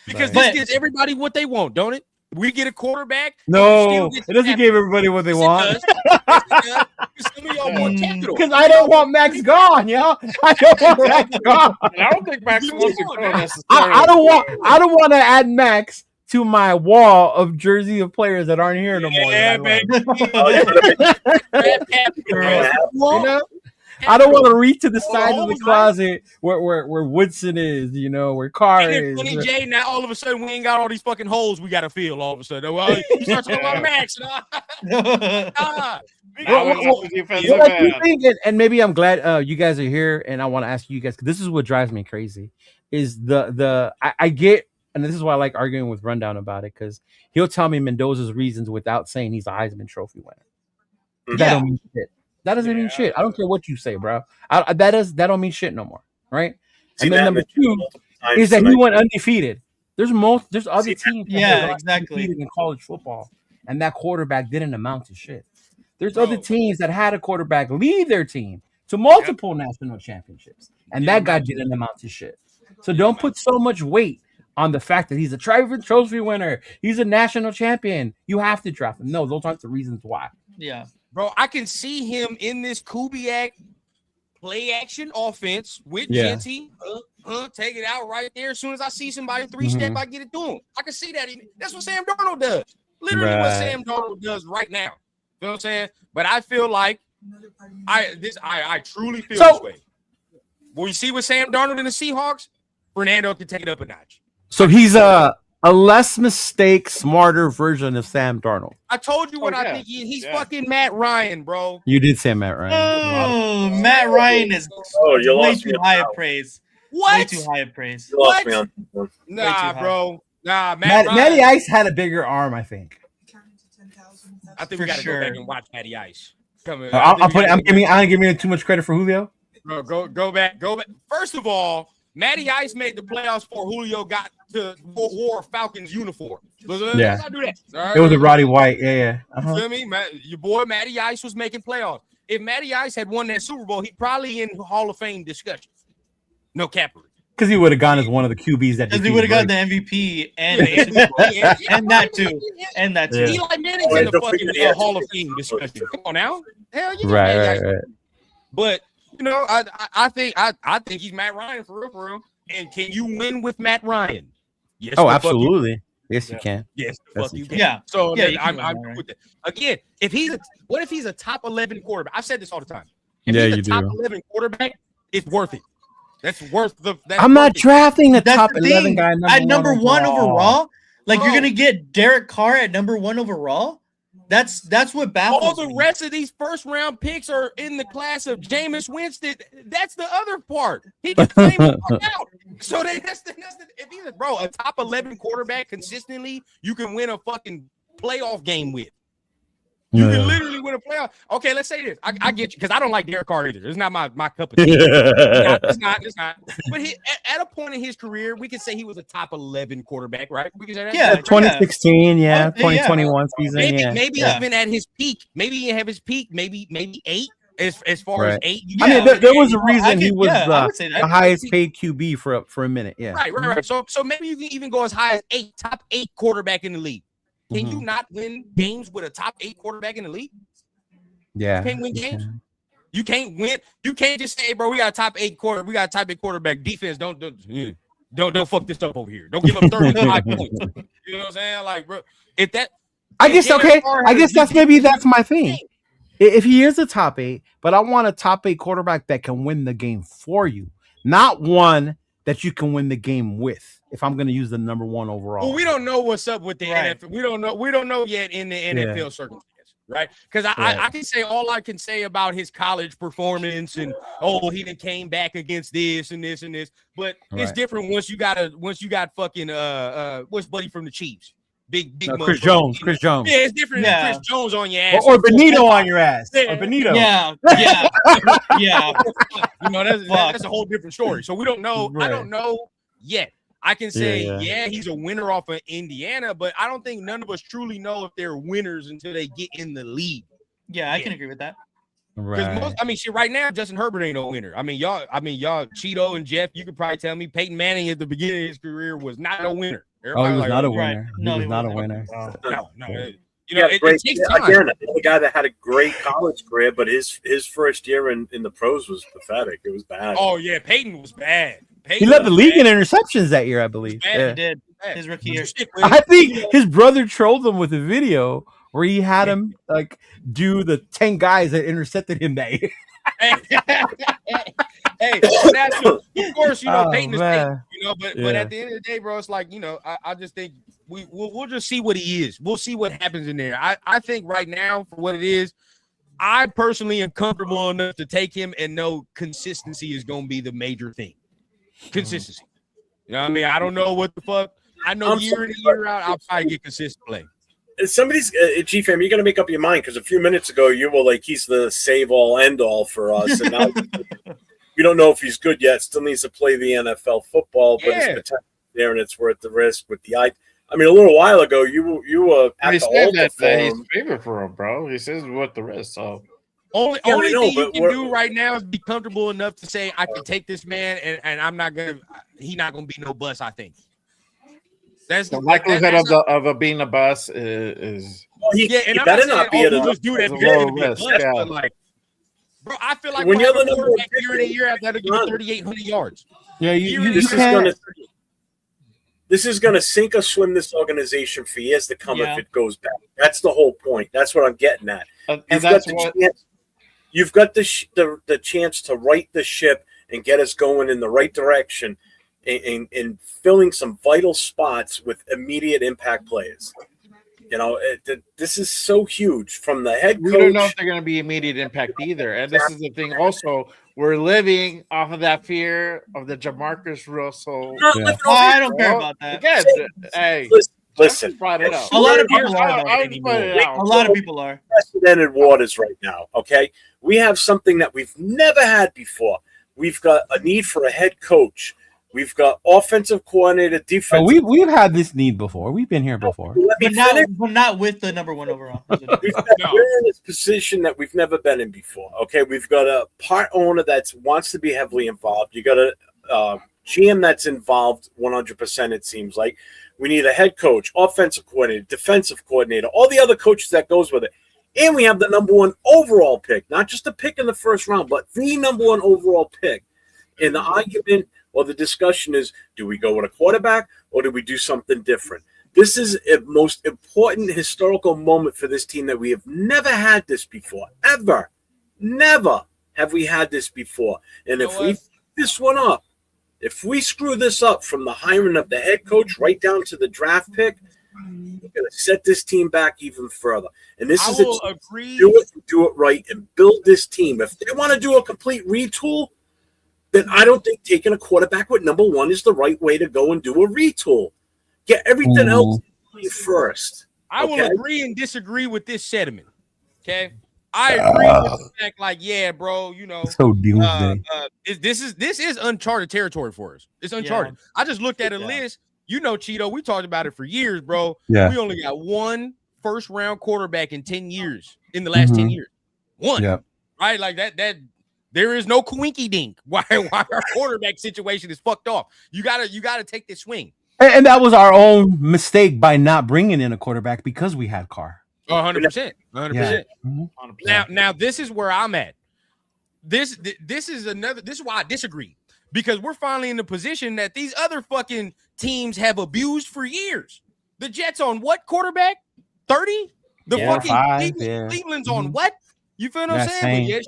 Because this gives everybody what they want, don't it? We get a quarterback.
No, it doesn't give everybody what they want. Because I don't want Max gone, yo. I don't want Max gone.
I don't think Max wants to go necessarily.
I don't want to add Max to my wall of jersey of players that aren't here no more.
Yeah, baby.
You know? I don't want to reach to the side of the closet where Woodson is, you know, where Carr is.
Funny, Jay, now all of a sudden we ain't got all these fucking holes we got to fill all of a sudden. Well, you start talking about Max.
And maybe I'm glad you guys are here, and I want to ask you guys, because this is what drives me crazy, is I get, and this is why I like arguing with Rundown about it, because he'll tell me Mendoza's reasons without saying he's a Heisman Trophy winner. That don't mean shit. That doesn't mean shit. I don't care what you say, bro. That don't mean shit no more, right? And then number two is that he went undefeated. There's other teams
exactly
in college football, and that quarterback didn't amount to shit. There's other teams that had a quarterback lead their team to multiple national championships, and that guy didn't amount to shit. So don't put so much weight on the fact that he's a trophy winner. He's a national champion. You have to draft him. No, those aren't the reasons why.
Yeah.
Bro, I can see him in this Kubiak play action offense with Genty. Take it out right there. As soon as I see somebody three-step, I get it to him. I can see that. That's what Sam Darnold does. Literally what Sam Darnold does right now. You know what I'm saying? But I feel like I truly feel this way. When you see with Sam Darnold and the Seahawks, Fernando can take it up a notch.
So he's a less mistake, smarter version of Sam Darnold.
I told you what I think he's fucking Matt Ryan, bro.
You did say Matt Ryan.
Oh, Matt Ryan is way too high of praise.
What?
Way too high of praise.
You lost me on one.
Nah, bro. Nah,
Matty Ice had a bigger arm, I think.
I think we got to go back and watch Matty Ice.
I'm giving too much credit for Julio.
Bro, go back. First of all, Matty Ice made the playoffs before Julio got to wore Falcons uniform. Let's not do that. Right?
It was a Roddy White. Yeah. Uh-huh.
You feel me? Your boy Matty Ice was making playoffs. If Matty Ice had won that Super Bowl, he'd probably in Hall of Fame discussion. No capital.
Because he would have gone as one of the QBs that.
Because he would have got the MVP and that too. And that too.
Eli Manning's in the fucking Hall of Fame discussion. Come on now. Hell yeah.
Right.
But you know, I think he's Matt Ryan for real. And can you win with Matt Ryan? Yes.
Oh, absolutely. Yes, you can.
Yes, the fuck you can.
Yeah.
So I'm with it. Again, if he's a top 11 quarterback? I've said this all the time. If he's a top 11 quarterback, it's worth it. That's worth the.
I'm not drafting a top 11 guy
at number one overall. Like you're gonna get Derek Carr at number 1 overall. That's what baffles
all the rest of these first round picks are in the class of Jameis Winston. That's the other part. He can play out. So that's the if he's a top 11 quarterback consistently, you can win a fucking playoff game with. You can literally win a playoff. Okay, let's say this. I get you because I don't like Derek Carr either. It's not my cup of tea. It's not. But at a point in his career, we can say he was a top 11 quarterback, right? We can say that.
Yeah, 2016, 2021 season.
Maybe even at his peak. Maybe he have his peak. Maybe 8. As far as 8.
I mean, there was a reason he was the highest paid QB for a minute. Yeah.
Right. So maybe you can even go as high as 8, top 8 quarterback in the league. Can you not win games with a top 8 quarterback in the league?
Yeah.
You can't win games. You can't win. You can't just say, bro, we got a top 8 quarterback defense. Don't fuck this up over here. Don't give up 35 points. You know what I'm saying? Like, bro, I guess
that's my thing. If he is a top 8, but I want a top 8 quarterback that can win the game for you, not one that you can win the game with. If I'm going to use the number 1 overall,
well, we don't know what's up with the NFL. We don't know yet in the NFL circumstance, right? Because I can say all I can say about his college performance and he done came back against this and this and this, but it's different once you got fucking what's buddy from the Chiefs. Big
Chris Jones.
Yeah, it's different than Chris Jones on your ass.
Or Benito on your ass. Or Benito.
Yeah.
You know, that's a whole different story. So we don't know. Right. I don't know yet. I can say, he's a winner off of Indiana, but I don't think none of us truly know if they're winners until they get in the league.
Yeah, I can agree with that.
Right.
Right now, Justin Herbert ain't no winner. Y'all, Cheeto and Jeff, you could probably tell me Peyton Manning at the beginning of his career was not no winner.
Everybody he was not a winner.
Right. No,
he was not a winner.
No.
You know, it takes time.
Again, the guy that had a great college career, but his first year in the pros was pathetic. It was bad.
Oh yeah, Peyton was bad.
He led the league in interceptions that year, I believe.
Yeah. He did his rookie year.
I think his brother trolled him with a video where he had him like do the 10 guys that intercepted him that year.
Hey, of course, you know, Peyton is Peyton, you know, but at the end of the day, bro, it's like, you know, I just think we'll just see what he is. We'll see what happens in there. I think right now, for what it is, I personally am comfortable enough to take him and know consistency is going to be the major thing. Consistency. You know what I mean? I don't know what the fuck. I know year in and year out, I'll probably get consistent play.
Somebody's G-Fam, you got to make up your mind, because a few minutes ago you were like, he's the save-all, end-all for us, and now we don't know if he's good yet. Still needs to play the NFL football, but it's potential there, and it's worth the risk with the eye. I mean, a little while ago, you were at the altar for him.
He's favorite for him, bro. He says worth the risk. So
only thing you can do right now is be comfortable enough to say, I can take this man, and I'm not gonna. He's not gonna be no bust. I think. That's
the likelihood of being a bust is.
Well, he better not be
just do that. But like, bro, I feel like
when you're the
quarterback year in a year, I've got to get 3,800 yards.
Yeah,
this is gonna sink or swim this organization for years to come if it goes back. That's the whole point. That's what I'm getting at. You've got the chance to right the ship and get us going in the right direction. In filling some vital spots with immediate impact players. You know, this is so huge from the head coach.
We don't know if they're going to be immediate impact either. And this is the thing also, we're living off of that fear of the Jamarcus Russell.
I don't care about that.
Again, hey,
listen.
A lot of people are. A lot of people are.
Unprecedented waters right now, okay? We have something that we've never had before. We've got a need for a head coach. We've got offensive coordinator, defensive.
We've had this need before. We've been here before,
but not with the number one overall.
We're in this position that we've never been in before. Okay, we've got a part owner that wants to be heavily involved. You got a GM that's involved 100%. It seems like we need a head coach, offensive coordinator, defensive coordinator, all the other coaches that goes with it, and we have the number one overall pick, not just a pick in the first round, but the number one overall pick. And the argument. Well, the discussion is, do we go with a quarterback or do we do something different? This is a most important historical moment for this team that we have never had this before, ever. Never have we had this before. And if we fuck this one up, if we screw this up from the hiring of the head coach right down to the draft pick, we're going to set this team back even further. And this is do it right and build this team. If they want to do a complete retool, then I don't think taking a quarterback with number one is the right way to go and do a retool. Get everything else first.
I will agree and disagree with this sentiment. Okay, I agree with the fact, like, yeah, bro, you know,
so doomsday.
This is uncharted territory for us. It's uncharted. Yeah. I just looked at a list. You know, Cheeto, we talked about it for years, bro.
Yeah.
We only got one first-round quarterback in 10 years, in the last 10 years. One. Yeah. Right? Like that there is no coinky dink why our quarterback situation is fucked off. You gotta take this swing.
And that was our own mistake by not bringing in a quarterback because we had Carr.
100%. 100%. Now this is where I'm at. This is why I disagree. Because we're finally in the position that these other fucking teams have abused for years. The Jets on what quarterback? 30? The fucking Cleveland's on what? You feel what I'm saying?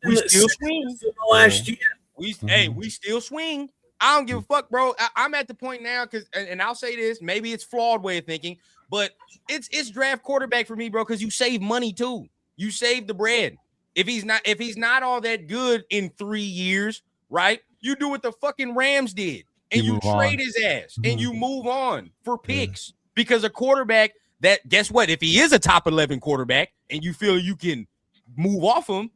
We still swing.
Last year.
We still swing. I don't give a fuck, bro. I'm at the point now and I'll say this, maybe it's flawed way of thinking, but it's draft quarterback for me, bro, because you save money too. You save the bread. If he's not all that good in 3 years, right? You do what the fucking Rams did, and you trade his ass, and you move on for picks because a quarterback. That guess what? If he is a top 11 quarterback and you feel you can move off him,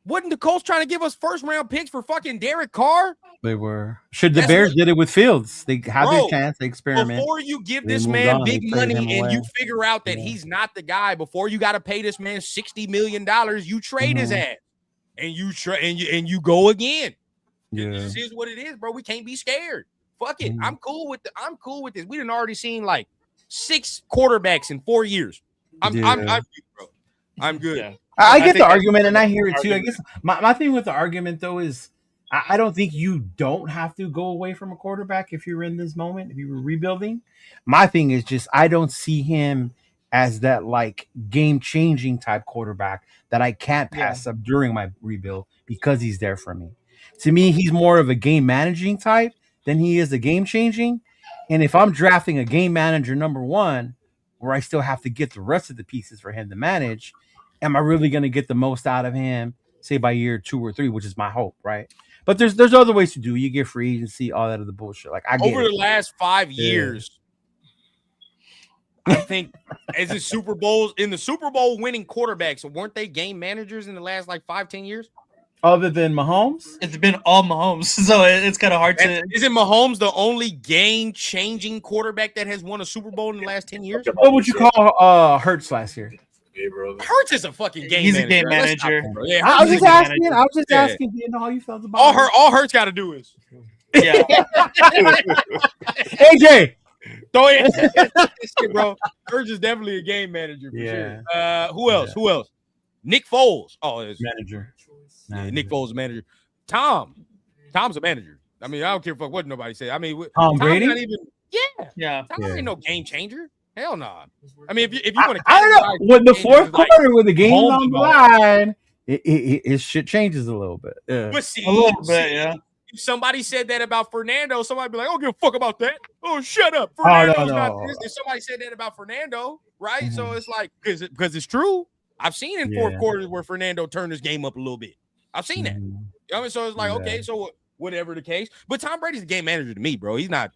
wasn't the Colts trying to give us first round picks for fucking Derek Carr?
They were. The Bears did it with Fields. They had their chance. They experiment.
Before you give this man big money and you figure out that he's not the guy, before you got to pay this man $60 million, you trade his ass and you go again. Yeah. This is what it is, bro. We can't be scared. Fuck it. I'm cool with this. We done already seen like 6 quarterbacks in 4 years. I'm good, bro. I'm good.
Yeah. I get the argument, and I hear it too. I guess my thing with the argument though is I don't think you don't have to go away from a quarterback if you're in this moment, if you were rebuilding. My thing is just I don't see him as that like game-changing type quarterback that I can't pass up during my rebuild because he's there for me. To me, he's more of a game-managing type than he is a game-changing. And if I'm drafting a game manager number 1, where I still have to get the rest of the pieces for him to manage, am I really going to get the most out of him, say by year 2 or 3, which is my hope, right? But there's other ways to do. You get free agency, all that other bullshit. Like I get
over the last 5 years, I think as the Super Bowl winning quarterbacks, weren't they game managers in the last like 5-10 years?
Other than Mahomes?
It's been all Mahomes, so it's kind of hard to.
Isn't Mahomes the only game-changing quarterback that has won a Super Bowl in the last 10 years?
What would you call Hurts last year?
Hurts is a fucking game
He's
manager.
a game manager.
Yeah,
I was just asking. You know how you felt about
all Hurts got to do is
AJ.
Throw it, bro. Hurts is definitely a game manager for sure. Who else? Who else? Nick Foles. Oh, it's
manager.
Nick Foles is a manager. Tom's a manager. I mean, I don't care what nobody say. I mean,
Tom Brady.
Not even, Tom ain't no game changer. Hell no. Nah. I mean, if you want to,
I don't know. When the fourth quarter, with the game on the line, it shit changes a little bit. Yeah.
But see,
a little bit, yeah.
If somebody said that about Fernando, somebody be like, "I don't give a fuck about that." Oh, shut up. Fernando's not this. If somebody said that about Fernando, right? Mm-hmm. So it's like because it's true. I've seen in fourth quarters where Fernando turned his game up a little bit. I've seen that. You know what I mean? So it's like, okay, so whatever the case. But Tom Brady's a game manager to me, bro. He's not.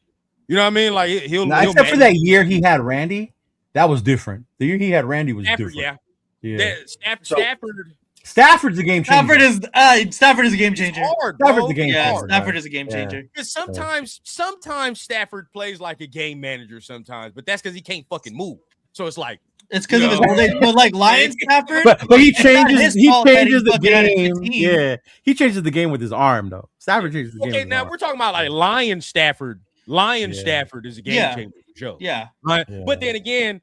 You know what I mean? Like he'll
except for that year he had Randy, that was different. The year he had Randy was different.
Yeah.
Stafford's a game changer.
Stafford is a game changer.
Stafford's a game changer.
Stafford is a game changer.
Because sometimes Stafford plays like a game manager sometimes, but that's because he can't fucking move. So it's like
it's because of his old age. But like Lion Stafford,
but he changes the game. Yeah, he changes the game with his arm though. Stafford changes the game.
Okay, now we're talking about like Lion Stafford. Stafford is a game changer for sure.
Yeah.
But then again,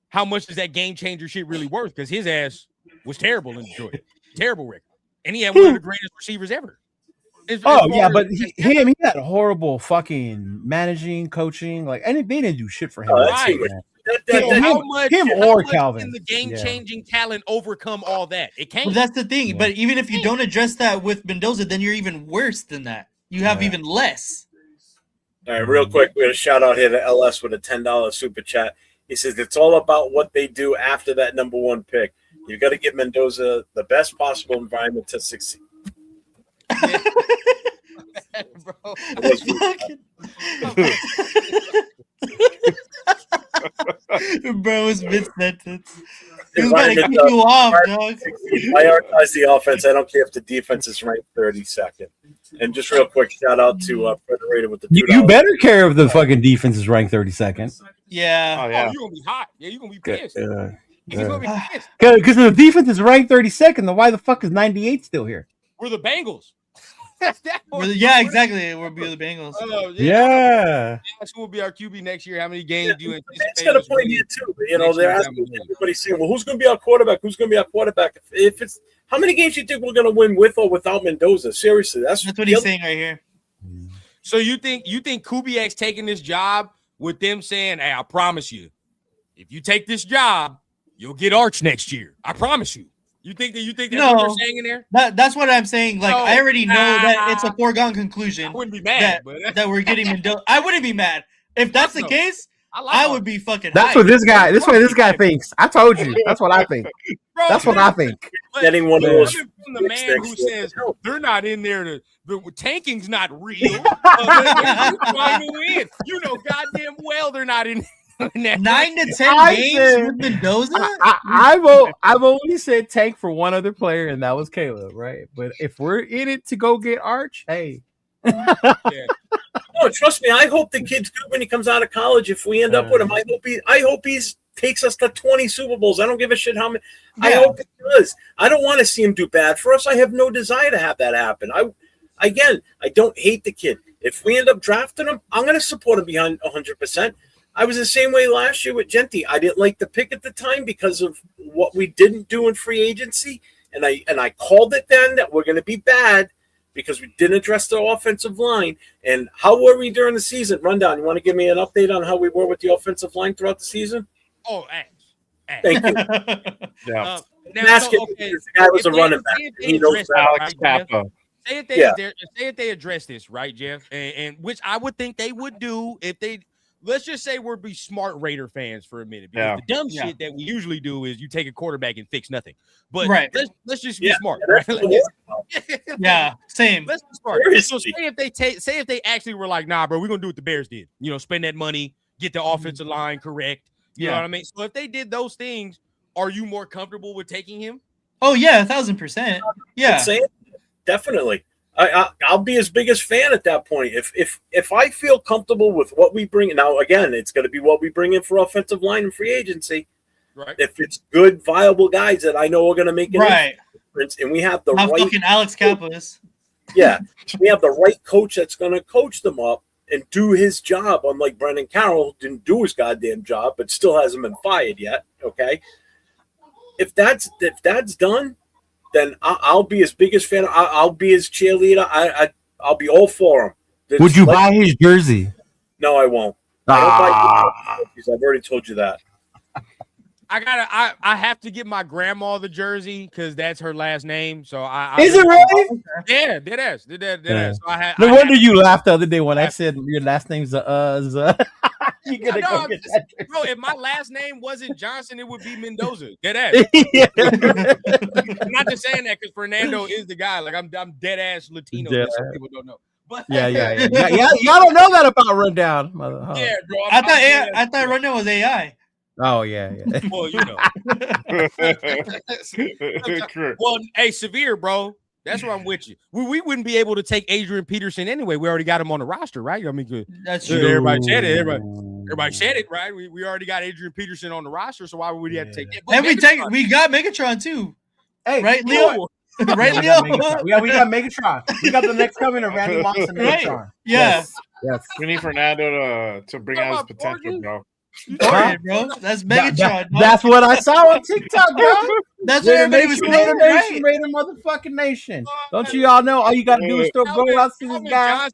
how much is that game changer shit really worth? Because his ass was terrible in Detroit. Terrible record. And he had one of the greatest receivers ever.
But he had horrible fucking managing, coaching. Like, and they didn't do shit for him.
Right. How much can the game-changing talent overcome all that? It can't.
Well, that's the thing. Yeah. But even if you don't address that with Mendoza, then you're even worse than that. You have even less.
All right, real quick, we're going to shout out here to LS with a $10 super chat. He says it's all about what they do after that number 1 pick. You got to give Mendoza the best possible environment to succeed.
Bro. Bro, it's mid-sentence. He was about to kick you off, dog.
Prioritize the offense. I don't care if the defense is ranked 32nd. And just real quick, shout out to Federated with the $2.
You better care if the fucking defense is ranked 32nd.
Yeah.
Oh, you're going to be hot. Yeah, you're going to be pissed. You're going to be pissed.
Because the defense is ranked 32nd, then why the fuck is 98 still here?
We're the Bengals.
Exactly. We'll be the Bengals.
That's
who will be our QB next year. How many games do you anticipate?
It's got a point here too. You know, they're asking everybody saying, "Well, who's going to be our quarterback? Who's going to be our quarterback?" If it's how many games do you think we're going to win with or without Mendoza? Seriously, that's
what he's saying right here.
So you think Kubiak's taking this job with them saying, "Hey, I promise you, if you take this job, you'll get Arch next year. I promise you." You think that's what they're saying in there?
That's what I'm saying. Like, I already know that it's a foregone conclusion.
I wouldn't be mad
that we're getting Mendoza. I wouldn't be mad if that's the case. I would be fucking.
That's what this guy. This way this guy thinks. I told you. That's what I think. That's what I think.
Getting one of those
from the man who says they're not in there. The tanking's not real. They're trying to win. You know, goddamn well they're not in.
9 to 10 games with Mendoza.
I've only said tank for one other player, and that was Caleb, right? But if we're in it to go get Arch, hey.
No, trust me. I hope the kid's good when he comes out of college. If we end up with him, I hope he takes us to 20 Super Bowls. I don't give a shit how many. I hope he does. I don't want to see him do bad for us. I have no desire to have that happen. I don't hate the kid. If we end up drafting him, I'm going to support him behind 100%. I was the same way last year with Genty. I didn't like the pick at the time because of what we didn't do in free agency, and I called it then that we're going to be bad because we didn't address the offensive line. And how were we during the season? Rundown. You want to give me an update on how we were with the offensive line throughout the season?
Oh, ass.
Thank you.
Yeah.
The guy was a running back. He knows
Alex Kappa.
Say if they address this, right, Jeff, and which I would think they would do if they. Let's just say we're be smart Raider fans for a minute, because the dumb shit that we usually do is you take a quarterback and fix nothing. But let's just be smart. Right?
Same.
Let's be smart. So say if they actually were like, nah, bro, we're gonna do what the Bears did. You know, spend that money, get the offensive line correct. You know what I mean? So if they did those things, are you more comfortable with taking him?
Oh yeah, 1,000%. Yeah,
definitely. I'll be his biggest fan at that point. If I feel comfortable with what we bring now, again, it's going to be what we bring in for offensive line and free agency.
Right.
If it's good, viable guys that I know are going to make an difference, and we have the right
fucking Alex Kappas.
Yeah, we have the right coach that's going to coach them up and do his job. Unlike Brendan Carroll, who didn't do his goddamn job, but still hasn't been fired yet. Okay, if that's done, then I'll be his biggest fan. I'll be his cheerleader. I'll be all for him.
Would you buy his jersey?
No, I won't. I don't buy jerseys. I've already told you that.
I have to get my grandma the jersey because that's her last name. So
Is it really?
Yeah, it is. So
no wonder you laughed the other day when I said your last name's You gotta
go get that jersey. Bro, if my last name wasn't Johnson, it would be Mendoza. Dead ass. I'm not just saying that because Fernando is the guy. Like I'm dead ass Latino. Some people don't know. But
yeah. Y'all don't know that about Rundown.
Yeah, bro.
I thought Rundown was AI.
Oh yeah.
Well, you know. Well, hey, Severe, bro. That's where I'm with you. We wouldn't be able to take Adrian Peterson anyway. We already got him on the roster, right? I mean,
that's true.
Everybody said it. Everybody said it, right? We already got Adrian Peterson on the roster, so why would we have to take it?
And we got Megatron too.
Hey,
right, Leo? Right, Leo?
Yeah, we got Megatron. We got the next coming of Randy Moss and Megatron.
Right. Yeah.
Yes.
We need Fernando to bring out his potential, bro.
Bro, that's Megatron.
That's what I saw on TikTok, bro.
That's what everybody was saying.
Raider motherfucking nation. Don't you all know? All you got to do is go out to this guy.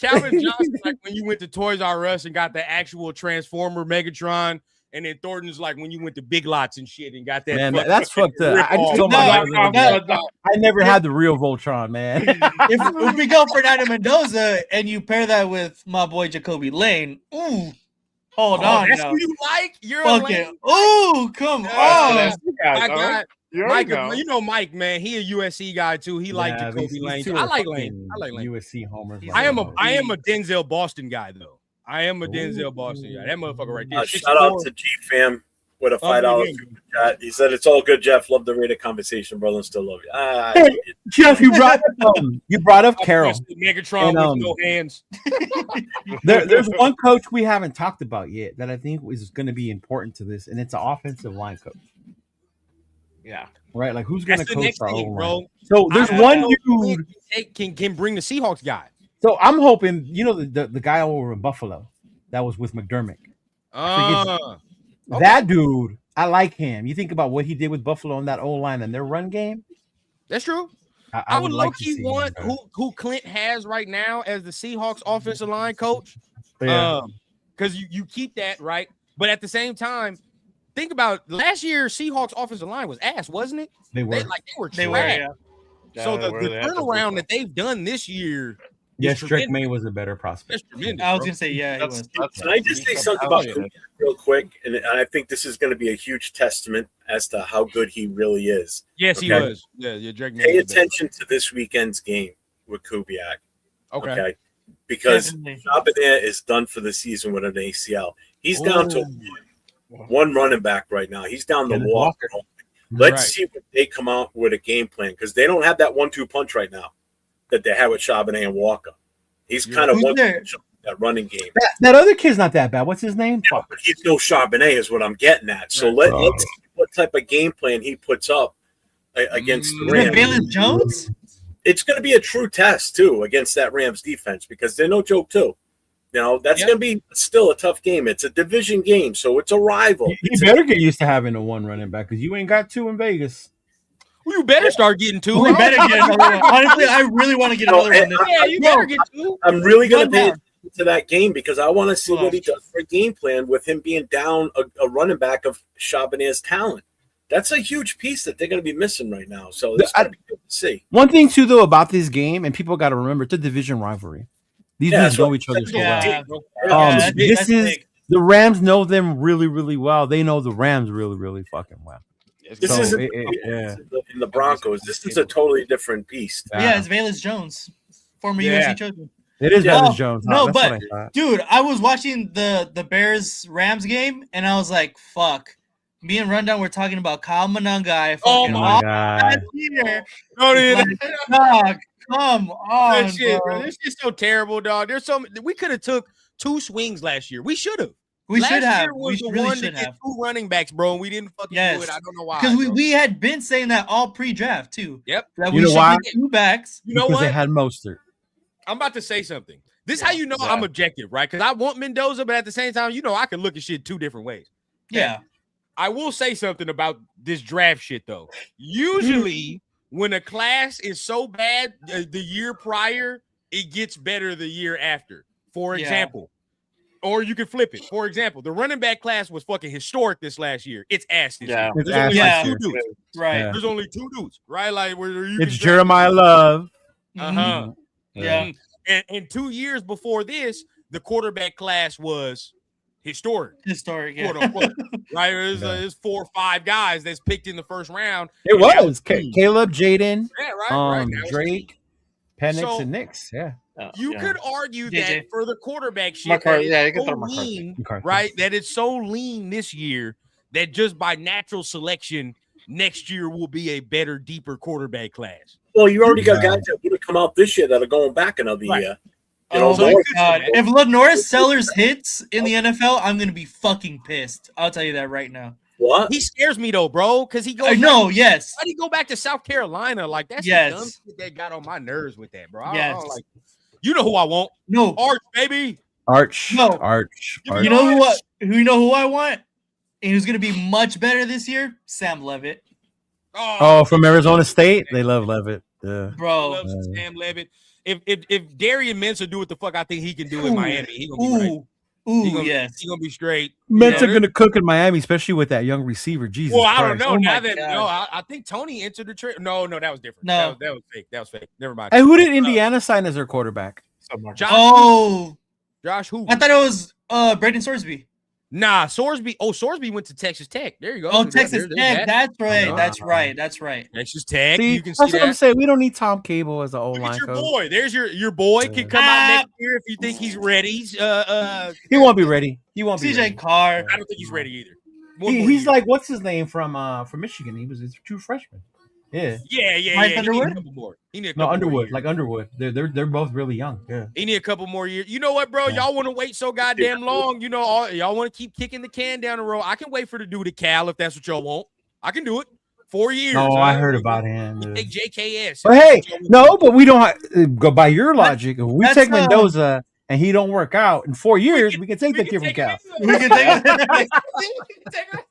Calvin Johnson, like when you went to Toys R Us and got the actual Transformer Megatron, and then Thornton's like when you went to Big Lots and shit and got that.
Man, that's fucked up. I just told I never had the real Voltron, man.
if we go Fernando Mendoza and you pair that with my boy Jacoby Lane, ooh. Hold on.
That's who you like? You're
okay. Oh, come on.
My God. Mike, you know Mike, man. He a USC guy too. He liked Jacoby Lane. I like Lane.
USC homers.
I am a Denzel Boston guy though. I am a Denzel Boston guy. That motherfucker right there.
Shout out to G Fam with a $5 super chat. He said it's all good, Jeff. Love the Raider conversation, brother. And still love you.
Hey, Jeff, you brought up Carroll.
Megatron with no hands.
There's one coach we haven't talked about yet that I think is going to be important to this, and it's an offensive line coach.
Yeah.
Right. Like who's going to coach our own line?
So
there's one dude
can bring the Seahawks guy.
So I'm hoping, you know, the guy over in Buffalo that was with McDermott. That dude, I like him. You think about what he did with Buffalo on that O-line and their run game.
That's true. I would like to see want who Clint has right now as the Seahawks offensive line coach.
Yeah.
Because you keep that, right? But at the same time, think about last year's Seahawks offensive line was ass, wasn't it?
They were
trash. So the turnaround that they've done this year.
Yes, Drake May was a better prospect.
That's tremendous.
I was gonna say, yeah, he was.
Can I just say something about Kubiak real quick? And I think this is going to be a huge testament as to how good he really is.
Yes, he was. Yeah, Drake May.
Pay attention to this weekend's game with Kubiak. Okay. Because Charbonnet is done for the season with an ACL. He's down to one running back right now. He's down to Walker. Let's see what they come out with a game plan because they don't have that 1-2 punch right now that they have with Charbonnet and Walker. He's kind of one that running game.
That other kid's not that bad. What's his name?
Yeah, but he's no Charbonnet is what I'm getting at. So let's see what type of game plan he puts up against the Rams.
Balin Jones?
it's going to be a true test too against that Rams defense because they're no joke too. You know, that's going to be still a tough game. It's a division game, so it's a rival.
You better get used to having a one running back because you ain't got two in Vegas.
Well, you better start getting two.
We better get another one. Honestly, I really want to get another one.
Yeah, you better get two.
I'm really going to pay attention to that game because I want to see what he does for a game plan with him being down a running back of Chabonne's talent. That's a huge piece that they're going to be missing right now. So it's going to be good to see.
One thing too, though, about this game, and people got to remember, it's a division rivalry. These dudes know each other so well. The Rams know them really, really well. They know the Rams really, really fucking well.
This isn't in the Broncos. This is a totally different beast.
Yeah, it's Velus Jones, former USC chosen.
It is Velus Jones.
No, but dude, I was watching the Bears Rams game, and I was like, "Fuck." Me and Rundown were talking about Kyle Monunga.
Oh my god!
Dog, come on,
that shit, bro. This shit's so terrible, dog. There's so we could have took 2 swings last year. We should have.
We should have.
Year was the one to get 2 running backs, bro, and we didn't fucking do it. I don't know why.
Because we had been saying that all pre-draft too.
Yep.
That we should get 2 backs.
You know what?
They had Mostert.
I'm about to say something. This is how you know I'm objective, right? Because I want Mendoza, but at the same time, I can look at shit 2 different ways.
Yeah.
I will say something about this draft shit, though. Usually, when a class is so bad the year prior, it gets better the year after. For example, or you can flip it. For example, the running back class was fucking historic this last year. It's ass this year. There's only 2 dudes.
Right.
Yeah. There's only 2 dudes, right? Like
it's Jeremiah Love.
Uh-huh.
Yeah.
And 2 years before this, the quarterback class was historic,
yeah.
Quote unquote, right? There's 4 or 5 guys that's picked in the first round.
It was Caleb, Jaden,
right.
Drake, Penix, and Nix. Yeah.
You could argue that for the quarterback shit,
you can throw
lean, right? That it's so lean this year that just by natural selection, next year will be a better, deeper quarterback class.
Well, you already got guys that would have come out this year that are going back another year.
Oh my god! If Lenoris Sellers hits in the NFL, I'm gonna be fucking pissed. I'll tell you that right now.
What?
He scares me though, bro, because he goes.
Yes.
Why'd he go back to South Carolina? Like that's the dumb shit that got on my nerves with that, bro. Like, you know who I want?
No,
Arch, baby.
Arch.
No,
Arch.
You know what? You know who I want, and who's gonna be much better this year? Sam Levitt.
Oh, from Arizona State, they love Levitt. Yeah,
bro.
Sam Levitt. If Darian Mensah do what the fuck I think he can do in Miami, he gonna be right. He gonna be straight.
Mensah gonna cook in Miami, especially with that young receiver. Jesus.
Well, I
Christ.
don't know. I think Tony entered the trade. No, that was different.
No,
that was fake. That was fake. Never mind.
Hey, who did Indiana sign as their quarterback?
Josh who?
I thought it was Braden Sorsby.
Nah, Sorsby. Oh, Sorsby went to Texas Tech. There you go.
Oh, Texas Tech. That's right. That's right.
Texas Tech.
See,
you can see
that's what I'm saying. We don't need Tom Cable as an O-line
coach.
coach.
Boy, there's your boy. Can come out next year if you think he's ready.
He won't be ready. He won't be.
CJ Carr.
I don't think he's ready either.
He's like, what's his name from Michigan? He was a true freshman. Yeah.
Mike Underwood?
Underwood. Like Underwood. They're both really young. Yeah.
He need a couple more years. You know what, bro? Y'all want to wait so goddamn long. Y'all want to keep kicking the can down the road. I can wait for the dude at Cal if that's what y'all want. I can do it. 4 years.
Oh, I heard about him.
Take JKS.
But hey, no, but we don't go by your logic. If we take Mendoza and he don't work out in 4 years, we can take the kid from Cal.
We can take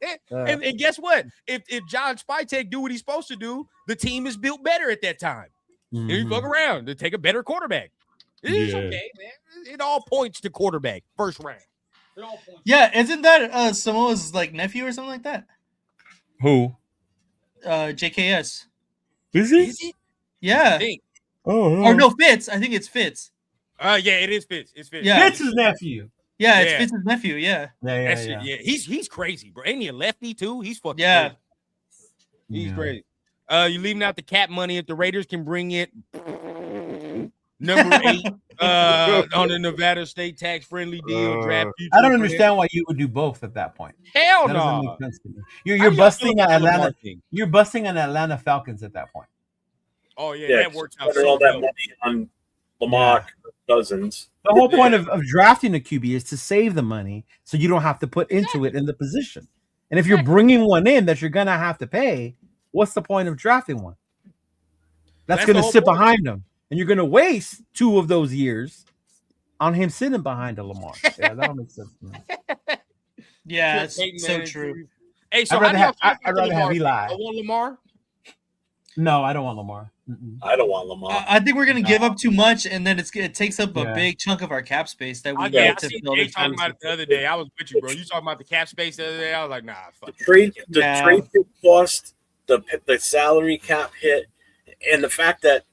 it. And guess what? If John Spytek do what he's supposed to do, the team is built better at that time. If you fuck around to take a better quarterback. It's okay, man. It all points to quarterback first round.
Yeah, isn't that Samoa's like nephew or something like that?
Who?
JKS.
Is he?
Yeah.
Oh.
Or no, Fitz. I think it's Fitz.
Yeah, it is Fitz. It's Fitz.
Yeah.
Fitz's nephew.
Yeah, it's Fitz's nephew. Yeah.
Yeah. He's crazy, bro. Ain't he a lefty too? He's fucking
crazy.
He's crazy. You leaving out the cap money if the Raiders can bring it number 8 on a Nevada state tax friendly deal draft.
I don't understand why you would do both at that point.
Hell
that
no.
Make sense to me. You're busting an Atlanta. You're busting an Atlanta Falcons at that point.
Oh yeah, that works out.
All that money on Lamar Cousins.
The whole point of drafting a QB is to save the money so you don't have to put into it in the position. And if you're bringing one in that you're gonna have to pay, what's the point of drafting one? That's going to sit behind him. And you're going to waste 2 of those years on him sitting behind a Lamar. Yeah, that don't make sense to me.
Yeah, it's so true.
Hey, so
I'd rather
Lamar?
have Eli.
I want Lamar.
No, I don't want Lamar.
I don't want Lamar.
I think we're gonna give up too much, and then it takes up a big chunk of our cap space that we need to fill.
Jay talking about it the other day. I was with you, bro. You talking about the cap space the other day? I was like, nah. Fuck.
The trade cost, the salary cap hit, and the fact that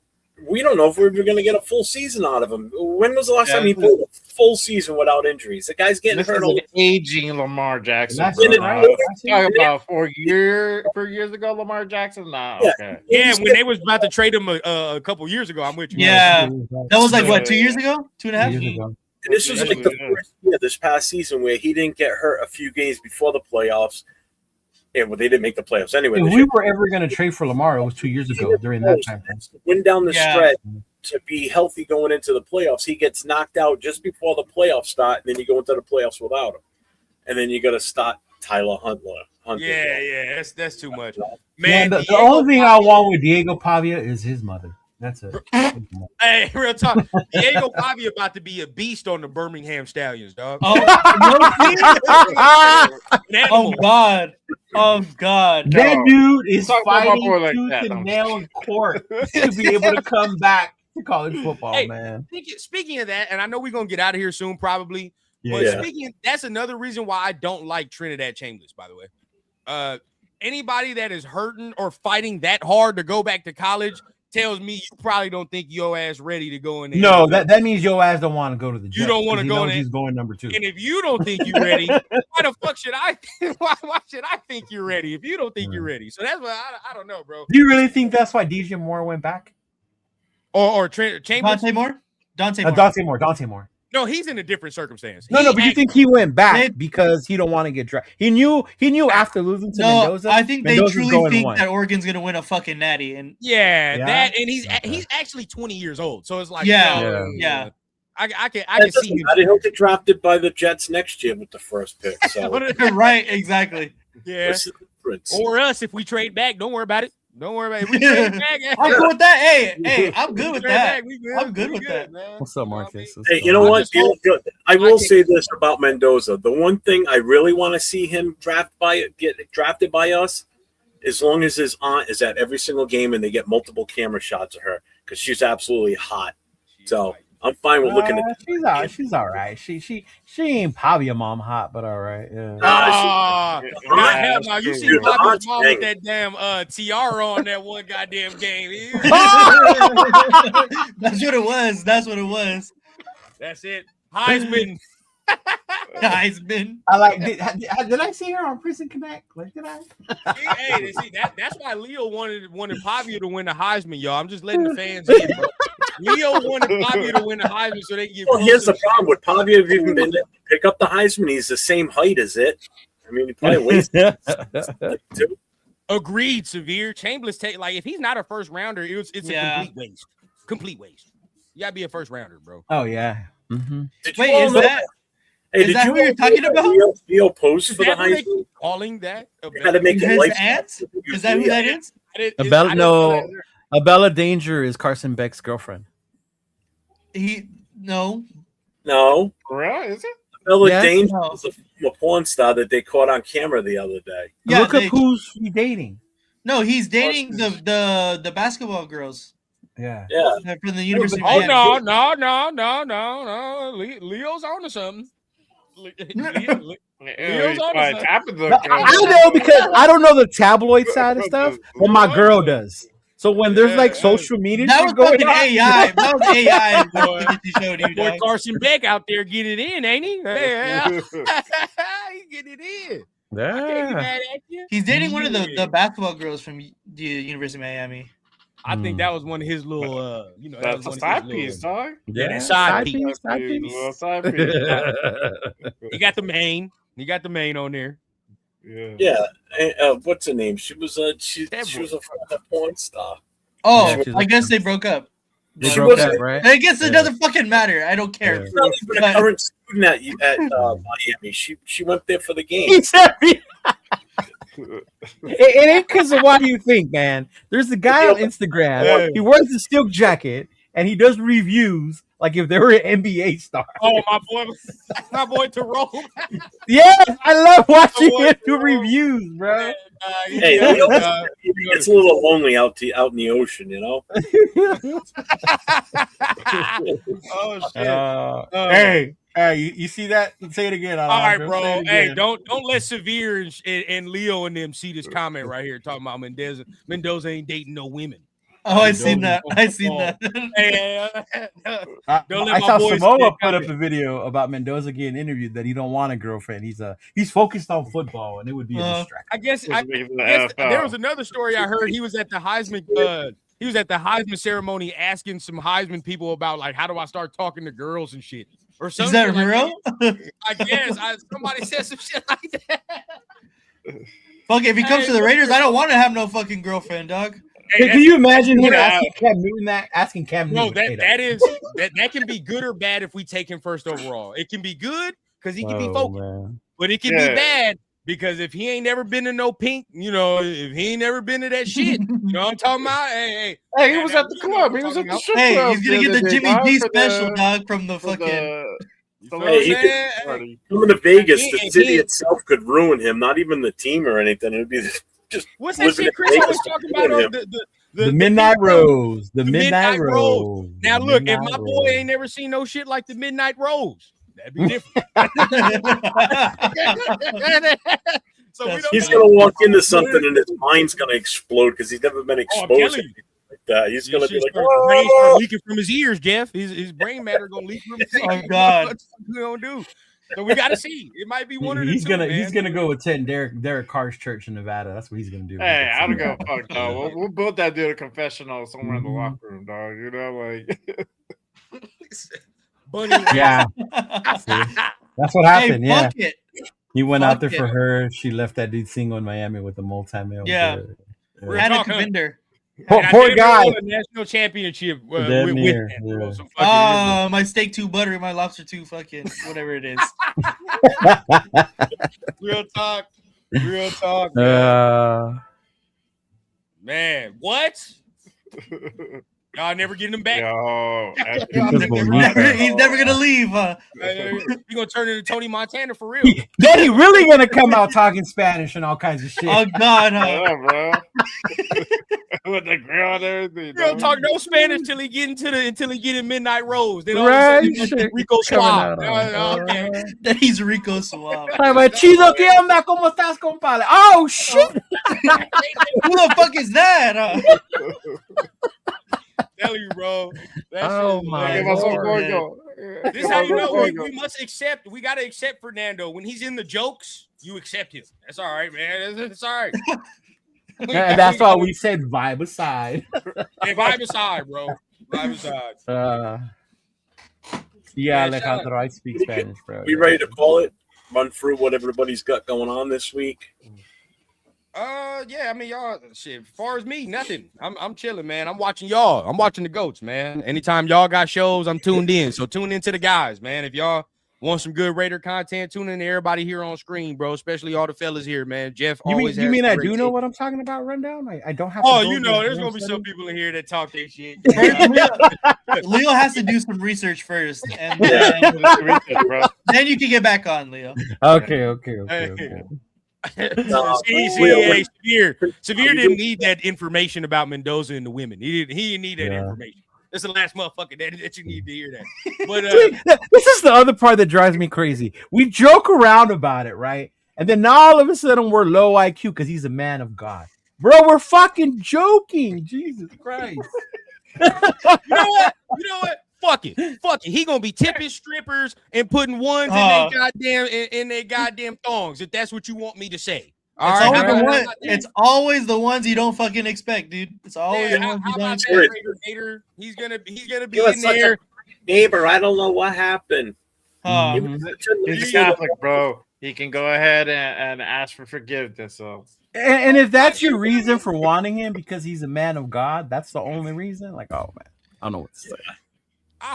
we don't know if we're going to get a full season out of him. When was the last time he played a full season without injuries? The guy's getting hurt.
An aging Lamar Jackson.
Talking
about 4 years ago, Lamar Jackson. Nah, okay.
Yeah, when they was about to trade him a couple years ago, I'm with you.
Yeah, that was like what, 2 years ago, 2.5 years ago.
And this was like the first year this past season where he didn't get hurt a few games before the playoffs. Yeah, well, they didn't make the playoffs anyway.
If we were ever going to trade for Lamar, it was 2 years ago during that time frame.
Win down the stretch to be healthy going into the playoffs. He gets knocked out just before the playoffs start, and then you go into the playoffs without him. And then you got to start Tyler Huntley.
Yeah, that's too much.
Man, the only thing I want with Diego Pavia is his mother. That's it.
Hey, real talk. Diego Pavia about to be a beast on the Birmingham Stallions, dog.
Oh God.
That dude is fighting tooth and nail in court to be able to come back to college football, man.
Speaking of that, and I know we're going to get out of here soon probably, but that's another reason why I don't like Trinidad Chambers, by the way. Anybody that is hurting or fighting that hard to go back to college tells me you probably don't think your ass ready to go in there.
No, that means your ass don't want to go to the Jets.
You don't want to go in there.
He's going number 2.
And if you don't think you're ready, why the fuck should I? Why should I think you're ready if you don't think you're ready? So that's why I don't know, bro.
Do you really think that's why DJ Moore went back?
Or Chambers?
Dante Moore.
No, he's in a different circumstance.
No, but you think he went back because he don't want to get drafted? He knew after losing to Mendoza.
I think they truly think that Oregon's gonna win a fucking natty, and
that, and he's actually 20 years old, so it's like
yeah.
I can see him.
I hope get drafted by the Jets next year with the first pick. So
right, exactly.
Yeah, or us if we trade back. Don't worry about it. Don't worry about it. We
trade back. I'm good with that. Hey, I'm good with that. I'm good with that.
Man.
What's up, Marcus?
Hey, you know what? I will say this about Mendoza. The one thing I really want to see him get drafted by us, as long as his aunt is at every single game and they get multiple camera shots of her, because she's absolutely hot. So I'm fine with looking at.
She's all right. She ain't Pavia mom hot, but all right. Yeah.
Now you see Pavia's mom with that damn tiara on that one goddamn game.
That's what it was.
That's it. Heisman.
Heisman.
I like. Did I see her on Prison Connect? Like, did I?
That's why Leo wanted Pavia to win the Heisman, y'all. I'm just letting the fans in, bro. Leo wanted Pavia to win the Heisman so they can get.
Well, here's the problem with Pavia. If even been to pick up the Heisman, he's the same height as it. I mean, he probably weighs too.
Agreed, Severe. Chambliss if he's not a first rounder, it's a complete waste. Complete waste. You gotta be a first rounder, bro.
Oh yeah. Mm-hmm.
Wait, is that?
Hey,
is that who you're talking about?
Leo post for the Heisman?
Calling that?
Had to make
his aunt? Is that who that is?
Abella Danger is Carson Beck's girlfriend.
No.
Right? Is it?
Abella Danger was a porn star that they caught on camera the other day.
Yeah, look up who's he dating.
No, he's dating the basketball girls.
Yeah.
From the University of
Miami. No. Leo's on to something. Leo's on to something.
I know because I don't know the tabloid side of stuff, but my girl does. So when there's social media,
that was fucking AI. That was AI.
Boy, Carson Beck out there get it in, ain't he? Yeah. He get it in.
Yeah.
He's dating one of the basketball girls from the University of Miami.
I think that was one of his little,
that's a side piece, dog.
Yeah, side piece.
Side piece.
He got the main. On there.
Yeah. What's her name? She was a porn star.
Oh, I guess they broke up.
They broke up, right?
I guess it doesn't fucking matter. I don't care.
She's not even a current student at Miami. She went there for the game.
It ain't because of what you think, man. There's a guy on Instagram.
Hey.
He wears a silk jacket and he does reviews like if they were an NBA star.
Oh, my boy Terrell.
Yes, I love watching
boy,
him do
bro.
reviews, bro.
Hey, it's a little lonely out in the ocean, you know.
Oh shit!
Hey, you see that? Say it again.
All right, bro. Hey, don't let Severe and Leo and them see this comment right here talking about Mendoza. Mendoza ain't dating no women.
Oh, I seen that. I seen that.
Hey, don't let
I
my
saw
boys
Samoa
get
put up
comment.
a video about Mendoza getting interviewed that he don't want a girlfriend. He's focused on football, and it would be a distraction.
I guess there was another story I heard. He was at the Heisman. He was at the Heisman ceremony asking some Heisman people about like how do I start talking to girls and shit or something.
Is that
like
real?
I guess somebody said some shit like that.
Fuck, if he comes to the Raiders, I don't want to have no fucking girlfriend, dog.
Hey, can you imagine him asking Cam Newton that? Asking Cam
No,
Newton.
that can be good or bad if we take him first overall. It can be good because he can be focused,
Man.
but it can be bad because if he ain't never been to no pink, you know, if he ain't never been to that shit, you know what I'm talking about? Hey,
he was at the club. He was at the strip
Hey,
club.
he's gonna get the Jimmy G special, dog, from the fucking.
Hey, coming to Vegas, the city itself could ruin him. Not even the team or anything. It would be just
what's that shit Chris always talking about?
The Midnight Rose. The Midnight Rose.
Now look, if my boy ain't never seen no shit like the Midnight Rose, that'd be different. So
he's gonna walk into something and his mind's gonna explode because he's never been exposed to anything like that. He's gonna be like,
brain start leaking from his ears, Jeff. His brain matter gonna leak from his ears.
Oh God,
what we gonna do? So we gotta see. It might be one of the two.
He's gonna go attend Derek Carr's church in Nevada. That's what he's gonna do.
Hey, I don't go fuck dog. We'll build that dude a confessional somewhere in the locker room, dog. You know, like
Bunny.
Yeah. That's what happened.
Hey,
yeah.
it.
He went
Fuck
out there
it.
for her. She left that dude single in Miami with a multi-male.
Yeah. Anna Kavinder.
Poor guy.
A national championship with
near,
him,
yeah.
bro. So
My steak too buttery, my lobster too fucking whatever it is.
Real talk. Man, what? Y'all never getting him back.
Yo,
he's never gonna leave.
You gonna turn into Tony Montana for real?
Then he really gonna come out talking Spanish and all kinds of shit.
Oh God,
yeah, bro. With the grill and everything.
You don't talk no Spanish until he get in Midnight Rose. Then
Right,
Rico Suave. Okay.
Then he's Rico Suave.
Chido, ¿qué onda? ¿Cómo estás, compadre? Oh shit!
Who the fuck is that?
Tell you, bro.
Oh my Lord.
This is how you know we must accept. We gotta accept Fernando when he's in the jokes. You accept him. That's all right, man. It's all right.
And that's why we said vibe aside.
Hey, vibe aside, bro. Vibe aside.
Yeah, like how I speak Spanish, bro.
We ready to call it? Run through what everybody's got going on this week.
Yeah, I mean, y'all, shit, as far as me, nothing. I'm chilling, man. I'm watching y'all. I'm watching the GOATs, man. Anytime y'all got shows, I'm tuned in. So tune in to the guys, man. If y'all want some good Raider content, tune in to everybody here on screen, bro. Especially all the fellas here, man. Jeff always
You mean
has
I
great
do know
take.
what I'm talking about, Rundown? I don't have
Oh,
to
you know, there's gonna be some people in here that talk their shit.
Leo has to do some research first, and then you can get back on, Leo.
Okay.
Severe didn't need that information about Mendoza and the women. He didn't need that information. That's the last motherfucker that you need to hear that. But
this is the other part that drives me crazy. We joke around about it, right? And then all of a sudden we're low IQ because he's a man of God. Bro, we're fucking joking. Jesus Christ.
You know what? Fuck it. He gonna be tipping strippers and putting ones in their goddamn thongs. If that's what you want me to say.
It's always the ones you don't fucking expect, dude. It's always the ones you don't expect.
He's gonna be in there.
Neighbor, I don't know what happened.
He's a Catholic, bro. He can go ahead and ask for forgiveness. So,
and if that's your reason for wanting him because he's a man of God, that's the only reason. Like, oh man, I don't know what to say.
I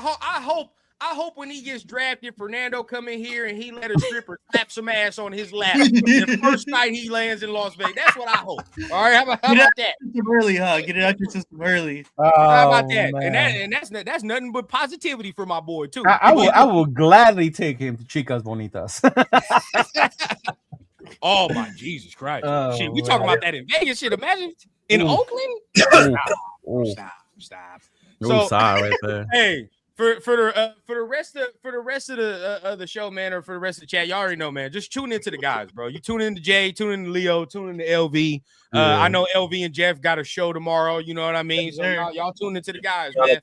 I hope when he gets drafted, Fernando come in here and he let a stripper clap some ass on his lap the first night he lands in Las Vegas. That's what I hope. All right, how about that?
Early, huh? Get it out your system early.
How about that? Man. And that's nothing but positivity for my boy too.
I will gladly take him to Chicas Bonitas.
Oh my Jesus Christ!
Oh,
shit, we talking about that in Vegas. Shit, imagine in Oakland. Stop.
So right there.
Hey. For the rest of the show, man, or for the rest of the chat, y'all already know, man. Just tune into the guys, bro. You tune in to Jay, tune in to Leo, tune in to LV. I know LV and Jeff got a show tomorrow. You know what I mean? So y'all tune into the guys, man.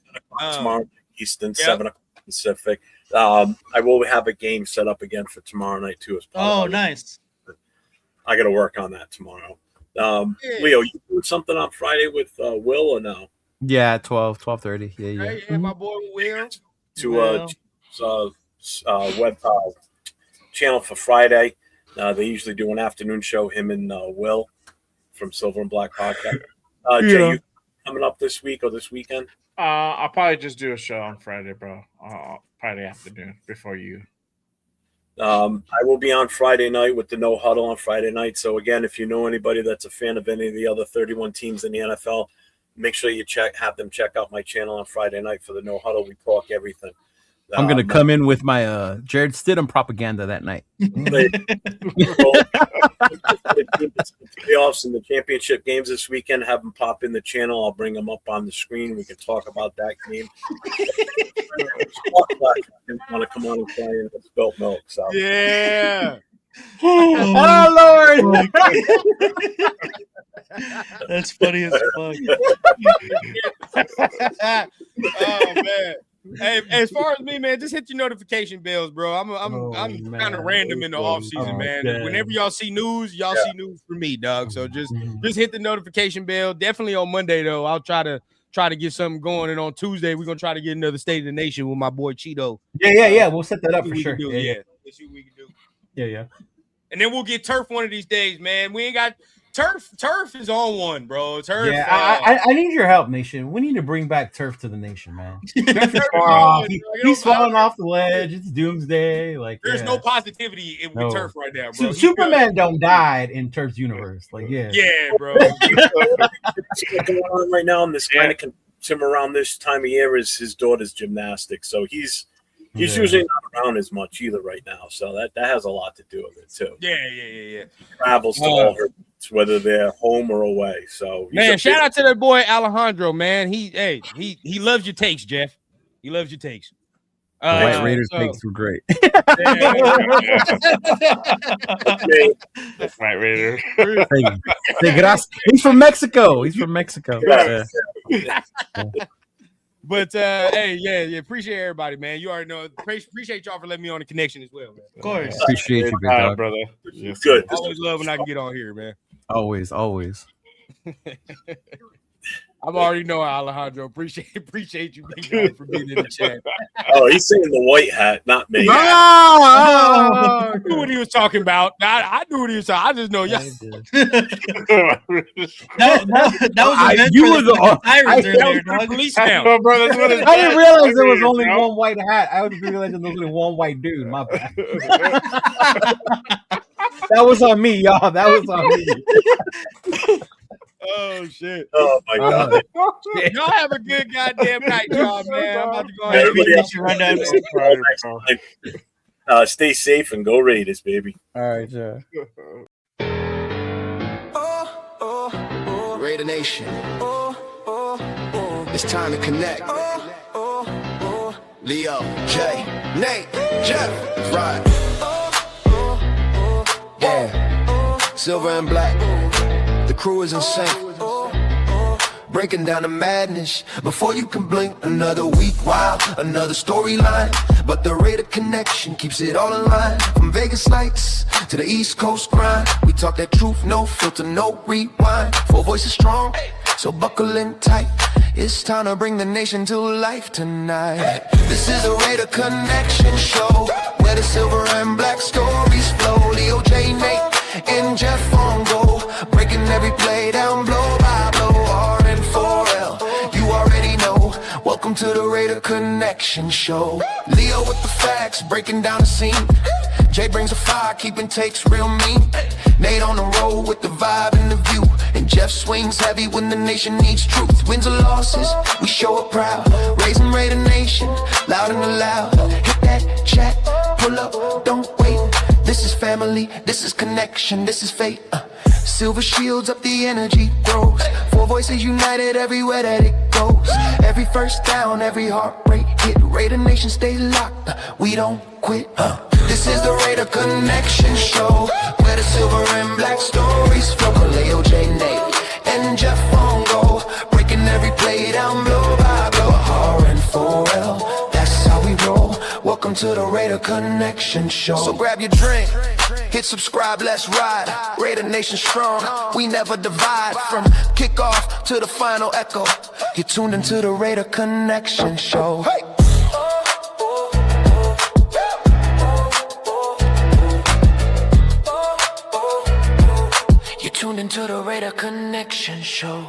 Tomorrow Eastern, 7 o'clock Pacific. I will have a game set up again for tomorrow night too.
Nice.
I got to work on that tomorrow. Leo, you doing something on Friday with Will or no?
Yeah, 12:30. Yeah.
Yeah, my boy Will.
To web channel for Friday. They usually do an afternoon show, him and Will from Silver and Black Podcast. Jay, you coming up this week or this weekend?
I'll probably just do a show on Friday, bro. Friday afternoon before you.
I will be on Friday night with the No Huddle on Friday night. So again, if you know anybody that's a fan of any of the other 31 teams in the NFL, make sure you have them check out my channel on Friday night for the No Huddle. We talk everything.
I'm gonna come in with my Jared Stidham propaganda that night.
The playoffs and the championship games this weekend, have them pop in the channel. I'll bring them up on the screen. We can talk about that game. Want to come on and play in spilt milk? So
Yeah.
Oh Lord.
That's funny as fuck.
Oh man. Hey, as far as me, man, just hit your notification bells, bro. I'm kind of random in the off season, man.
Okay.
Whenever y'all see news, see news from me, dog. So just hit the notification bell. Definitely on Monday though, I'll try to get something going, and on Tuesday we're gonna try to get another State of the Nation with my boy Chido.
Yeah. We'll set that up for sure.
Yeah. Let's see what we can do.
Yeah.
And then we'll get turf one of these days, man. We ain't got turf. Turf is on one, bro. Turf.
Yeah, I need your help, Nation. We need to bring back turf to the nation, man. Turf is far off. He's falling off the ledge. It's doomsday. Like
there's no positivity with turf right now, bro.
Superman don't died in turf's universe. Like
yeah, bro.
What's going on right now, and this kind of him around this time of year is his daughter's gymnastics. So he's usually not around as much either right now. So that has a lot to do with it too.
Yeah.
Travels to all her, whether they're home or away. So
man, shout out to that boy Alejandro, man. He loves your takes, Jeff. He loves your takes.
White Raiders takes were great.
White Raider.
He's from Mexico.
But hey, appreciate everybody, man. You already know. Appreciate y'all for letting me on the connection as well, man.
Of course.
Appreciate you, big dog.
Brother.
Good.
Always love when I can get on here, man.
Always.
I'm already know Alejandro. Appreciate you, big guy, for being in the chat.
Oh, he's saying the white hat, not me.
I knew what he was talking about. I knew what he was talking. I just know y'all.
that was
you were the
police now.
I didn't realize there was only one white hat. I was realizing there was only one white dude. My bad. That was on me, y'all. That was on me.
Oh shit!
Oh my god!
Y'all have a good goddamn night, y'all, man. I'm about to go ahead and
stay safe and go Raiders, baby.
All right, yeah.
Raider Nation. It's time to connect. Leo, Jay, Nate, Jeff, right. Yeah, silver and black. The crew is in sync. Breaking down the madness before you can blink. Another week, wow, another storyline. But the Raider connection keeps it all in line. From Vegas lights to the East Coast grind. We talk that truth, no filter, no rewind. Four voices strong, so buckle in tight. It's time to bring the nation to life tonight. This is a Raider connection show, where the silver and black stories flow. Leo, J, Nate, and Jeff on go, breaking every play down blow by blow. R and 4L, you already know. Welcome to the Raider Connect. Connection Show. Leo with the facts, breaking down the scene. Jay brings the fire, keeping takes real mean. Nate on the road with the vibe and the view. And Jeff swings heavy when the nation needs truth. Wins or losses, we show up proud. Raising Raider Nation, loud and loud. Hit that chat, pull up, don't wait. This is family, this is connection, this is fate. Silver shields up, the energy grows. Four voices united everywhere that it goes. Every first down, every heartbreak hit. Raider Nation stays locked, we don't quit. This is the Raider Connection Show, where the silver and black stories flow. Kaleo, J, Nate, and Jeff on go, breaking every play down blow by blow. R and 4L, that's how we roll. Welcome to the Raider Connection Show. So grab your drink, hit subscribe, let's ride. Raider Nation strong, we never divide. From kickoff to the final echo, you're tuned into the Raider Connection Show. Hey! You're tuned into the Raider Connection Show.